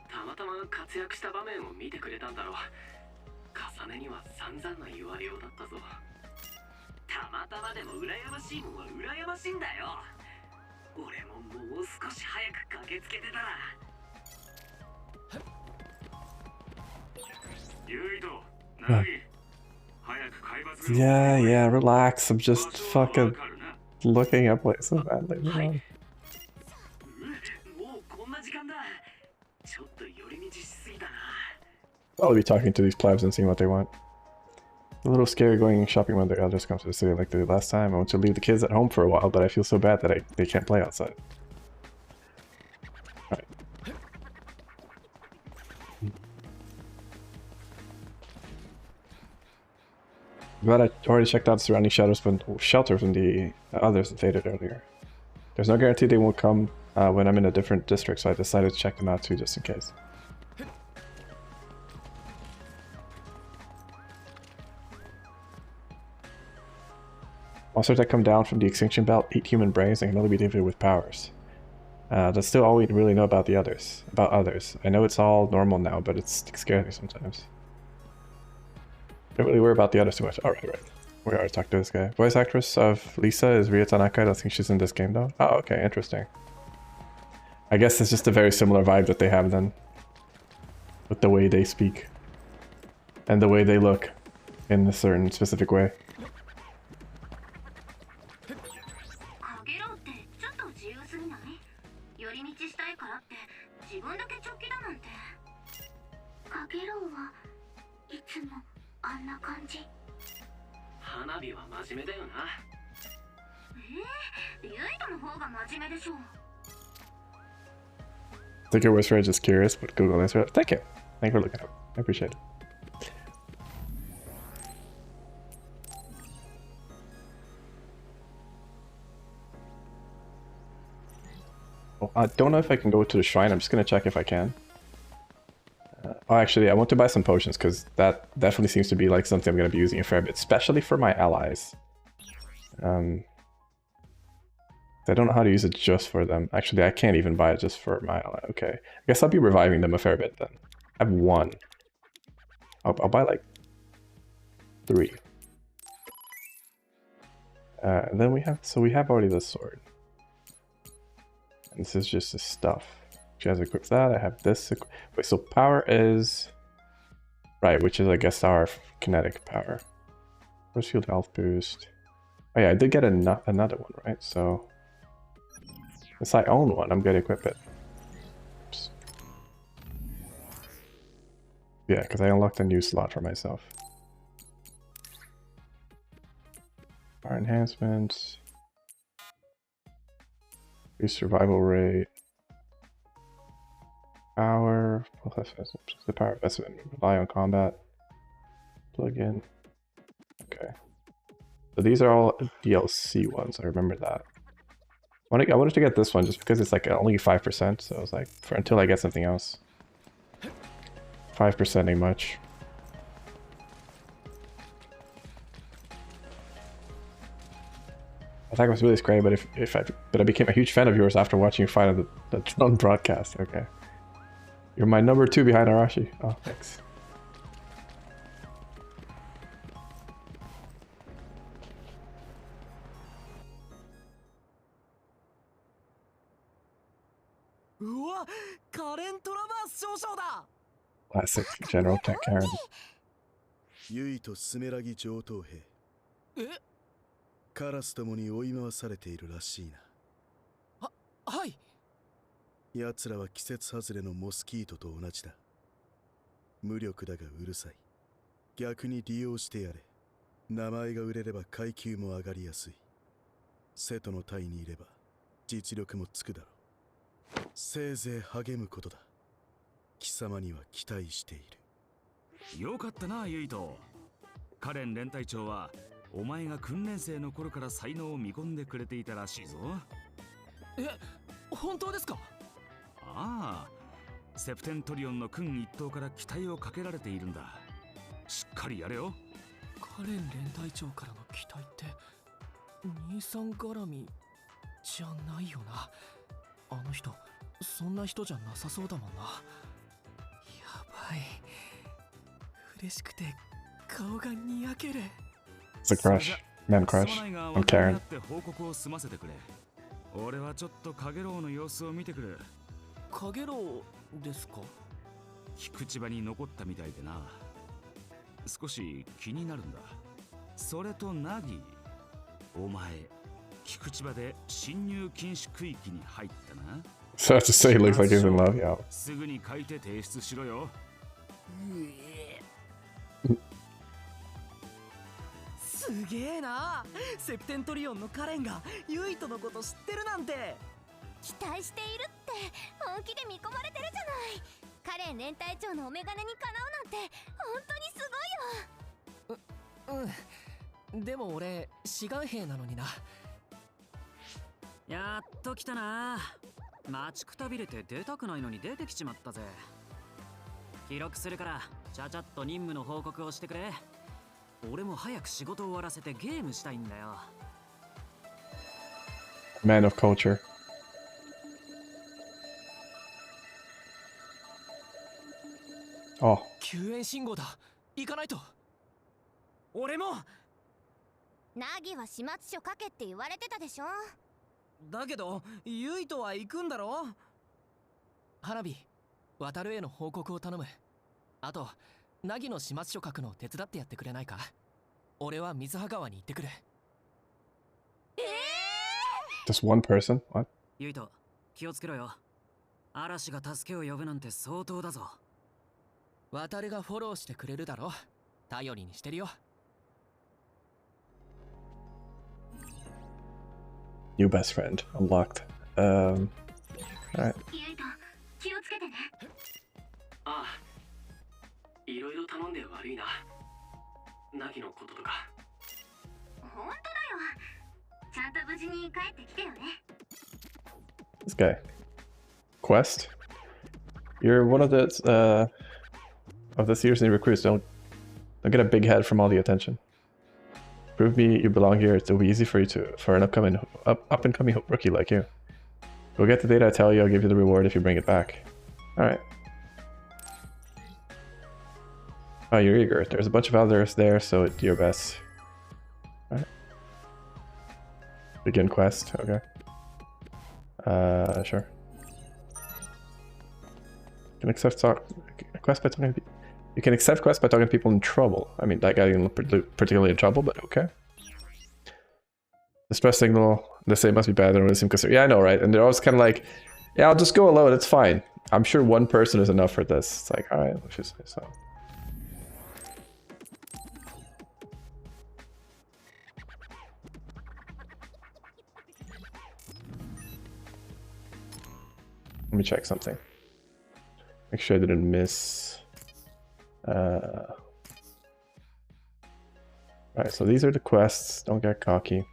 たまたま活躍した場面を見てくれたんだろう。重ねには散々な言われようだったぞ。たまたまでも羨ましいもんは羨ましいんだよ。俺ももう少し早く駆けつけてたら。ユイト、ナギ、早く海抜。Yeah, relax. I'm just fucking looking at places, man. Leave me alone. もうこんな時間だ。ちょっと寄り道しすぎたな。I'll be talking to these plebs and seeing what they want. A little scary going shopping when the elders come to the city like they did last time. I want to leave the kids at home for a while, but I feel so bad that they can't play outside. Alright. Glad I already checked out the surrounding shelter from the others that faded earlier. There's no guarantee they won't come when I'm in a different district, so I decided to check them out too, just in case. Monsters that come down from the extinction belt eat human brains and can only be defeated with powers. That's still all we really know about others. I know it's all normal now, but it scares me sometimes. Don't really worry about the others too much. Alright. We already talked to this guy. Voice actress of Lisa is Ria Tanaka. I don't think she's in this game though. Oh, okay, interesting. I guess it's just a very similar vibe that they have then. With the way they speak. And the way they look. In a certain specific way. I think your voice range is curious, but Google answer it. Thank you. Thank you for looking up. I appreciate it. Well, I don't know if I can go to the shrine. I'm just gonna check if I can. Oh, actually, I want to buy some potions because that definitely seems to be like something I'm gonna be using a fair bit, especially for my allies. I don't know how to use it just for them. Actually, I can't even buy it just for my ally. Okay, I guess I'll be reviving them a fair bit then. I have one. I'll buy like 3. And then we have already the sword. And this is just the stuff. She has equipped that. I have this. Wait, so power is Right, which is I guess our kinetic power. Force field health boost. Oh yeah, I did get another one, right? So since I own one, I'm gonna equip it. Oops. Yeah, because I unlocked a new slot for myself. Our enhancements. Increase survival rate. Power. The power of investment. Rely on combat. Plug in. Okay. So these are all DLC ones, I remember that. I wanted to get this one just because it's like only 5%, so I was like, until I get something else. 5% ain't much. Attack was really scary, but I became a huge fan of yours after watching you fight on the Tron broadcast. Okay. You're my number 2 behind Arashi. Oh, thanks. Classic General Tech Karen. ユイとスメラギ上等兵。カラスどもに追い回されているらしいな。はい。奴らは季節外れのモスキートと同じだ。無力だがうるさい。逆に利用してやれ。名前が売れれば階級も上がりやすい。瀬戸の隊にいれば実力もつくだろう。せいぜい励むことだ。貴様には期待している。よかったな、ユイト。カレン連隊長はお前が訓練生の頃から才能を見込んでくれていたらしいぞ。本当ですか？ああ、セプテントリオンの軍一党から期待をかけられているんだ。しっかりやれよ。カレン連隊長からの期待って兄さん絡みじゃないよな。あの人そんな人じゃなさそうだもんな。やばい、嬉しくて顔がにやける。It's a crush. Man crush on Karen. 報告を済ませてくれ。俺はちょっとカゲロウの様子を見てくる。カゲロウですか？菊池場に残ったみたいでな。少し気になるんだ。それとナギ、お前菊池場で侵入禁止区域に入ったな。So I have to say he looks like he's in love, yeah. すぐに書いて提出しろよ。すげえな。セプテントリオンのカレンがユイトのこと知ってるなんて。期待しているって本気で見込まれてるじゃない。カレン連隊長のお眼鏡にかなうなんて本当にすごいよ。でも俺志願兵なのにな。やっと来たな。待ちくたびれて出たくないのに出てきちまったぜ。記録するからちゃちゃっと任務の報告をしてくれ。俺も早く仕事を終わらせてゲームしたいんだよ。Man of culture. Oh. 救援信号だ。行かないと。俺も。ナギは始末書書けって言われてたでしょ。だけどユイトは行くんだろ。花火、渡るへの報告を頼む。あとナギの始末書書くの手伝ってやってくれないか。俺は水葉川に行ってくる。Just one person? What? ユイト、気をつけろよ。嵐が助けを呼ぶなんて相当だぞ。渡るがフォローしてくれるだろ。頼りにしてるよ。New best friend unlocked. Alright. ユイト、気をつけてね。ああ、いろいろ頼んで悪いな。ナギのこととか。本当だよ。ちゃんと無事に帰ってきてよね。This guy. Quest. You're one of the serious new recruits. Don't get a big head from all the attention. Prove me you belong here. It'll be easy for an up and coming rookie like you. Go get the data I tell you. I'll give you the reward if you bring it back. Alright. Oh, you're eager. There's a bunch of others there, so do your best. Alright. Begin quest. Okay. Sure. Can accept quest by talking. You can accept quests by talking to people in trouble. I mean, that guy didn't look particularly in trouble, but okay. The stress signal, they say it must be bad, they don't really seem concerned. Yeah, I know, right? And they're always kind of like, yeah, I'll just go alone, it's fine. I'm sure one person is enough for this. It's like, alright, let's just say so. Let me check something. Make sure I didn't miss. Alright, so these are the quests. Don't get cocky.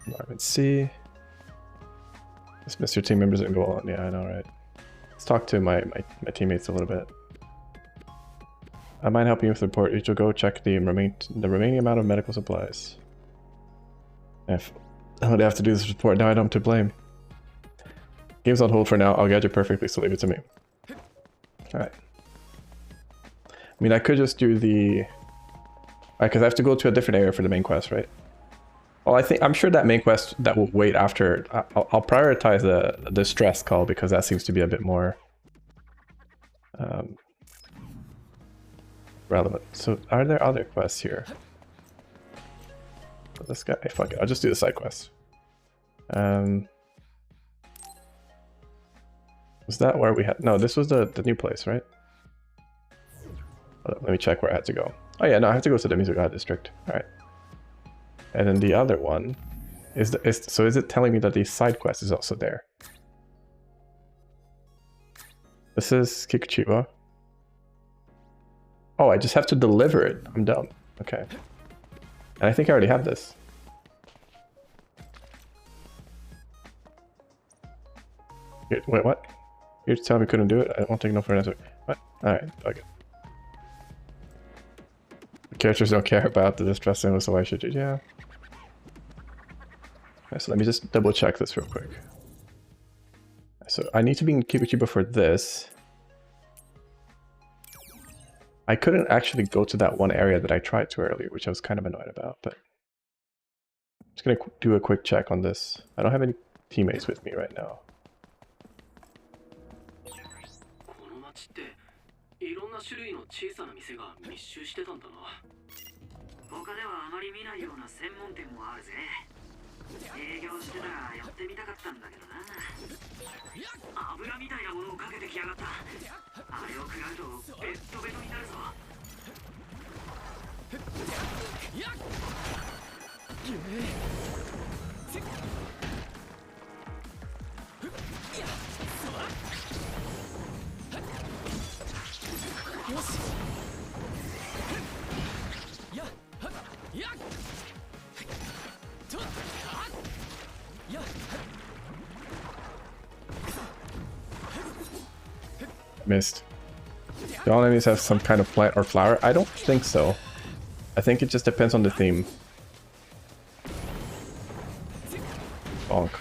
Environment C. Dismiss your team members and go on. Yeah, I know, right? Let's talk to my teammates a little bit. I might help you with the report. You should go check the remaining amount of medical supplies. If I would have to do this report now, I'm to blame. Game's on hold for now. I'll guide you perfectly, so leave it to me. Alright. I mean, I could just do the... because I have to go to a different area for the main quest, right? Well, I'm sure that main quest that will wait after... I'll prioritize the stress call because that seems to be a bit more... relevant. So, are there other quests here? This guy... fuck it, I'll just do the side quest. Was that where we had... No, this was the new place, right? Let me check where I had to go. Oh yeah, no, I have to go to the Mizuga district. Alright. And then the other one is... so is it telling me that the side quest is also there? This is Kikuchiwa. Oh, I just have to deliver it. I'm dumb. Okay. And I think I already have this. Wait, what? You're telling me I couldn't do it? I won't take no for an answer. What? Alright, okay. The characters don't care about the distress signal, so why should you? Yeah. Okay, so let me just double check this real quick. So I need to be in Kikuchiba for this. I couldn't actually go to that one area that I tried to earlier, which I was kind of annoyed about, but... I'm just gonna do a quick check on this. I don't have any teammates with me right now. いろんな種類の小さな店が密集してたんだな。他ではあまり見ないような専門店もあるぜ。営業してたらやってみたかったんだけどな。油みたいなものをかけてきやがった。あれを食らうとベッドベトになるぞ。Missed. Do all enemies have some kind of plant or flower? I don't think so. I think it just depends on the theme. Bonk.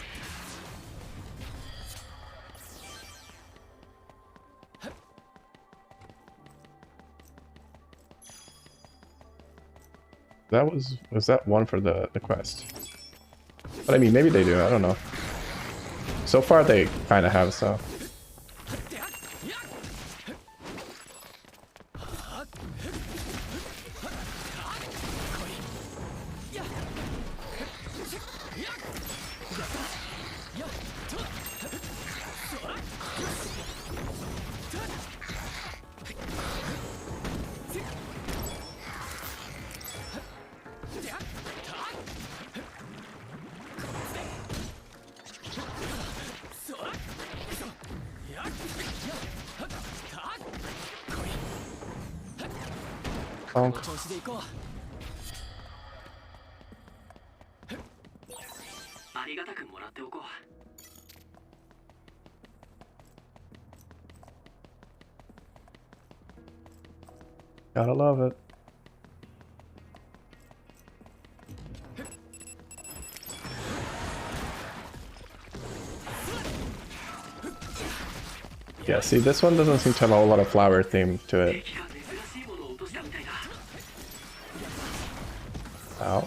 Was that one for the quest? But I mean, maybe they do, I don't know. So far they kind of have, so... Gotta love it. Yeah, see, this one doesn't seem to have a whole lot of flower theme to it. Ow.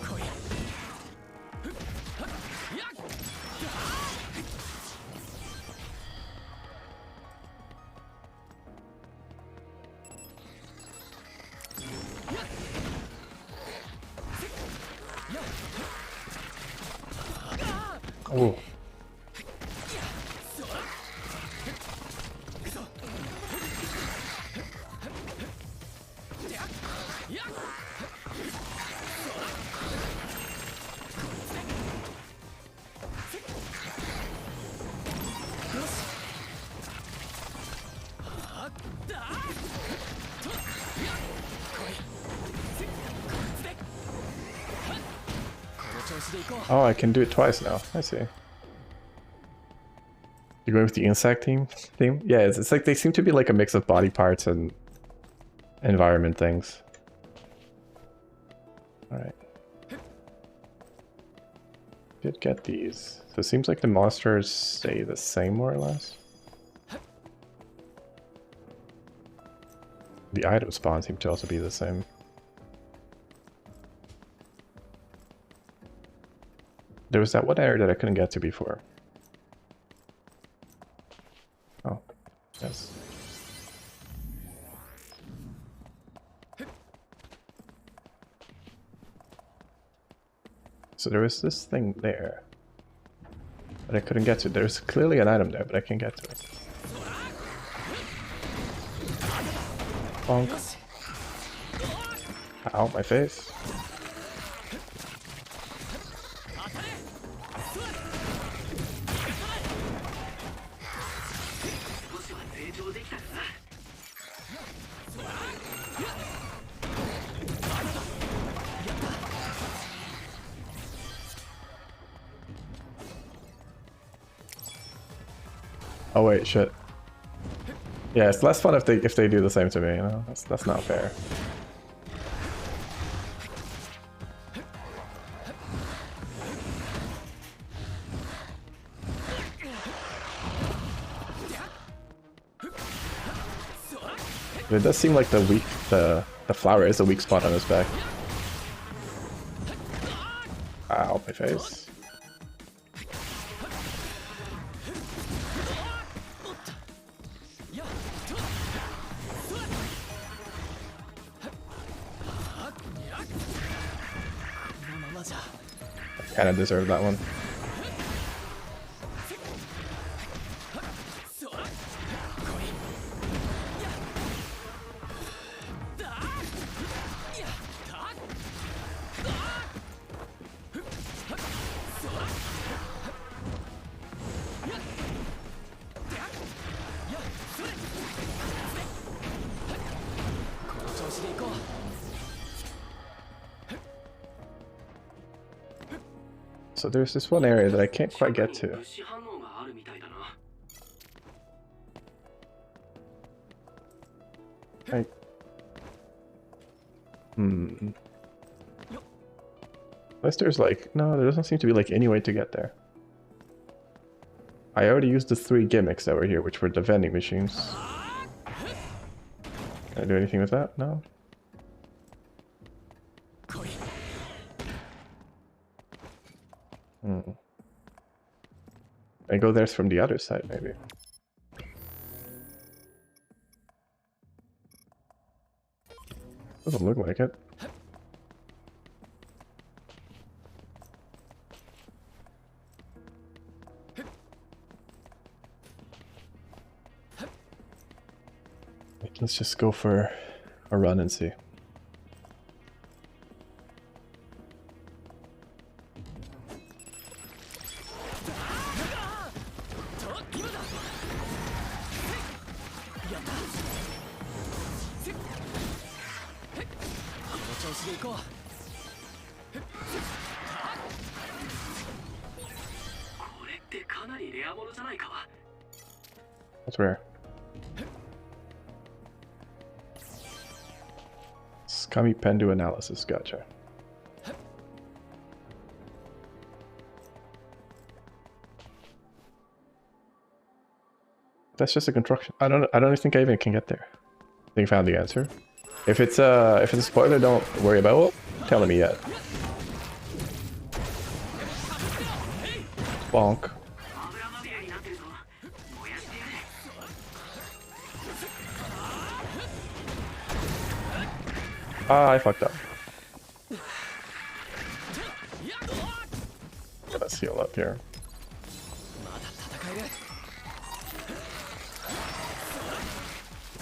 Oh. Oh, I can do it twice now. I see. You're going with the insect theme? Yeah, it's like they seem to be like a mix of body parts and environment things. Alright. Did get these. So it seems like the monsters stay the same more or less. The item spawn seem to also be the same. There was that one area that I couldn't get to before. Oh, yes. So there was this thing there that I couldn't get to. There's clearly an item there, but I can't get to it. Bonk. Ow, my face. Oh wait, shit. Yeah, it's less fun if they do the same to me, you know? That's not fair. But it does seem like the flower is a weak spot on his back. Ow, my face. I kinda deserve that one. So there's this one area that I can't quite get to. Unless there's like... No, there doesn't seem to be like any way to get there. I already used the 3 gimmicks that were here, which were the vending machines. Can I do anything with that? No? I go there from the other side, maybe. Doesn't look like it. Let's just go for a run and see. That's rare. Scummy Pendu analysis, gotcha. That's just a construction. I don't think I even can get there. I think I found the answer. If it's a spoiler, don't worry about it. Well, telling me yet. Bonk. Ah, I fucked up. Let's heal up here.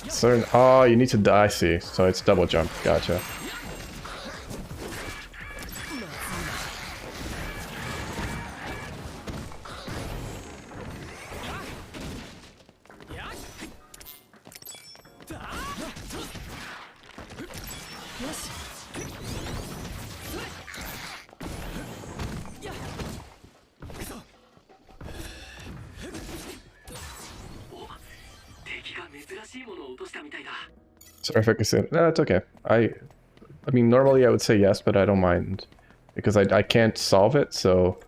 Certain. Oh, you need to die. I see. So it's double jump. Gotcha. Sorry if I could say it. No, it's okay. I mean, normally I would say yes, but I don't mind. Because I can't solve it, so...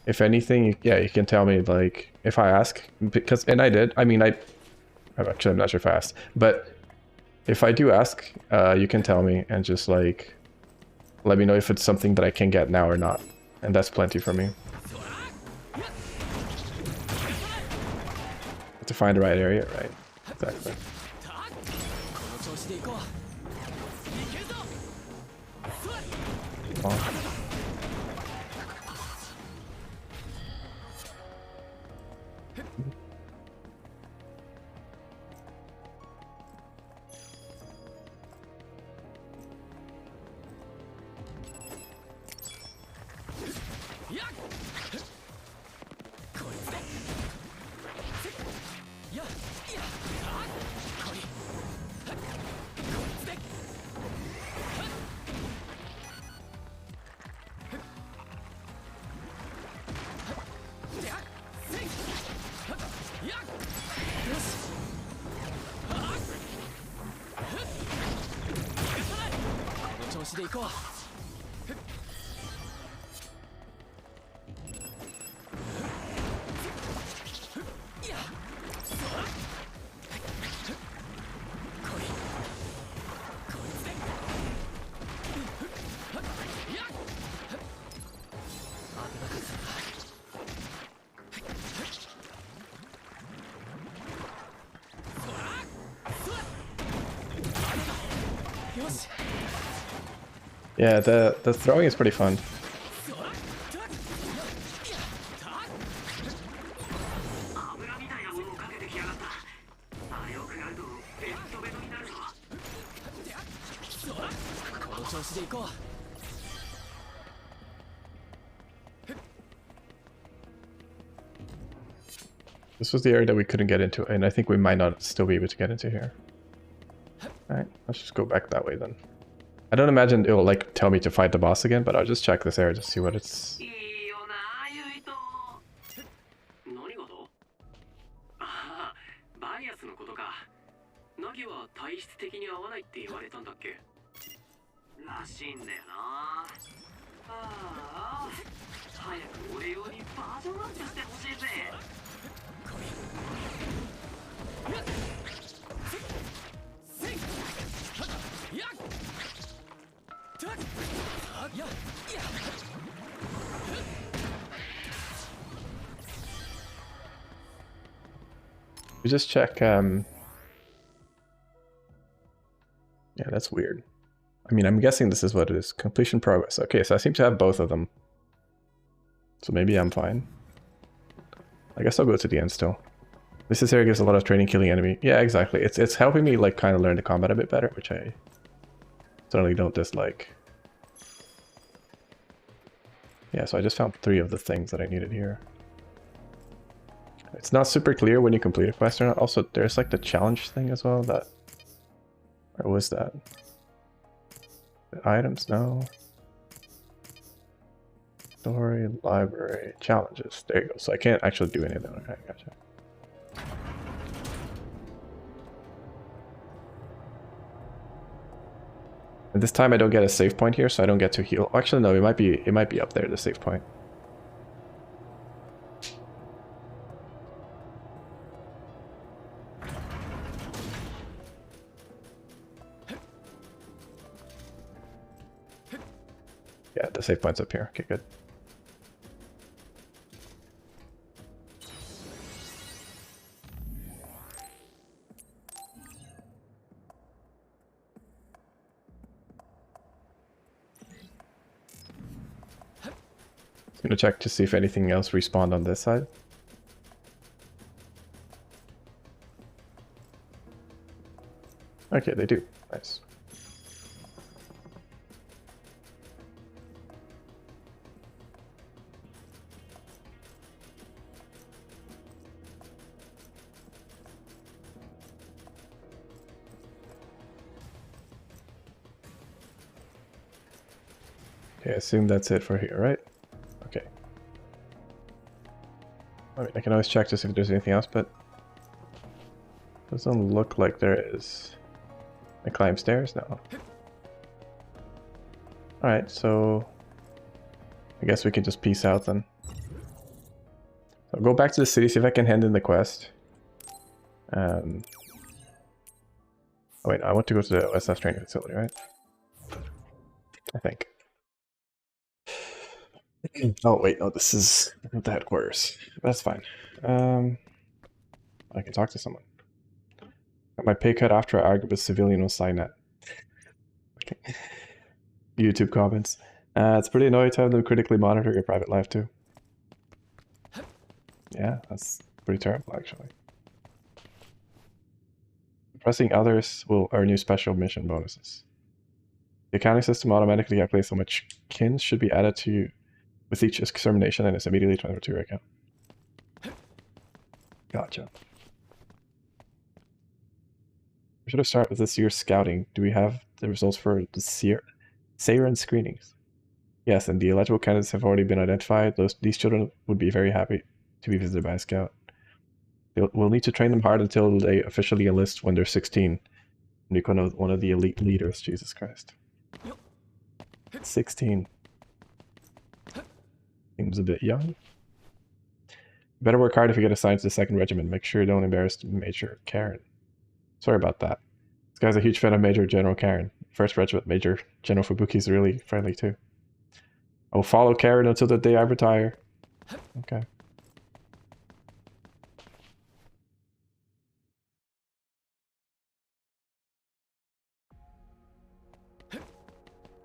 If anything, yeah, you can tell me, like, if I ask. Because, and I did. I mean, actually, I'm not sure if I asked. But, if I do ask, you can tell me and just, like... Let me know if it's something that I can get now or not. And that's plenty for me. To find the right area, right? Exactly. Oh. Yeah, the throwing is pretty fun. This was the area that we couldn't get into, and I think we might not still be able to get into here. Alright, let's just go back that way then. I don't imagine it will like tell me to fight the boss again, but I'll just check this area to see what it's... We just check, yeah, that's weird. I mean, I'm guessing this is what it is. Completion progress. Okay, so I seem to have both of them. So maybe I'm fine. I guess I'll go to the end still. This area gives a lot of training killing enemy. Yeah, exactly. It's helping me like kind of learn the combat a bit better, which I certainly don't dislike. Yeah, so I just found 3 of the things that I needed here. It's not super clear when you complete a quest or not. Also, there's like the challenge thing as well. That, or was that? The items? No. Story, library, challenges. There you go. So I can't actually do any of them. Okay, gotcha. And this time I don't get a save point here, so I don't get to heal. Actually, no, it might be up there, the save point. Yeah, the save point's up here. Okay, good. I'm gonna check to see if anything else respawned on this side. Okay, they do. Nice. Okay, I assume that's it for here, right? Okay. I mean, I can always check to see if there's anything else, but doesn't look like there is. I climb stairs? No. Alright, so I guess we can just peace out then. So I'll go back to the city, see if I can hand in the quest. Oh wait, I want to go to the OSF training facility, right? I think. Oh wait, no, this is the headquarters. That's fine. I can talk to someone. Got my pay cut after I argued with civilian on Signet. Okay. YouTube comments. It's pretty annoying to have them critically monitor your private life too. Yeah, that's pretty terrible actually. Pressing others will earn you special mission bonuses. The accounting system automatically calculates how much kins should be added to you with each extermination and is immediately transferred to your account. Gotcha. We should have started with this year's scouting. Do we have the results for the Seiren screenings? Yes, and the eligible candidates have already been identified. These children would be very happy to be visited by a scout. We'll need to train them hard until they officially enlist when they're 16. And become one of the elite leaders, Jesus Christ. 16. Seems a bit young. Better work hard if you get assigned to the 2nd Regiment. Make sure you don't embarrass Major Karen. Sorry about that. This guy's a huge fan of Major General Karen. 1st Regiment Major General Fubuki's really friendly too. I will follow Karen until the day I retire. Okay.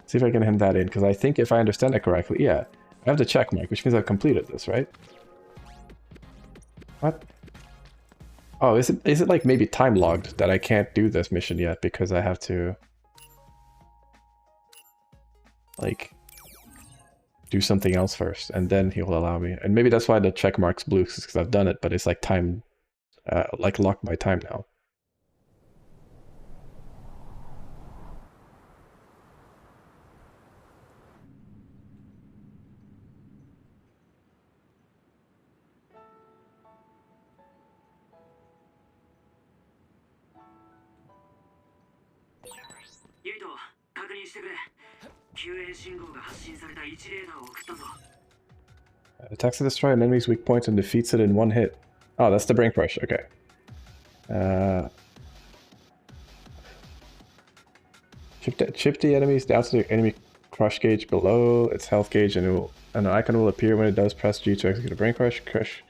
See if I can hand that in, because I think if I understand it correctly, yeah. I have the check mark, which means I've completed this, right? What? Oh, is it like maybe time logged that I can't do this mission yet because I have to like do something else first and then he will allow me. And maybe that's why the check mark's blue, because I've done it, but it's like time like locked by time now. Attacks to destroy an enemy's weak points and defeats it in one hit. Oh, that's the brain crush. Okay. Chip the enemies down to the enemy crush gauge below its health gauge, and an icon will appear when it does press G to execute a brain crush. Crush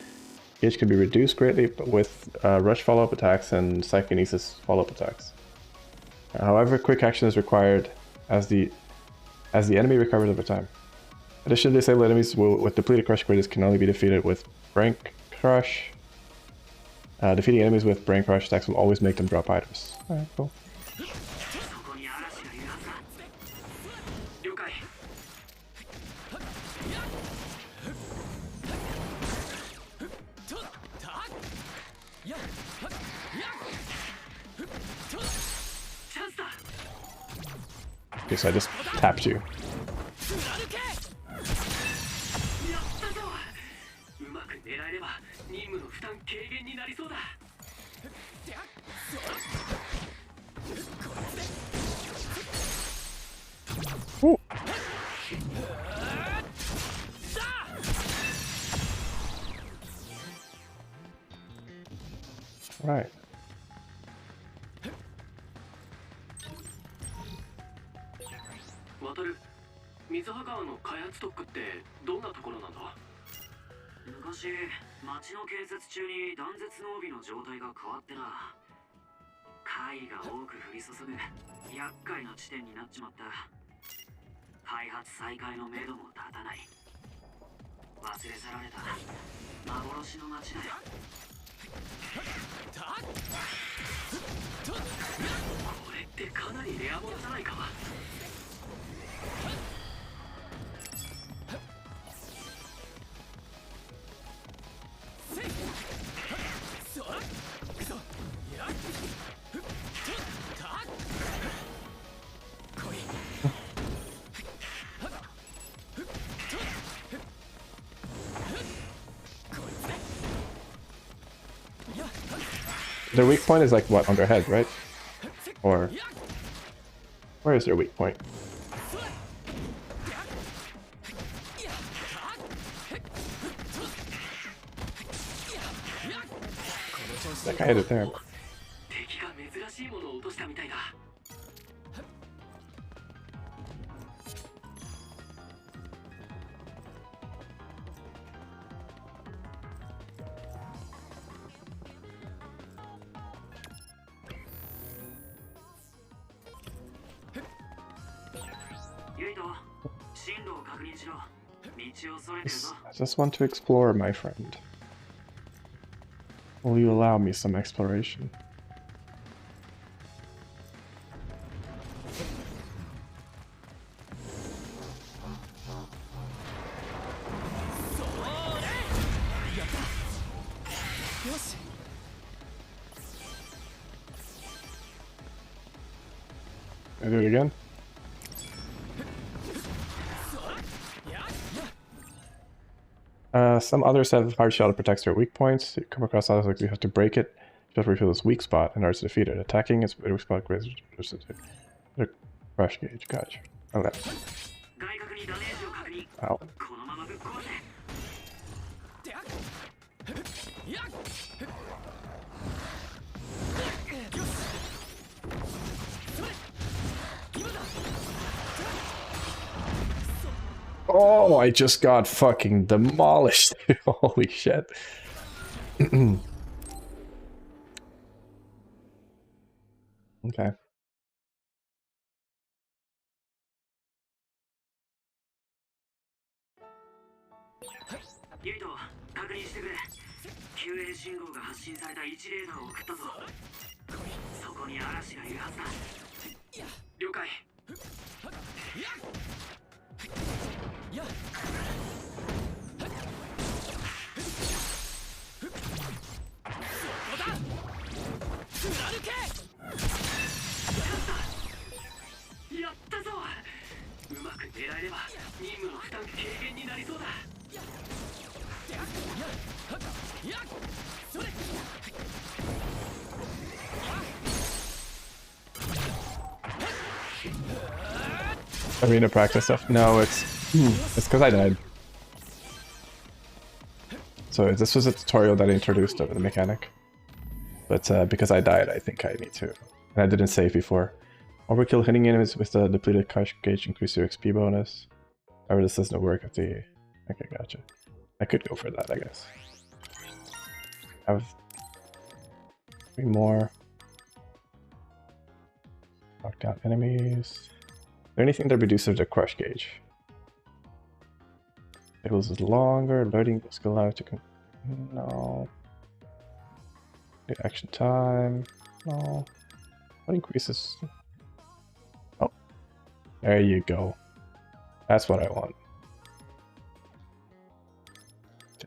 gauge can be reduced greatly with rush follow-up attacks and psychokinesis follow-up attacks. However, quick action is required as the enemy recovers over time. Additionally, disabled enemies with depleted crush gauges can only be defeated with brain crush. Defeating enemies with brain crush attacks will always make them drop items. Alright, cool. Okay, so I just tapped you. Ooh. Right.昔、町の建設中に断絶の帯の状態が変わってな。貝が多く降り注ぐ厄介な地点になっちまった。開発再開のめども立たない。忘れ去られた幻の町だよ。これってかなりレアものじゃないか。Their weak point is like what, on their head, right? Or where is their weak point? That guy hit it there. 敵が珍しいものを落としたみたいだ。I just want to explore, my friend. Will you allow me some exploration? Can I do it again? Some others have hard shell that protects their weak points. You come across others like you have to break it. You have to refill this weak spot in order to defeat it. Attacking its weak spot creates a crush gauge. Gotcha. Okay. Ow. Oh, I just got fucking demolished. Holy shit. Okay. Arena practice stuff? No, it's because I died. So this was a tutorial that introduced the mechanic. But because I died, I think I need to. And I didn't save before. Overkill hitting enemies with the depleted crush gauge increase your XP bonus. However, this doesn't work at the... Okay, gotcha. I could go for that, I guess. Have 3 more. Knock down enemies. Is there anything that reduces the crush gauge? It was longer, loading skill allow to no. The action time. No. What increases? Oh. There you go. That's what I want.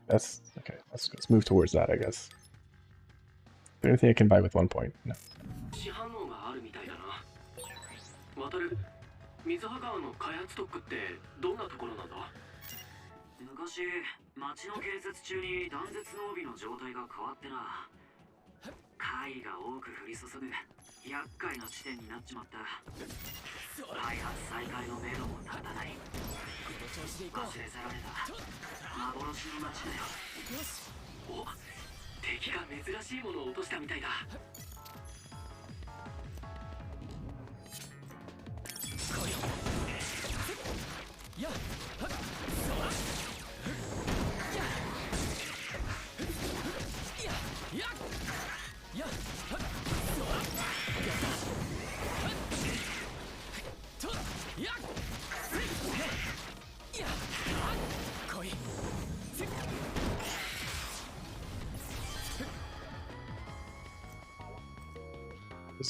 That's okay. Let's move towards that, I guess. Is there anything I can buy with 1 point? No. 水葉川の開発特区ってどんなところなんだ？昔町の建設中に断絶の帯の状態が変わってな、貝が多く降り注ぐ厄介な地点になっちまった。開発再開の目処も立たない。忘れ去られた幻の町だよ。お、敵が珍しいものを落としたみたいだ。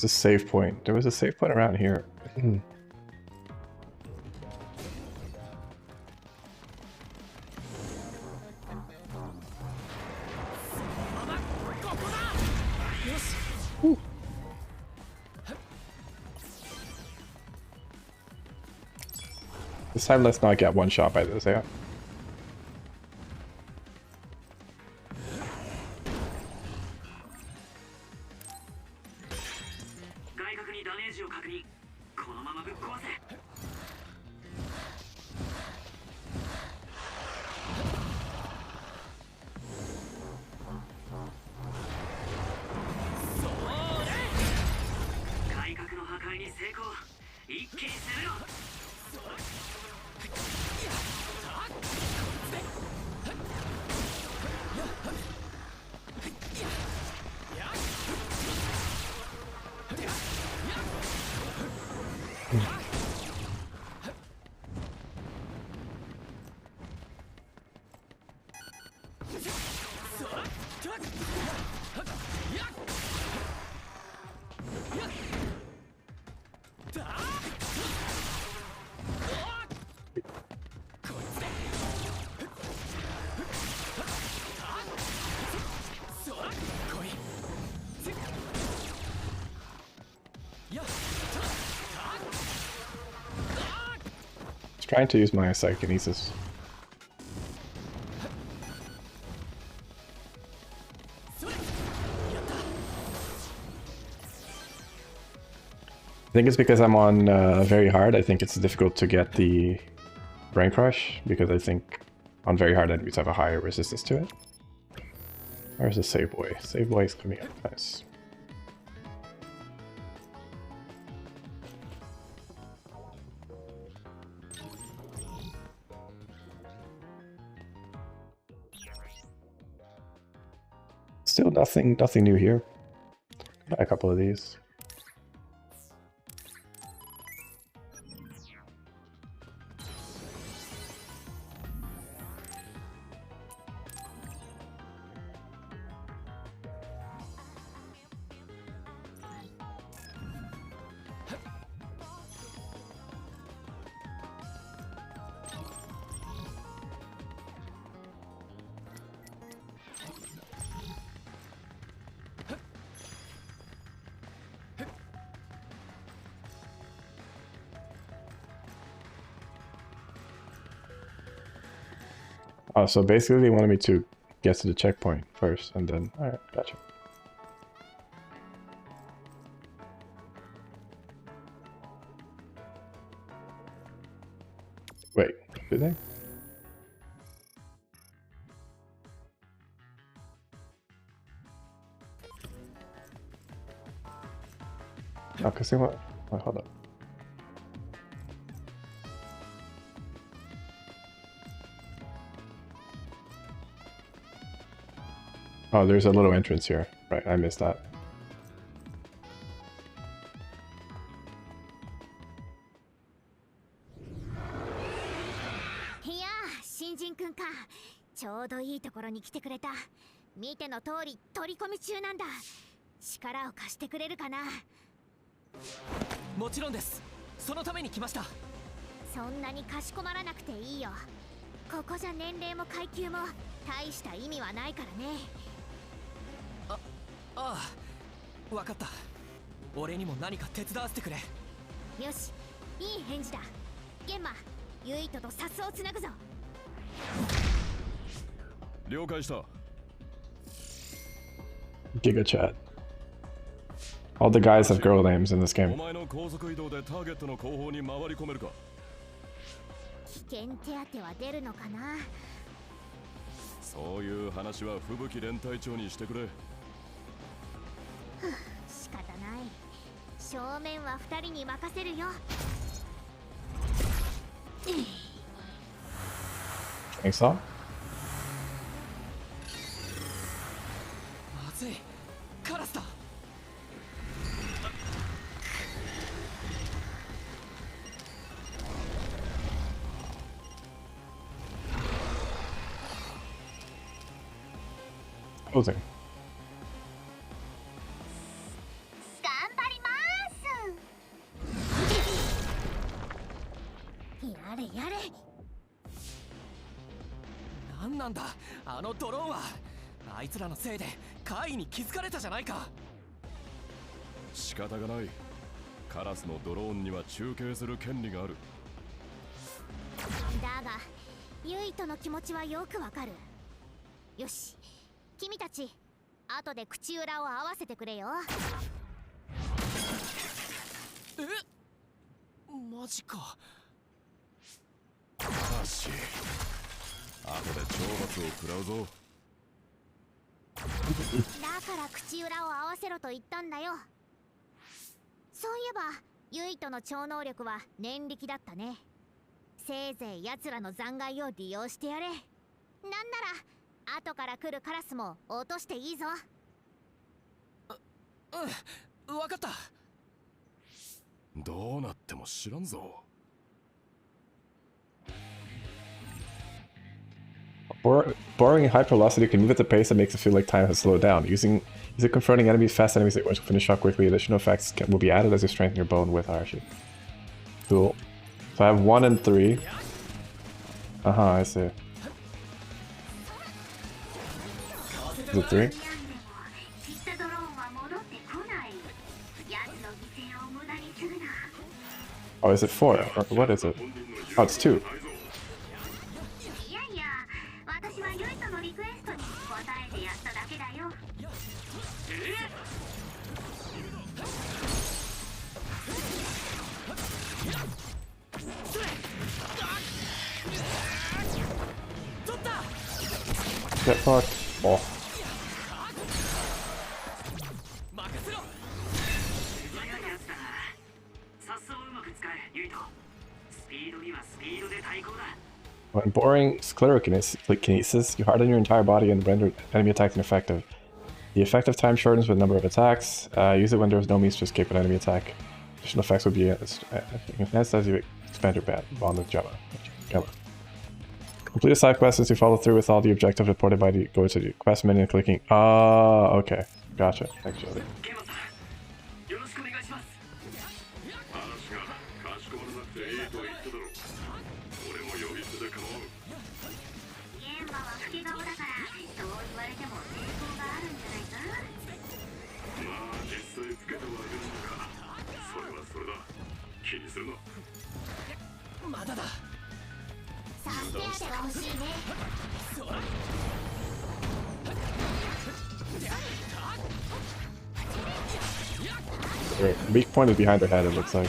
It's a save point. There was a save point around here. This time, let's not get one shot by this, yeah? 外角にダメージを確認。このままぶっ壊せ。外角の破壊に成功。一気に攻めろ。 Trying to use my psychokinesis. I think it's because I'm on very hard. I think it's difficult to get the brain crush because I think on very hard enemies have a higher resistance to it. Where's the save boy? Save boy is coming up. Nice. Still nothing new here. Buy a couple of these. Oh, so basically they wanted me to get to the checkpoint first, and then... Alright, gotcha. Wait, did they? Oh, because they want... Wait, hold up. Oh, there's a little entrance here. Right, I missed that. Yeah, 新人くんか。ちょうどいいところに来てくれた。見ての通り取り込み中なんだ。力を貸してくれるかな。もちろんです。そのために来ました。そんなにかしこまらなくていいよ。ここじゃ年齢も階級も大した意味はないからね。ああ、わかった。俺にも何か手伝わせてくれ。よし、いい返事だ。玄馬、ユイトとサスをつなぐぞ。了解した。Giga chat. All the guys have girl names in this game. お前の高速移動でターゲットの後方に回り込めるか。危険手当は出るのかな。そういう話は吹雪連隊長にしてくれ。仕方ない。正面は2人に任せるよ。Chainsaw? まずい。カラスだ。Closing. 頑張りまなんなんだあのドローンは。あいつらのせいで怪異に気づかれたじゃないか。仕方がない。カラスのドローンには中継する権利がある。だがユイとの気持ちはよくわかる。よし、君たち後で口裏を合わせてくれよ。え、マジか。よし、後で懲罰を食らうぞ。だから口裏を合わせろと言ったんだよ。そういえばユイとの超能力は念力だったね。せいぜい奴らの残骸を利用してやれ。なんなら後から来るカラスも落としていいぞ。うん、わかった。どうなっても知らんぞ。Borrowing hyper velocity can move at the pace that makes it feel like time has slowed down. Using confronting enemies, fast enemies that will finish off quickly. Additional effects will be added as you strengthen your bone with Archie. Cool. So I have 1 and 3. I see. Is it 3? Oh, is it 4? Or what is it? Oh, it's 2. Get fucked. Oh. When borrowing sclerokinesis, you harden your entire body and render enemy attacks ineffective. The effective time shortens with the number of attacks. Use it when there is no means to escape an enemy attack. Additional effects will be enhanced as you expand your bond with Gemma. Complete a side quest as you follow through with all the objectives reported by go to the quest menu and clicking. Okay. Gotcha. Thanks, Jody. Weak point is behind her head, it looks like.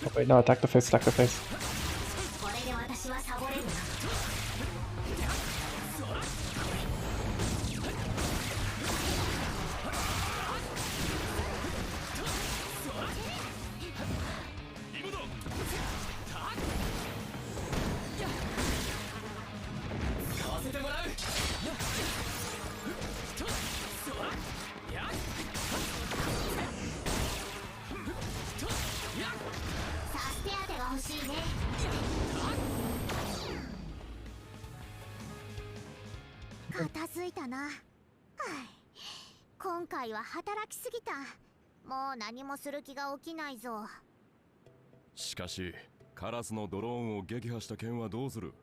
Oh wait, no, attack the face, attack the face. しかし、カラスのドローンを撃破した件はどうする？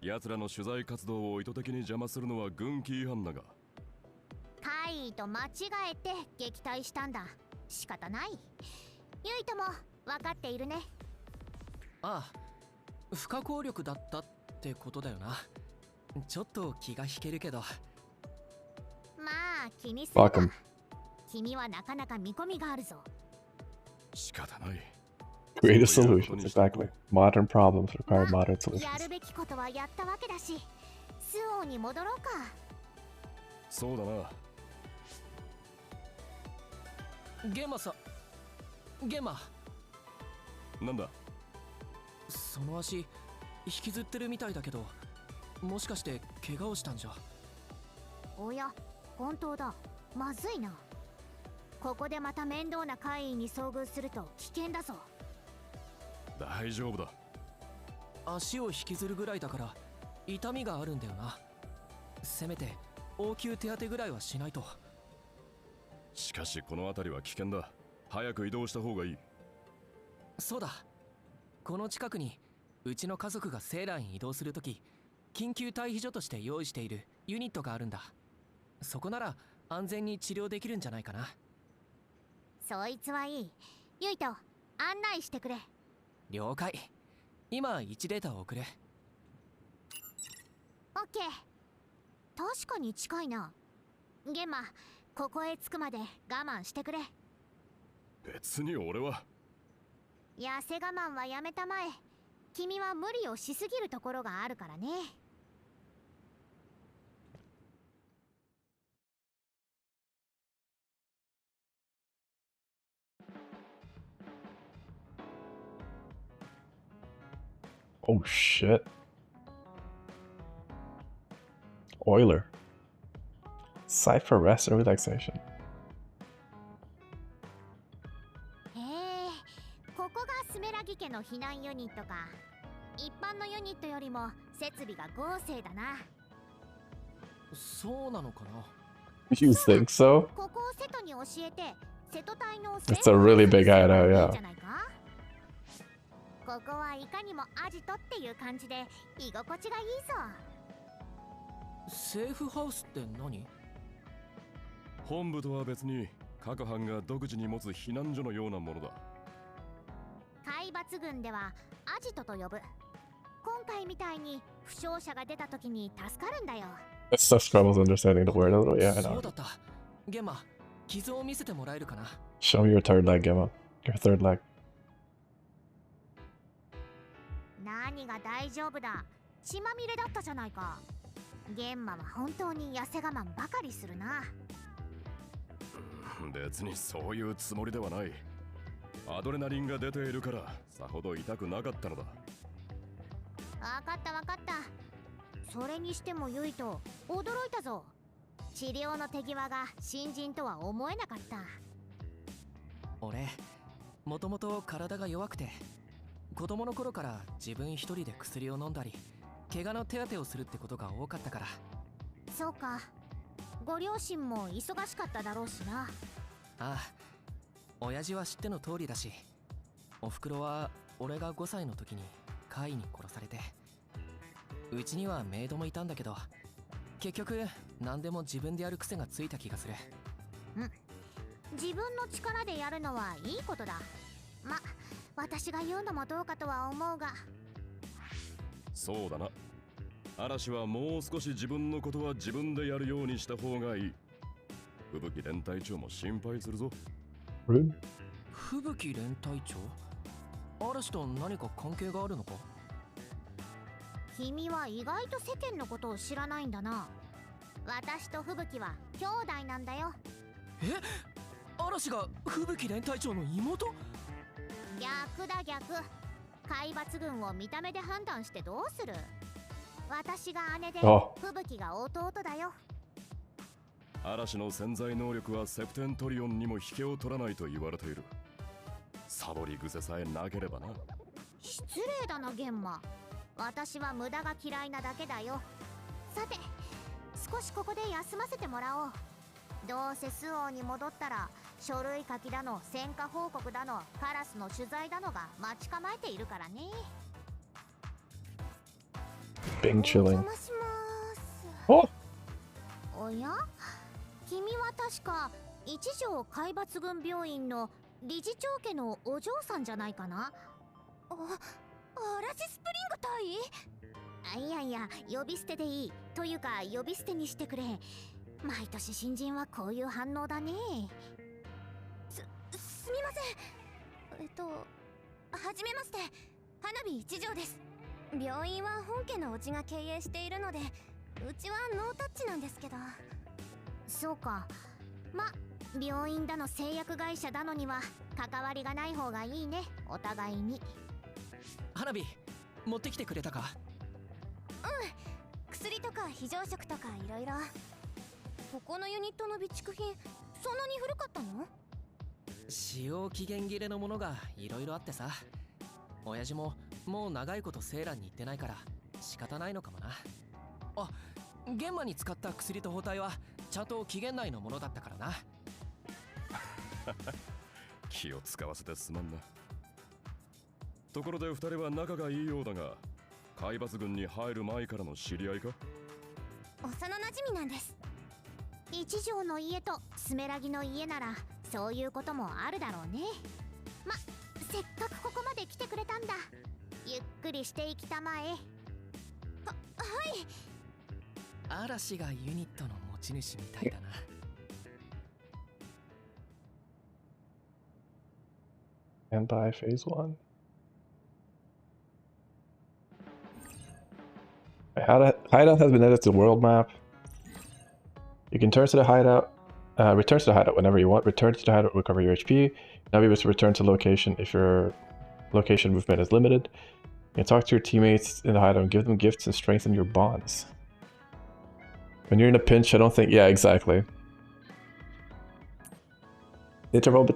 奴らの取材活動を意図的に邪魔するのは軍規違反だが。怪異と間違えて撃退したんだ。仕方ない。ユイとも分かっているね。ああ、不可抗力だったってことだよな。ちょっと気が引けるけど。まあ気にするな。君はなかなか見込みがあるぞ。仕方ない。Creative solutions, exactly. Modern problems require modern solutions. やるべきことはやったわけだし、スオーに戻ろうか。そうだな。ゲンマ。なんだ？その足引きずってるみたいだけど、もしかして怪我をしたんじゃ？おや、本当だ。まずいな。ここでまた面倒な怪異に遭遇すると危険だぞ。大丈夫だ。足を引きずるぐらいだから痛みがあるんだよな。せめて応急手当てぐらいはしないと。しかしこの辺りは危険だ。早く移動した方がいい。そうだ、この近くにうちの家族がセーラーに移動するとき緊急退避所として用意しているユニットがあるんだ。そこなら安全に治療できるんじゃないかな。そいつはいい。ユイト、案内してくれ。了解。今1データを送る。オッケー。確かに近いな。ゲンマ、ここへ着くまで我慢してくれ。別に俺は。痩せ我慢はやめたまえ。君は無理をしすぎるところがあるからね。Oh shit. Euler. Site for rest and relaxation. へえ、ここがスメラギ家の避難ユニットか。一般のユニットよりも設備が豪勢だな。そうなのかな。You think so? ここを瀬戸に教えて、瀬戸隊の It's a really big item, yeah. ここはいかにもアジトっていう感じで居心地がいいぞ。セーフハウスって何？本部とは別に各班が独自に持つ避難所のようなものだ。海抜軍ではアジトと呼ぶ。今回みたいに負傷者が出た時に助かるんだよ。It still struggles understanding the word a little. Yeah, I そ know. うだった。ゲンマ、傷を見せてもらえるかな。 Show me your third leg, Gemma. Your third leg. 何が大丈夫だ。血まみれだったじゃないか。ゲンマは本当に痩せ我慢ばかりするな。別にそういうつもりではない。アドレナリンが出ているからさほど痛くなかったのだ。わかったわかった。それにしてもユイト、驚いたぞ。治療の手際が新人とは思えなかった。俺、もともと体が弱くて、子供の頃から自分一人で薬を飲んだり怪我の手当てをするってことが多かったから。そうか。ご両親も忙しかっただろうしな。ああ、親父は知っての通りだし、おふくろは俺が5歳の時に怪異に殺されて、うちにはメイドもいたんだけど、結局何でも自分でやる癖がついた気がする。自分の力でやるのはいいことだ。ま、私が言うのもどうかとは思うが。そうだな。嵐はもう少し自分のことは自分でやるようにした方がいい。吹雪連隊長も心配するぞ。吹雪連隊長？嵐と何か関係があるのか？君は意外と世間のことを知らないんだな。私と吹雪は兄弟なんだよ。え？嵐が吹雪連隊長の妹？逆だ逆。海抜軍を見た目で判断してどうする？私が姉で吹雪が弟だよ。嵐の潜在能力はセプテントリオンにも引けを取らないと言われている。サボり癖さえなければな。失礼だなゲンマ。私は無駄が嫌いなだけだよ。さて、少しここで休ませてもらおう。どうせスオーに戻ったら書類書きだの戦果報告だのカラスの取材だのが待ち構えているからね。Bing chilling. おや？君は確か一条海抜軍病院の理事長家のお嬢さんじゃないかな。嵐スプリング隊？いやいや、呼び捨てでいい。というか呼び捨てにしてくれ。毎年新人はこういう反応だね。すみません。はじめまして、花火一条です。病院は本家のお家が経営しているので、うちはノータッチなんですけど。そうか。ま、病院だの製薬会社だのには関わりがない方がいいね、お互いに。花火持ってきてくれたか？薬とか非常食とかいろいろ。ここのユニットの備蓄品、そんなに古かったの？使用期限切れのものがいろいろあってさ。親父ももう長いことセーランに行ってないから仕方ないのかもな。あ、玄馬に使った薬と包帯はちゃんと期限内のものだったからな。気を使わせてすまんな。ところで二人は仲がいいようだが、海抜軍に入る前からの知り合いか？幼なじみなんです。一条の家とスメラギの家ならそういうこともあるだろうね。ま、せっかくここまで来てくれたんだ。ゆっくりしていきたまえ。はい。嵐がユニットの持ち主みたいだな。And by phase 1. Hideout has been added to the world map. You can turn to the hideout, return to the hideout whenever you want. Return to the hideout, recover your HP. Now be able to return to location if your location movement is limited. You can talk to your teammates in the hideout and give them gifts and strengthen your bonds. When you're in a pinch, I don't think... Yeah, exactly. The interval in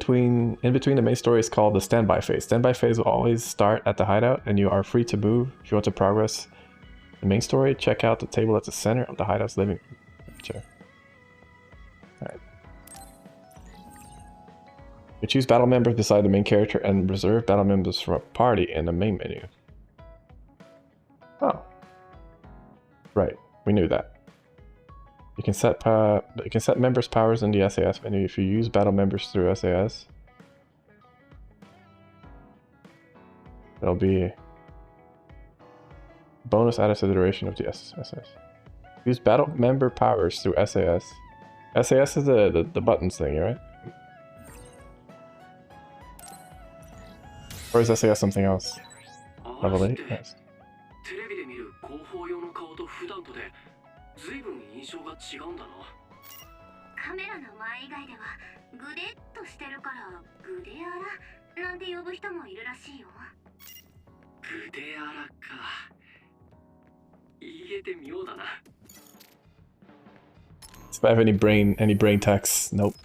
between the main story is called the standby phase. Standby phase will always start at the hideout, and you are free to move if you want to progress the main story. Check out the table at the center of the hideout's living room. Sure. Alright. You choose battle members beside the main character and reserve battle members from a party in the main menu. Oh. Right, we knew that. You can set members' powers in the SAS menu if you use battle members through SAS. There'll be bonus added to the duration of the SAS. Use battle member powers through SAS. SAS is the buttons thing, right? Or is SAS something else? Level 8? Yes. 随分印象が違うんだな。カメラの前以外ではグデッとしてるからグデアラなんて呼ぶ人もいるらしいよ。グデアラか。言えてみようだな。If I have any brain text, nope.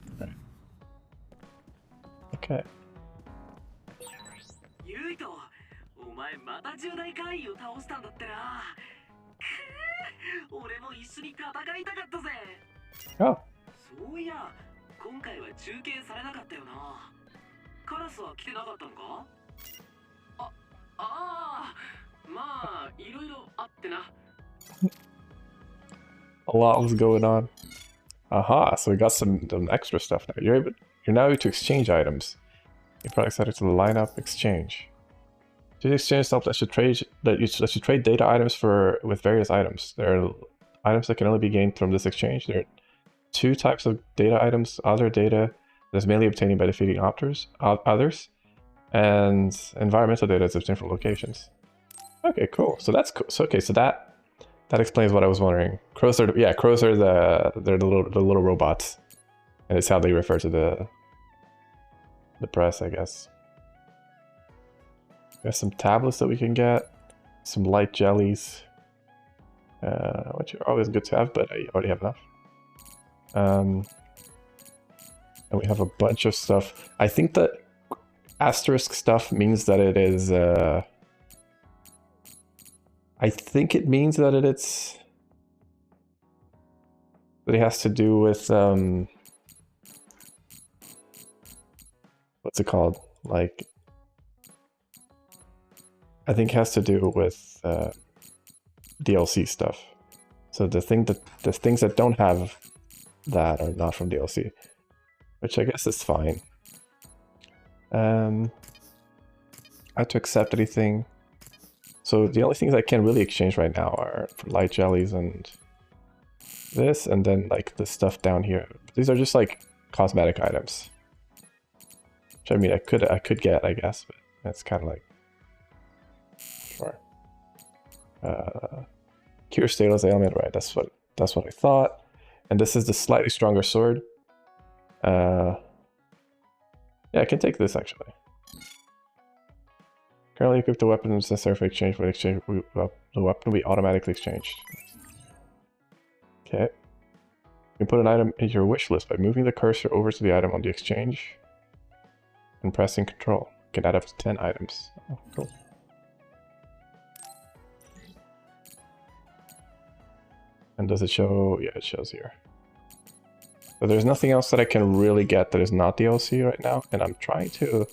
Okay. ユイト、お前また重大怪異を倒したんだってな。俺も一緒に戦いたかったぜ。Oh. そういや、今回は中継されなかったよな。カラスは来てなかったのか？まあ、いろいろあってな。A lot was going on. Aha, so we got some extra stuff now. You're now able to exchange items. Your products added to the lineup, exchange. Choose exchange stuff that should trade data items with various items. There are items that can only be gained from this exchange. There are two types of data items: other data that is mainly obtained by defeating others, and environmental data that's obtained from locations. Okay, cool. So that's cool. So okay, so that explains what I was wondering. Crows are they're the little robots, and it's how they refer to the press, I guess. There's some tablets that we can get, some light jellies, which are always good to have, but I already have enough. And we have a bunch of stuff. I think that asterisk stuff means that it is. I think it means that it has to do with what's it called? Like, I think it has to do with DLC stuff. So the things that don't have that are not from DLC, which I guess is fine. I have to accept anything. So the only things I can really exchange right now are light jellies and this, and then like the stuff down here. These are just like cosmetic items, which I mean I could get, I guess, but that's kind of like sure. Cure status ailment, right? That's what I thought. And this is the slightly stronger sword. Yeah, I can take this actually. Currently equipped the weapon is necessary for exchange. For exchange, the weapon will be automatically exchanged. Okay. You can put an item into your wish list by moving the cursor over to the item on the exchange. and pressing control. You can add up to 10 items. Oh, cool. And does it show? Yeah, it shows here. So there's nothing else that I can really get that is not DLC right now, and I'm trying to...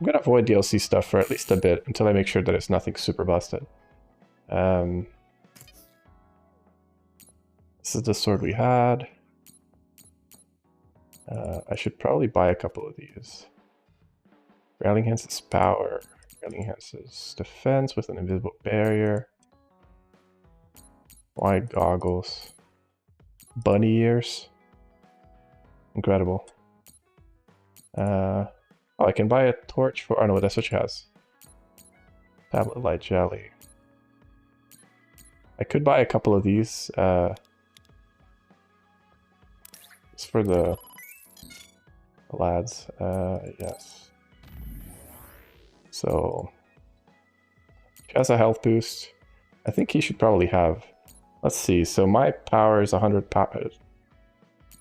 I'm gonna avoid DLC stuff for at least a bit until I make sure that it's nothing super busted. This is the sword we had. I should probably buy a couple of these. Railing enhances power. Railing enhances defense with an invisible barrier. Wide goggles. Bunny ears. Incredible. Oh, I can buy a torch for... Oh no, that's what she has. Tablet light jelly. I could buy a couple of these. It's for the lads. Yes. So she has a health boost. I think he should probably have... Let's see. So my power is 100 power.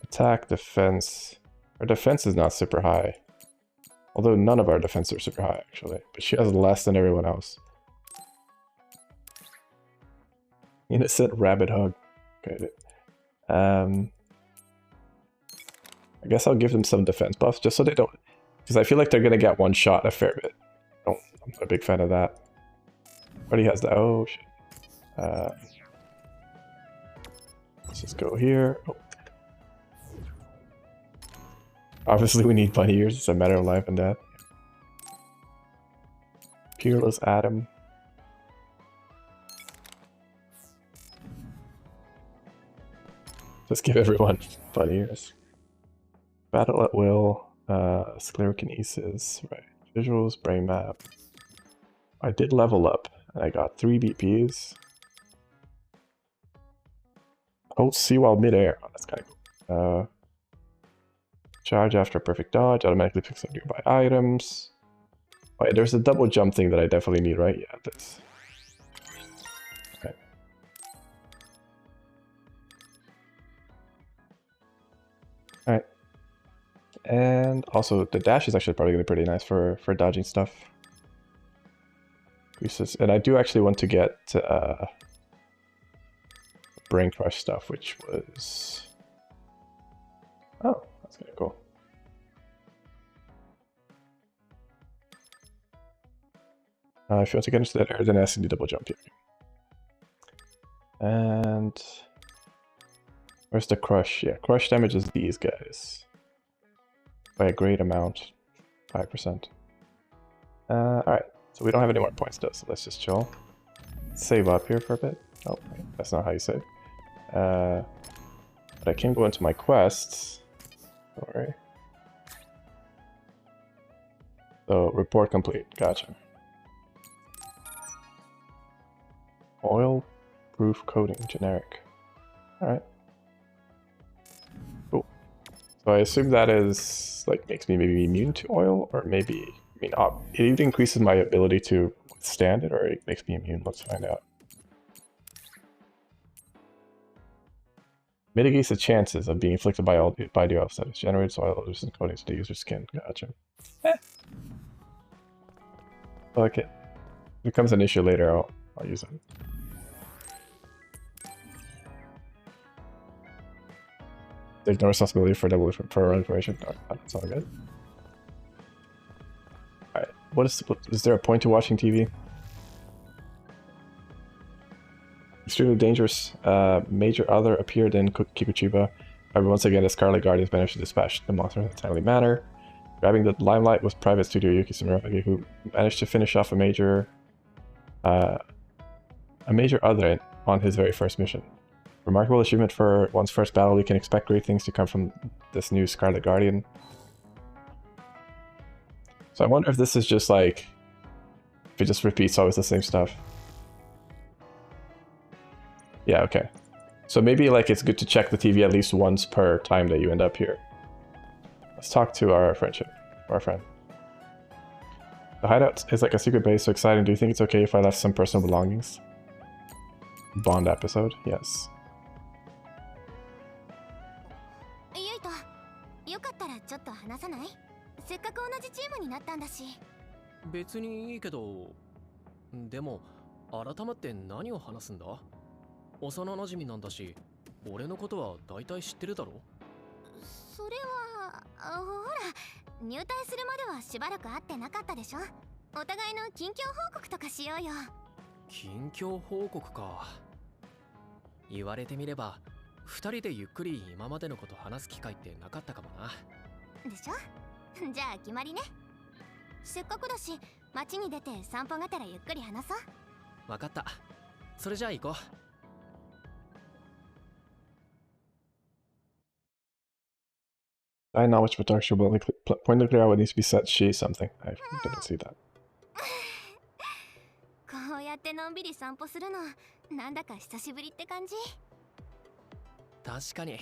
Attack, defense. Our defense is not super high. Although none of our defense are super high, actually. But she has less than everyone else. Innocent rabbit hug. Okay. I guess I'll give them some defense buffs, just so they don't... Because I feel like they're going to get one shot a fair bit. I'm not a big fan of that. Already has that. Oh, shit. Let's just go here. Oh. Obviously we need bunny ears, it's a matter of life and death. Peerless Atom. Just give everyone bunny ears. Battle at will, sclerokinesis, right. Visuals, brain map. I did level up, and I got 3 BPs. Hold C while midair. Oh, that's kind of cool. Charge after a perfect dodge, automatically picks up nearby items. Oh yeah, there's a double jump thing that I definitely need, right? Yeah, that's... Okay. Alright. And also, the dash is actually probably going to be pretty nice for dodging stuff. And I do actually want to get Brain Crush stuff, which was... Oh, that's kind of cool. If you want to get into that area, then asking the double jump here. And... Where's the crush? Yeah, crush damages these guys. By a great amount. 5%. Alright, so we don't have any more points though, so let's just chill. Save up here for a bit. Oh, wait, that's not how you save. But I can go into my quests. Don't worry. So, report complete. Gotcha. Oil proof coating, generic. Alright. Cool. So I assume that is, like, makes me maybe immune to oil, or maybe, I mean, it either increases my ability to withstand it, or it makes me immune. Let's find out. Mitigates the chances of being inflicted by the offset. Generates oil resistant coatings to the user's skin. Gotcha. Okay. If it becomes an issue later, I'll use it. There's no responsibility for double for information. No, that's all good. Alright. Is there a point to watching TV? Extremely dangerous. Major other appeared in Kikuchiba. However, once again, the Scarlet Guardians managed to dispatch the monster in a timely manner. Grabbing the limelight was private studio Yuki Sumeragi, who managed to finish off a major other on his very first mission. Remarkable achievement for one's first battle. We can expect great things to come from this new Scarlet Guardian. So I wonder if this is just like, if it just repeats always the same stuff. Yeah, okay. So maybe like it's good to check the TV at least once per time that you end up here. Let's talk to our friend. The hideout is like a secret base, so exciting. Do you think it's okay if I left some personal belongings? Bond episode? Yes. ユイト、よかったらちょっと話さない？せっかく同じチームになったんだし。別にいいけど、でも改まって何を話すんだ？幼馴染なんだし、俺のことは大体知ってるだろ？それはほら、入隊するまではしばらく会ってなかったでしょ。お互いの近況報告とかしようよ。近況報告か。言われてみれば二人でゆっくり今までのこと話す機会ってなかったかもな。でしょ。じゃあ決まりね。せっかくだし街に出て散歩がてらゆっくり話そう。わかった。それじゃあ行こう。I know which Batark should point to clear out what needs to be said. She something. I didn't see that. こうやってのんびり散歩するのなんだか久しぶりって感じ。確かに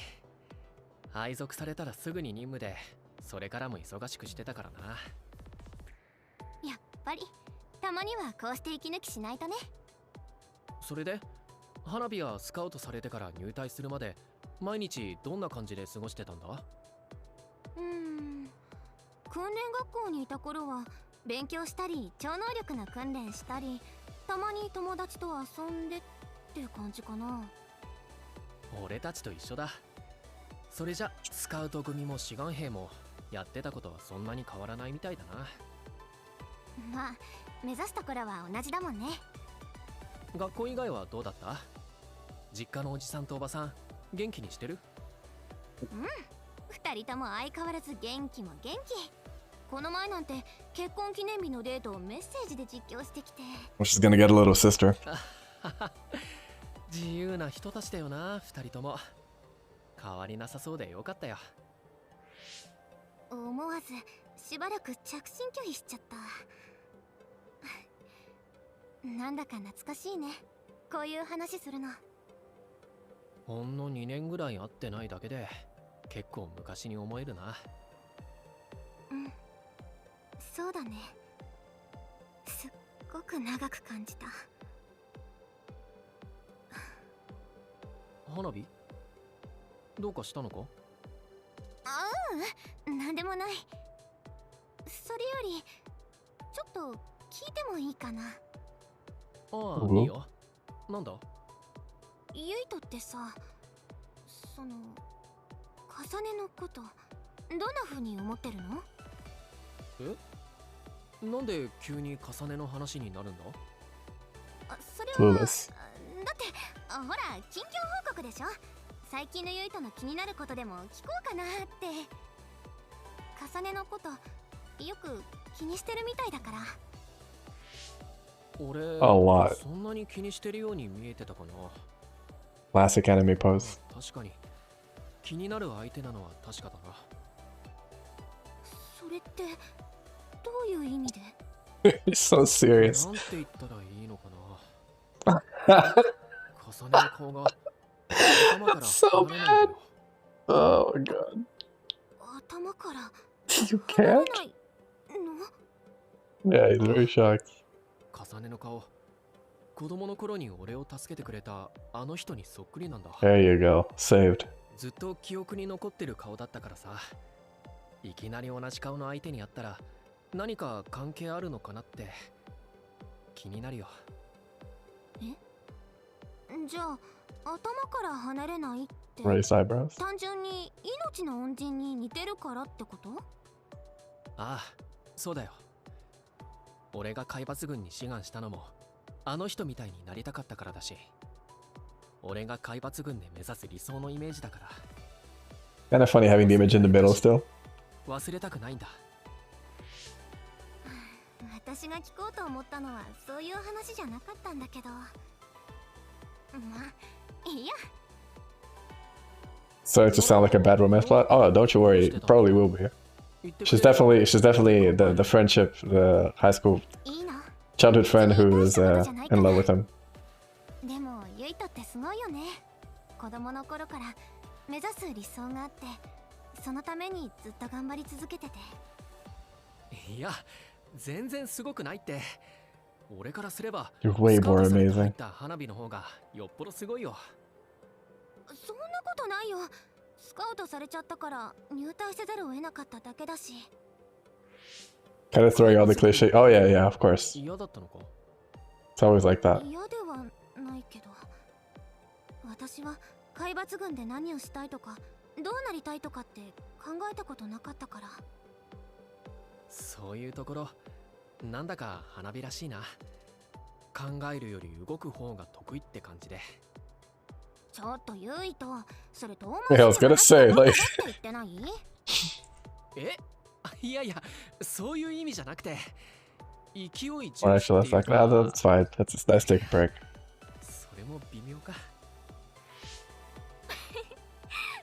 配属されたらすぐに任務で、それからも忙しくしてたからな。やっぱりたまにはこうして息抜きしないとね。それで花火はスカウトされてから入隊するまで毎日どんな感じで過ごしてたんだ？訓練学校にいた頃は勉強したり超能力の訓練したり、たまに友達と遊んでって感じかな。俺たちと一緒だ。それじゃスカウト組も志願兵もやってたことはそんなに変わらないみたいだな。まあ目指すところは同じだもんね。学校以外はどうだった？実家のおじさんとおばさん元気にしてる？二人とも相変わらず元気も元気。この前なんて結婚記念日のデートをメッセージで実況してきて。She's gonna get a little sister. 自由な人たちだよな、二人とも。変わりなさそうでよかったよ。思わずしばらく着信拒否しちゃった。なんだか懐かしいね、こういう話するの。ほんの2年ぐらい会ってないだけで結構昔に思えるな。そうだね。すっごく長く感じた。花火？どうかしたのか？なんでもない。それよりちょっと聞いてもいいかな。ああ、いいよ。なんだ？ゆいとってさ、その重ねのことどんな風に思ってるの？なんで急に重ねの話になるんだ？それはだってほら近況報告でしょ。最近のゆいとの気になることでも聞こうかなって。重ねのことよく気にしてるみたいだから。俺、 lot. そんなに気にしてるように見えてたかな。 Classic anime pose. 確かに気になる相手なのは確かだな。それってどういう意味で？ He's so serious. なんて言ったらいいのかな。重ねの顔が頭から離れないんだよ。Oh my god. 頭から You can't? Yeah, he's very shocked. 重ねの顔、子供の頃に俺を助けてくれたあの人にそっくりなんだ。 There you go. Saved. ずっと記憶に残ってる顔だったからさ、いきなり同じ顔の相手に会ったら何か関係あるのかなって気になるよ。じゃあ頭から離れないって Raised eyebrows. 単純に命の恩人に似てるからってこと？ああ、そうだよ。俺が海抜軍に志願したのもあの人みたいになりたかったからだし、俺が海抜軍で目指す理想のイメージだから。 Kind of funny having the image in the middle still. 忘れたくないんだ。私が聞こうと思ったのはそういう話じゃなかったんだけど、まあいいや。 Starting to sound like a bad romance plot. Oh, don't you worry. It probably will be. She's definitely the friendship, the high school childhood friend who is in love with him. でもゆいとってすごいよね。子供の頃から目指す理想があって、そのためにずっと頑張り続けてて。いや、全然すごくないって。俺からすれば You're way more amazing. 花火の方がよっぽどすごいよ。そんなことないよ。スカウトされちゃったから入隊せざるを得なかっただけだし。Kind of throwing all the cliche. Oh yeah, yeah, of course. 嫌だったのか It's always like that. 嫌ではないけど、私は海抜軍で何をしたいとかどうなりたいとかって考えたことなかったから。そういうところなんだか花火らしいな。考えるより動く方が得意って感じで。ちょっとユイとそれと Yeah, I was gonna say, like... 言ってない？え、いやいや、そういう意味じゃなくて、勢い重視 Or actually, that's like, nah, that's fine. That's nice to take a break. それも微妙か。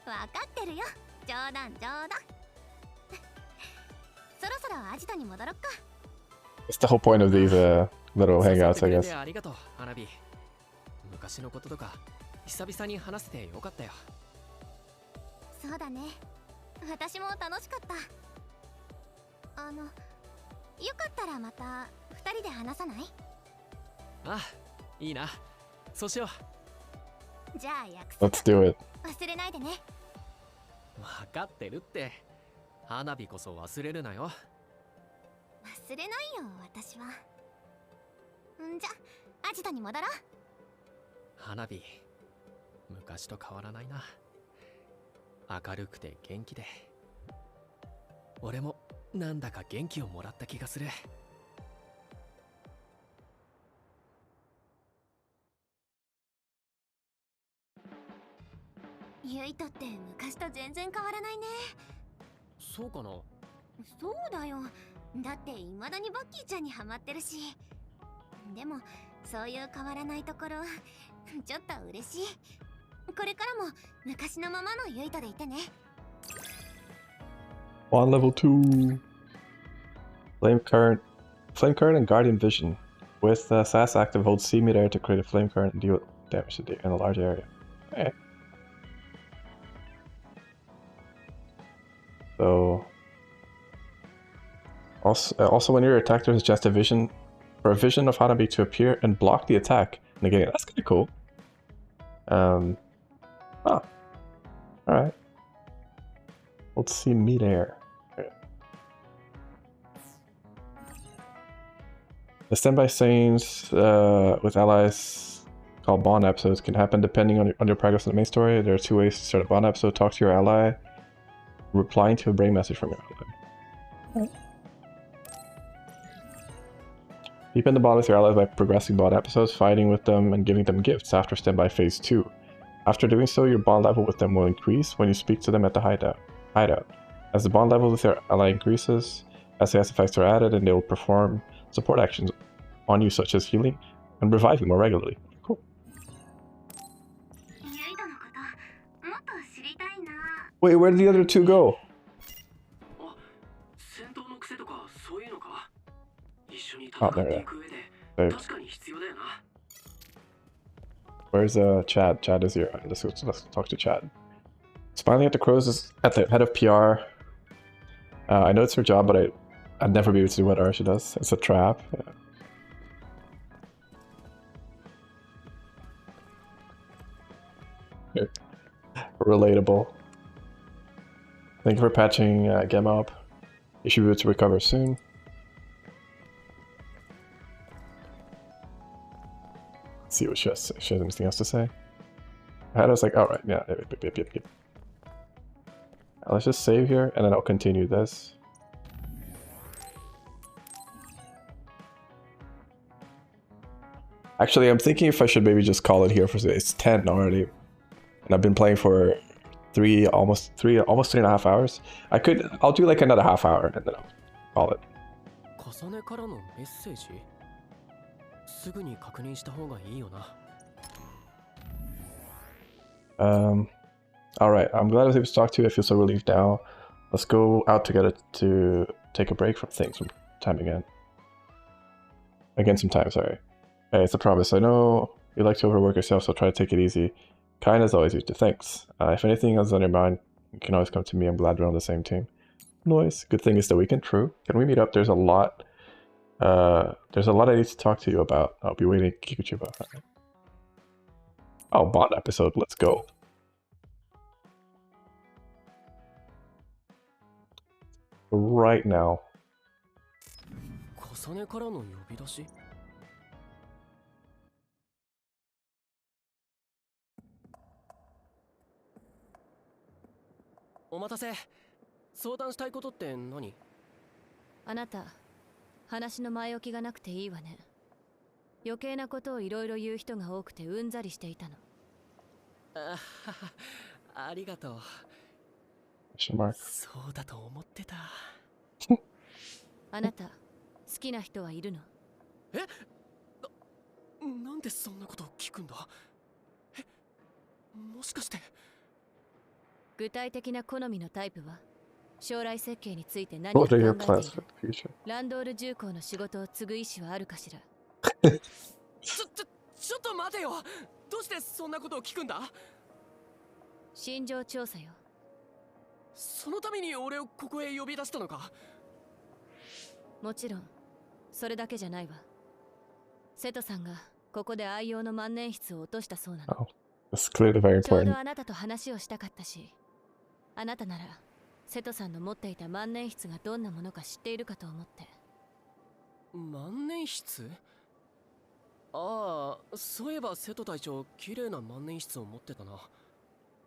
わかってるよ。冗談冗談。そろそろアジトに戻ろっか。It's the whole point of these little hangouts, I guess. ありがとう、花火。昔のこととか久々に話せてよかったよ。そうだね。私も楽しかった。よかったらまた2人で話さない？あ、いいな。そうしよう。じゃあ約束。 Let's do it. 忘れないでね。分かってるって。花火こそ忘れるなよ。忘れないよ、私は。んじゃ、アジトに戻ろう。花火、昔と変わらないな。明るくて元気で。俺もなんだか元気をもらった気がする。ユイトって昔と全然変わらないね。そうかな。そうだよ。だって未だにバッキーちゃんにハマってるし。でもそういう変わらないところちょっと嬉しい。これからも昔のままのユイトでいてね。On level 2. Flame current and guardian vision. With SAS active, hold C mid-air to create a flame current and deal damage to in a large area. Okay. So also when you're attacked, there's just a vision for a vision of Hanabi to appear and block the attack. Negating. That's kind of cool. Oh. Alright. Let's see mid-air. Okay. The standby scenes with allies called bond episodes can happen depending on your progress in the main story. There are 2 ways to start a bond episode. Talk to your ally, replying to a brain message from your ally. Deepen the bond with your allies by progressing bond episodes, fighting with them, and giving them gifts after standby phase 2. After doing so, your bond level with them will increase when you speak to them at the hideout. As the bond level with your ally increases, SAS effects are added and they will perform support actions on you such as healing and reviving more regularly. Cool. Wait, where did the other 2 go? Oh, there they are. Where's Chad? Chad is here. Let's talk to Chad. Smiling at the crows is at the head of PR. I know it's her job, but I'd never be able to do what Arsha does. It's a trap. Yeah. Relatable. Thank you for patching Gemma up. You should be able to recover soon. Let's see what she has anything else to say. I was like, alright, yeah, yep. Let's just save here, and then I'll continue this. Actually, I'm thinking if I should maybe just call it here for today. It's 10 already, and I've been playing for almost 3.5 hours. I'll do like another half hour, and then I'll call it. 重ねからのメッセージ？すぐに確認した方がいいよな。Alright, I'm glad I was able to talk to you. I feel so relieved now. Let's go out together to take a break from things from time again. Again some time, sorry. Hey, it's a promise. I know you like to overwork yourself, so try to take it easy. Kind as always, Yuta. Thanks. If anything else is on your mind, you can always come to me. I'm glad we're on the same team. Noise. Good thing is the weekend. True. Can we meet up? There's a lot I need to talk to you about. I'll be waiting to Kikuchi about that. Oh, bond episode. Let's go. Right now. 重ねからの呼び出し？お待たせ。相談したいことって何？あなた、話の前置きがなくていいわね。余計なことをいろいろ言う人が多くてうんざりしていたの。ありがとう。そうだと思ってた。あなた、好きな人はいるの？なんでそんなことを聞くんだ？もしかして。具体的な好みのタイプは？将来設計について何か考えている？ランドール重工の仕事を継ぐ意思はあるかしら？ちょっと待てよ。どうしてそんなことを聞くんだ？心情調査よ。そのために俺をここへ呼び出したのか？もちろんそれだけじゃないわ。瀬戸さんがここで愛用の万年筆を落としたそうなの。It's clearly very ちょう important. どあなたと話をしたかったし、あなたなら瀬戸さんの持っていた万年筆がどんなものか知っているかと思って。万年筆？ああ、そういえば瀬戸隊長綺麗な万年筆を持ってたな。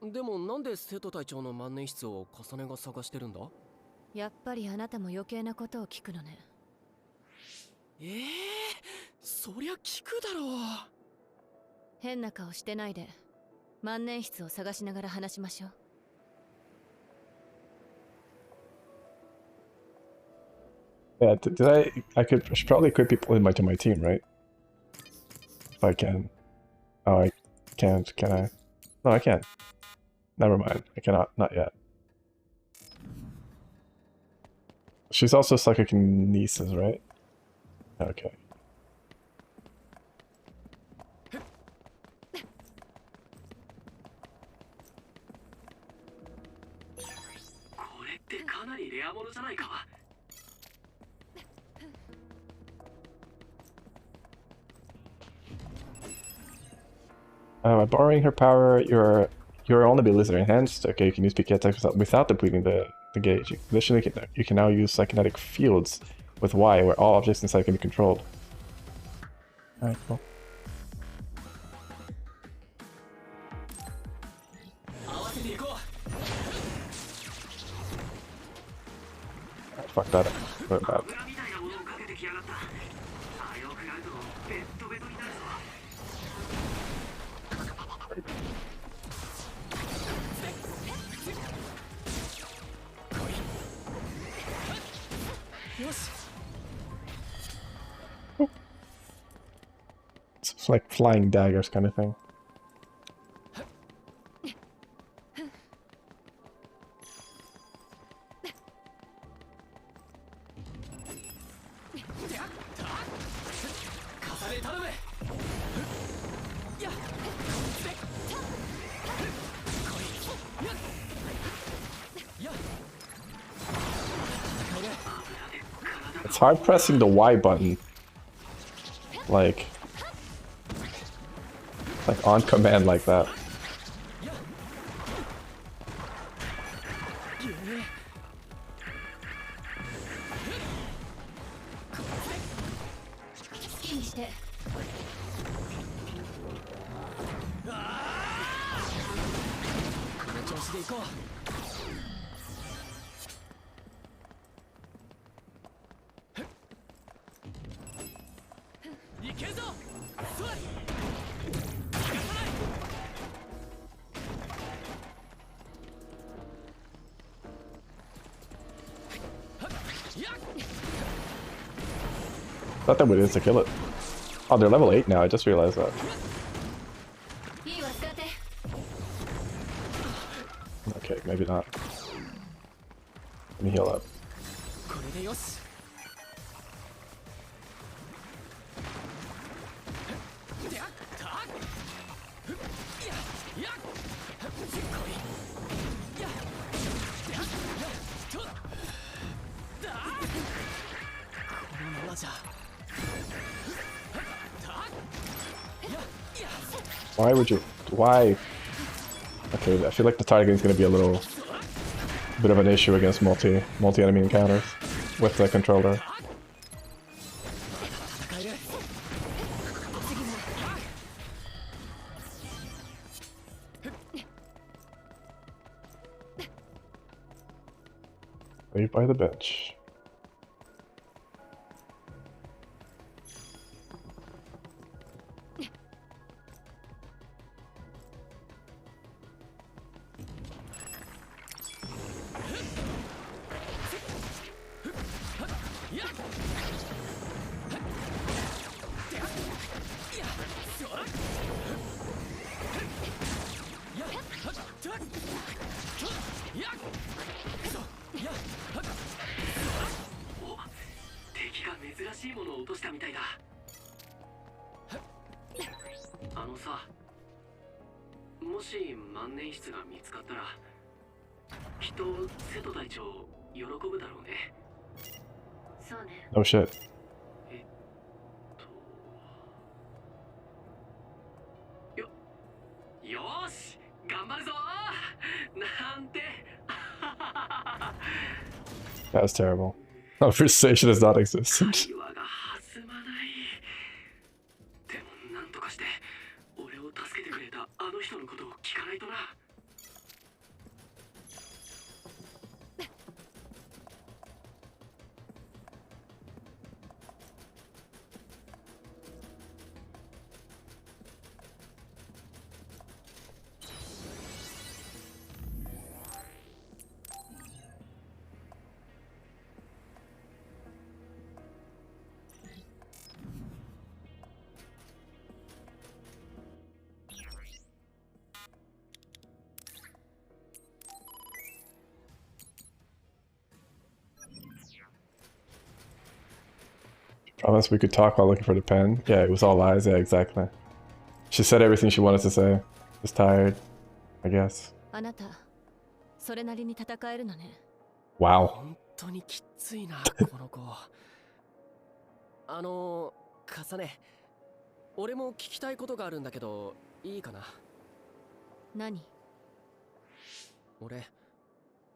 でもなんで瀬戸隊長の万年筆を重ねが探してるんだ？やっぱりあなたも余計なことを聞くのね。そりゃ聞くだろう。変な顔してないで万年筆を探しながら話しましょう。Yeah, I should probably equip people to my team, right? If I can. Oh, I can't, can I? No, I can. Never mind, I cannot, not yet. She's also psychokinesis, right? Okay. これってかなりレアものじゃないか。By borrowing her power, you're only be lizard enhanced. Okay, you can use PK attacks without depleting the gauge. Additionally, you can now use psychokinetic fields with Y, where all objects inside can be controlled. Alright, cool. Fuck that up. What about it? It's like flying daggers kind of thing. It's hard pressing the Y button. Like on command like that. Thought that would insta-kill it. Oh, they're level 8 now, I just realized that. Okay, maybe not. Let me heal up. Why would you? Why? Okay, I feel like the target is going to be a little bit of an issue against multi-enemy encounters with the controller. Lay by the bench.もし万年筆が見つかったらきっと瀬戸隊長喜ぶだろうね。そうね。 Oh shit. よーし頑張るぞなんてThat was terrible. Conversation does not exist. 会話が弾まない。でもなんとかして俺を助けてくれたあの人のことを聞かないとな。Promise we could talk while looking for the pen. Yeah, it was all lies. Yeah, exactly. She said everything she wanted to say. Just tired, I guess. あなた、それなりに戦えるのね。 Wow. 本当にきついな、この子。カサネ、俺も聞きたいことがあるんだけど、いいかな。何？俺、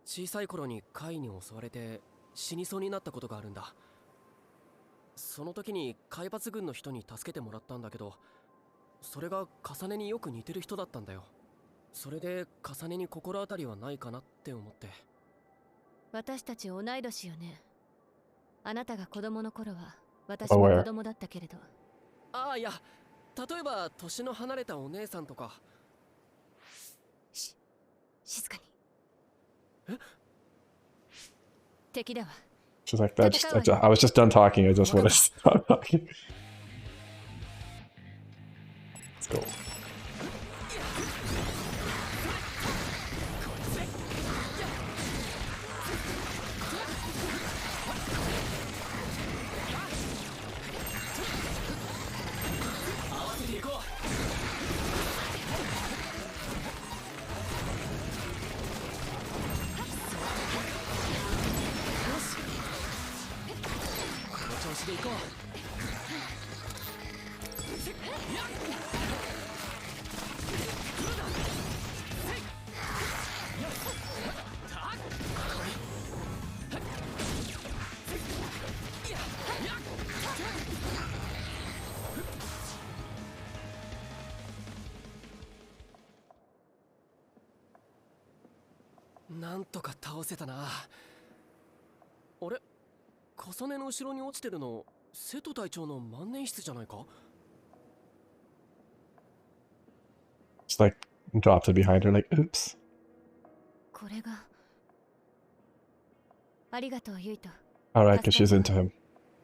小さい頃に怪に襲われて死にそうになったことがあるんだ。その時に海抜軍の人に助けてもらったんだけど、それが重ねによく似てる人だったんだよ。それで重ねに心当たりはないかなって思って。私たち同い年よね。あなたが子供の頃は私も子供だったけれど。ああ、いや、例えば年の離れたお姉さんとか。静かに。え？敵だわ。 She's like that. I was just done talking. I just want to stop talking. Let's go.なんとか倒せたな。あれ、重ねの後ろに落ちてるの瀬戸隊長の万年筆じゃないか。 Just like dropped it behind her, like oops. これが。ありがとう、ユイト。 Alright, because she's into him.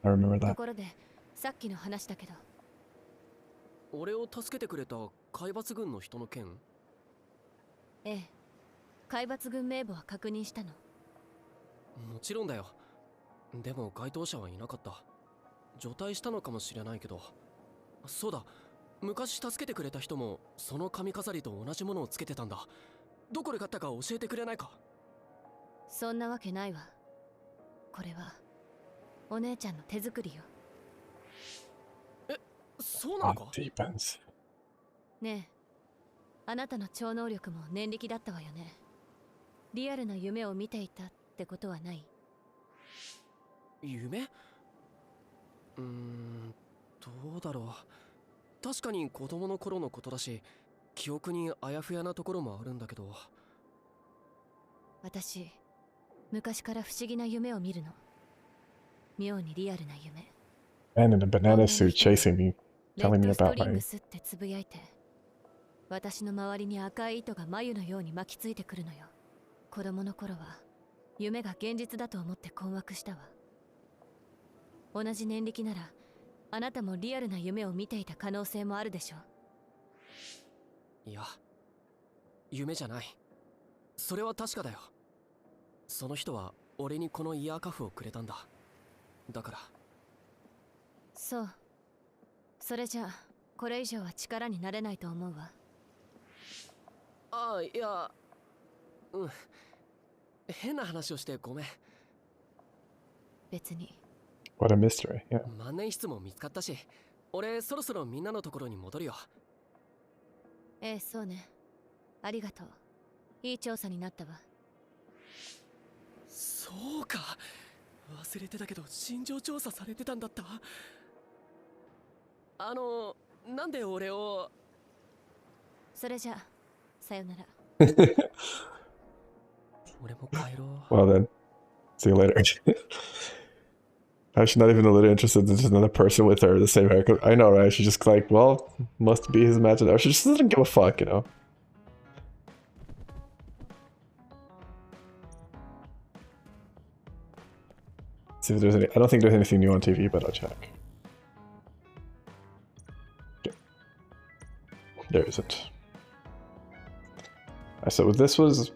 I remember と that. ころで、さっきの話だけど。俺を助けてくれた海抜軍の人の件？ええ。海抜軍名簿は確認したの？もちろんだよ。でも該当者はいなかった。除隊したのかもしれないけど。そうだ、昔助けてくれた人もその髪飾りと同じものをつけてたんだ。どこで買ったか教えてくれないか？そんなわけないわ。これはお姉ちゃんの手作りよ。え、そうなのか？ねえ、あなたの超能力も念力だったわよね。リアルな夢を見ていたってことはない？夢？どうだろう。確かに子供の頃のことだし、記憶にあやふやなところもあるんだけど。私、昔から不思議な夢を見るの。妙にリアルな夢。 Man in a banana suit chasing me, レッ telling me ドスト about リン my... グスってつぶやいて、私の周りに赤い糸が眉のように巻きついてくるのよ。子供の頃は夢が現実だと思って困惑したわ。同じ年力ならあなたもリアルな夢を見ていた可能性もあるでしょ。いや、夢じゃない。それは確かだよ。その人は俺にこのイヤーカフをくれたんだ。だから。そう。それじゃあこれ以上は力になれないと思うわ。ああ、いや、うん。変な話をしてごめん。別に。What a mystery, yeah. 万年筆も見つかったし、俺そろそろみんなのところに戻るよ。ええ、そうね。ありがとう。いい調査になったわ。そうか。忘れてたけど心情調査されてたんだった。なんで俺を。それじゃあ、さよなら。俺も帰ろう。Well then, see you later. How she's not even a little interested in just another person with her, the same haircut. I know, right? She's just like, well, must be his imagination. Or she just doesn't give a fuck, you know? See if there's any. I don't think there's anything new on TV, but I'll check. Okay. There isn't. Alright, so this was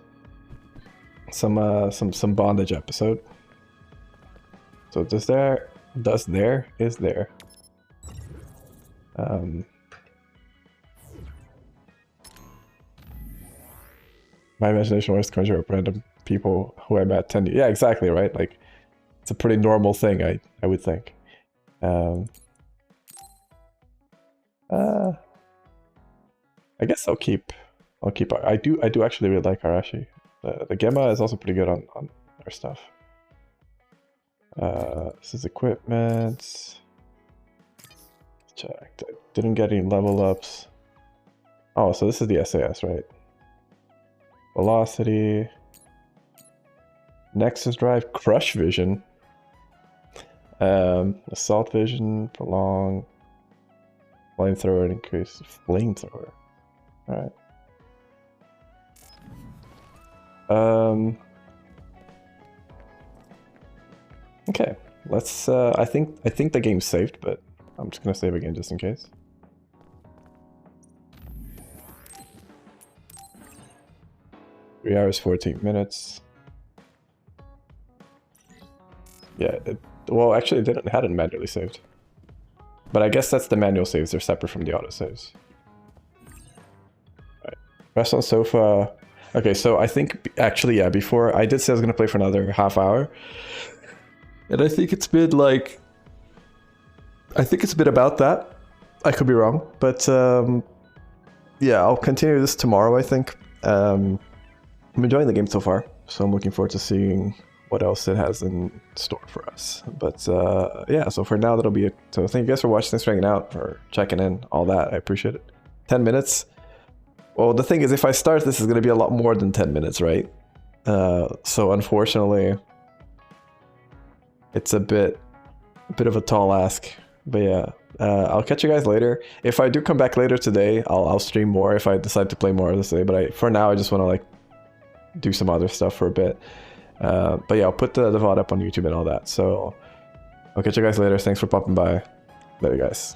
some bondage episode. So is there. My imagination always conjure up random people who I met 10 years. Yeah, exactly, right? Like, it's a pretty normal thing, I would think. I guess I'll keep. I do actually really like Arashi. The Gemma is also pretty good on our stuff. This is equipment. Let's check. I didn't get any level ups. Oh, so this is the SAS, right? Velocity. Nexus drive, crush vision. Assault vision, prolong. Flamethrower, increase flamethrower. Alright. Okay, let's I think the game's saved, but I'm just gonna save again just in case. Three hours, 14 minutes. Yeah, well, actually, it hadn't manually saved. But I guess that's the manual saves. They're separate from the auto saves. Right. Rest on sofa. Okay, so I think, actually, yeah, before, I did say I was going to play for another half hour. And I think it's been, like... I think it's a bit about that. I could be wrong. But, yeah, I'll continue this tomorrow, I think. I'm enjoying the game so far. So I'm looking forward to seeing what else it has in store for us. But yeah, so for now, that'll be it. So thank you guys for watching, thanks for hanging out, for checking in, all that. I appreciate it. 10 minutes. Well, the thing is, if I start, this is going to be a lot more than 10 minutes, right? So unfortunately, it's a bit of a tall ask. But yeah, I'll catch you guys later. If I do come back later today, I'll stream more if I decide to play more this day. But for now, I just want to like do some other stuff for a bit. But yeah, I'll put the VOD up on YouTube and all that. So I'll catch you guys later. Thanks for popping by. Later, guys.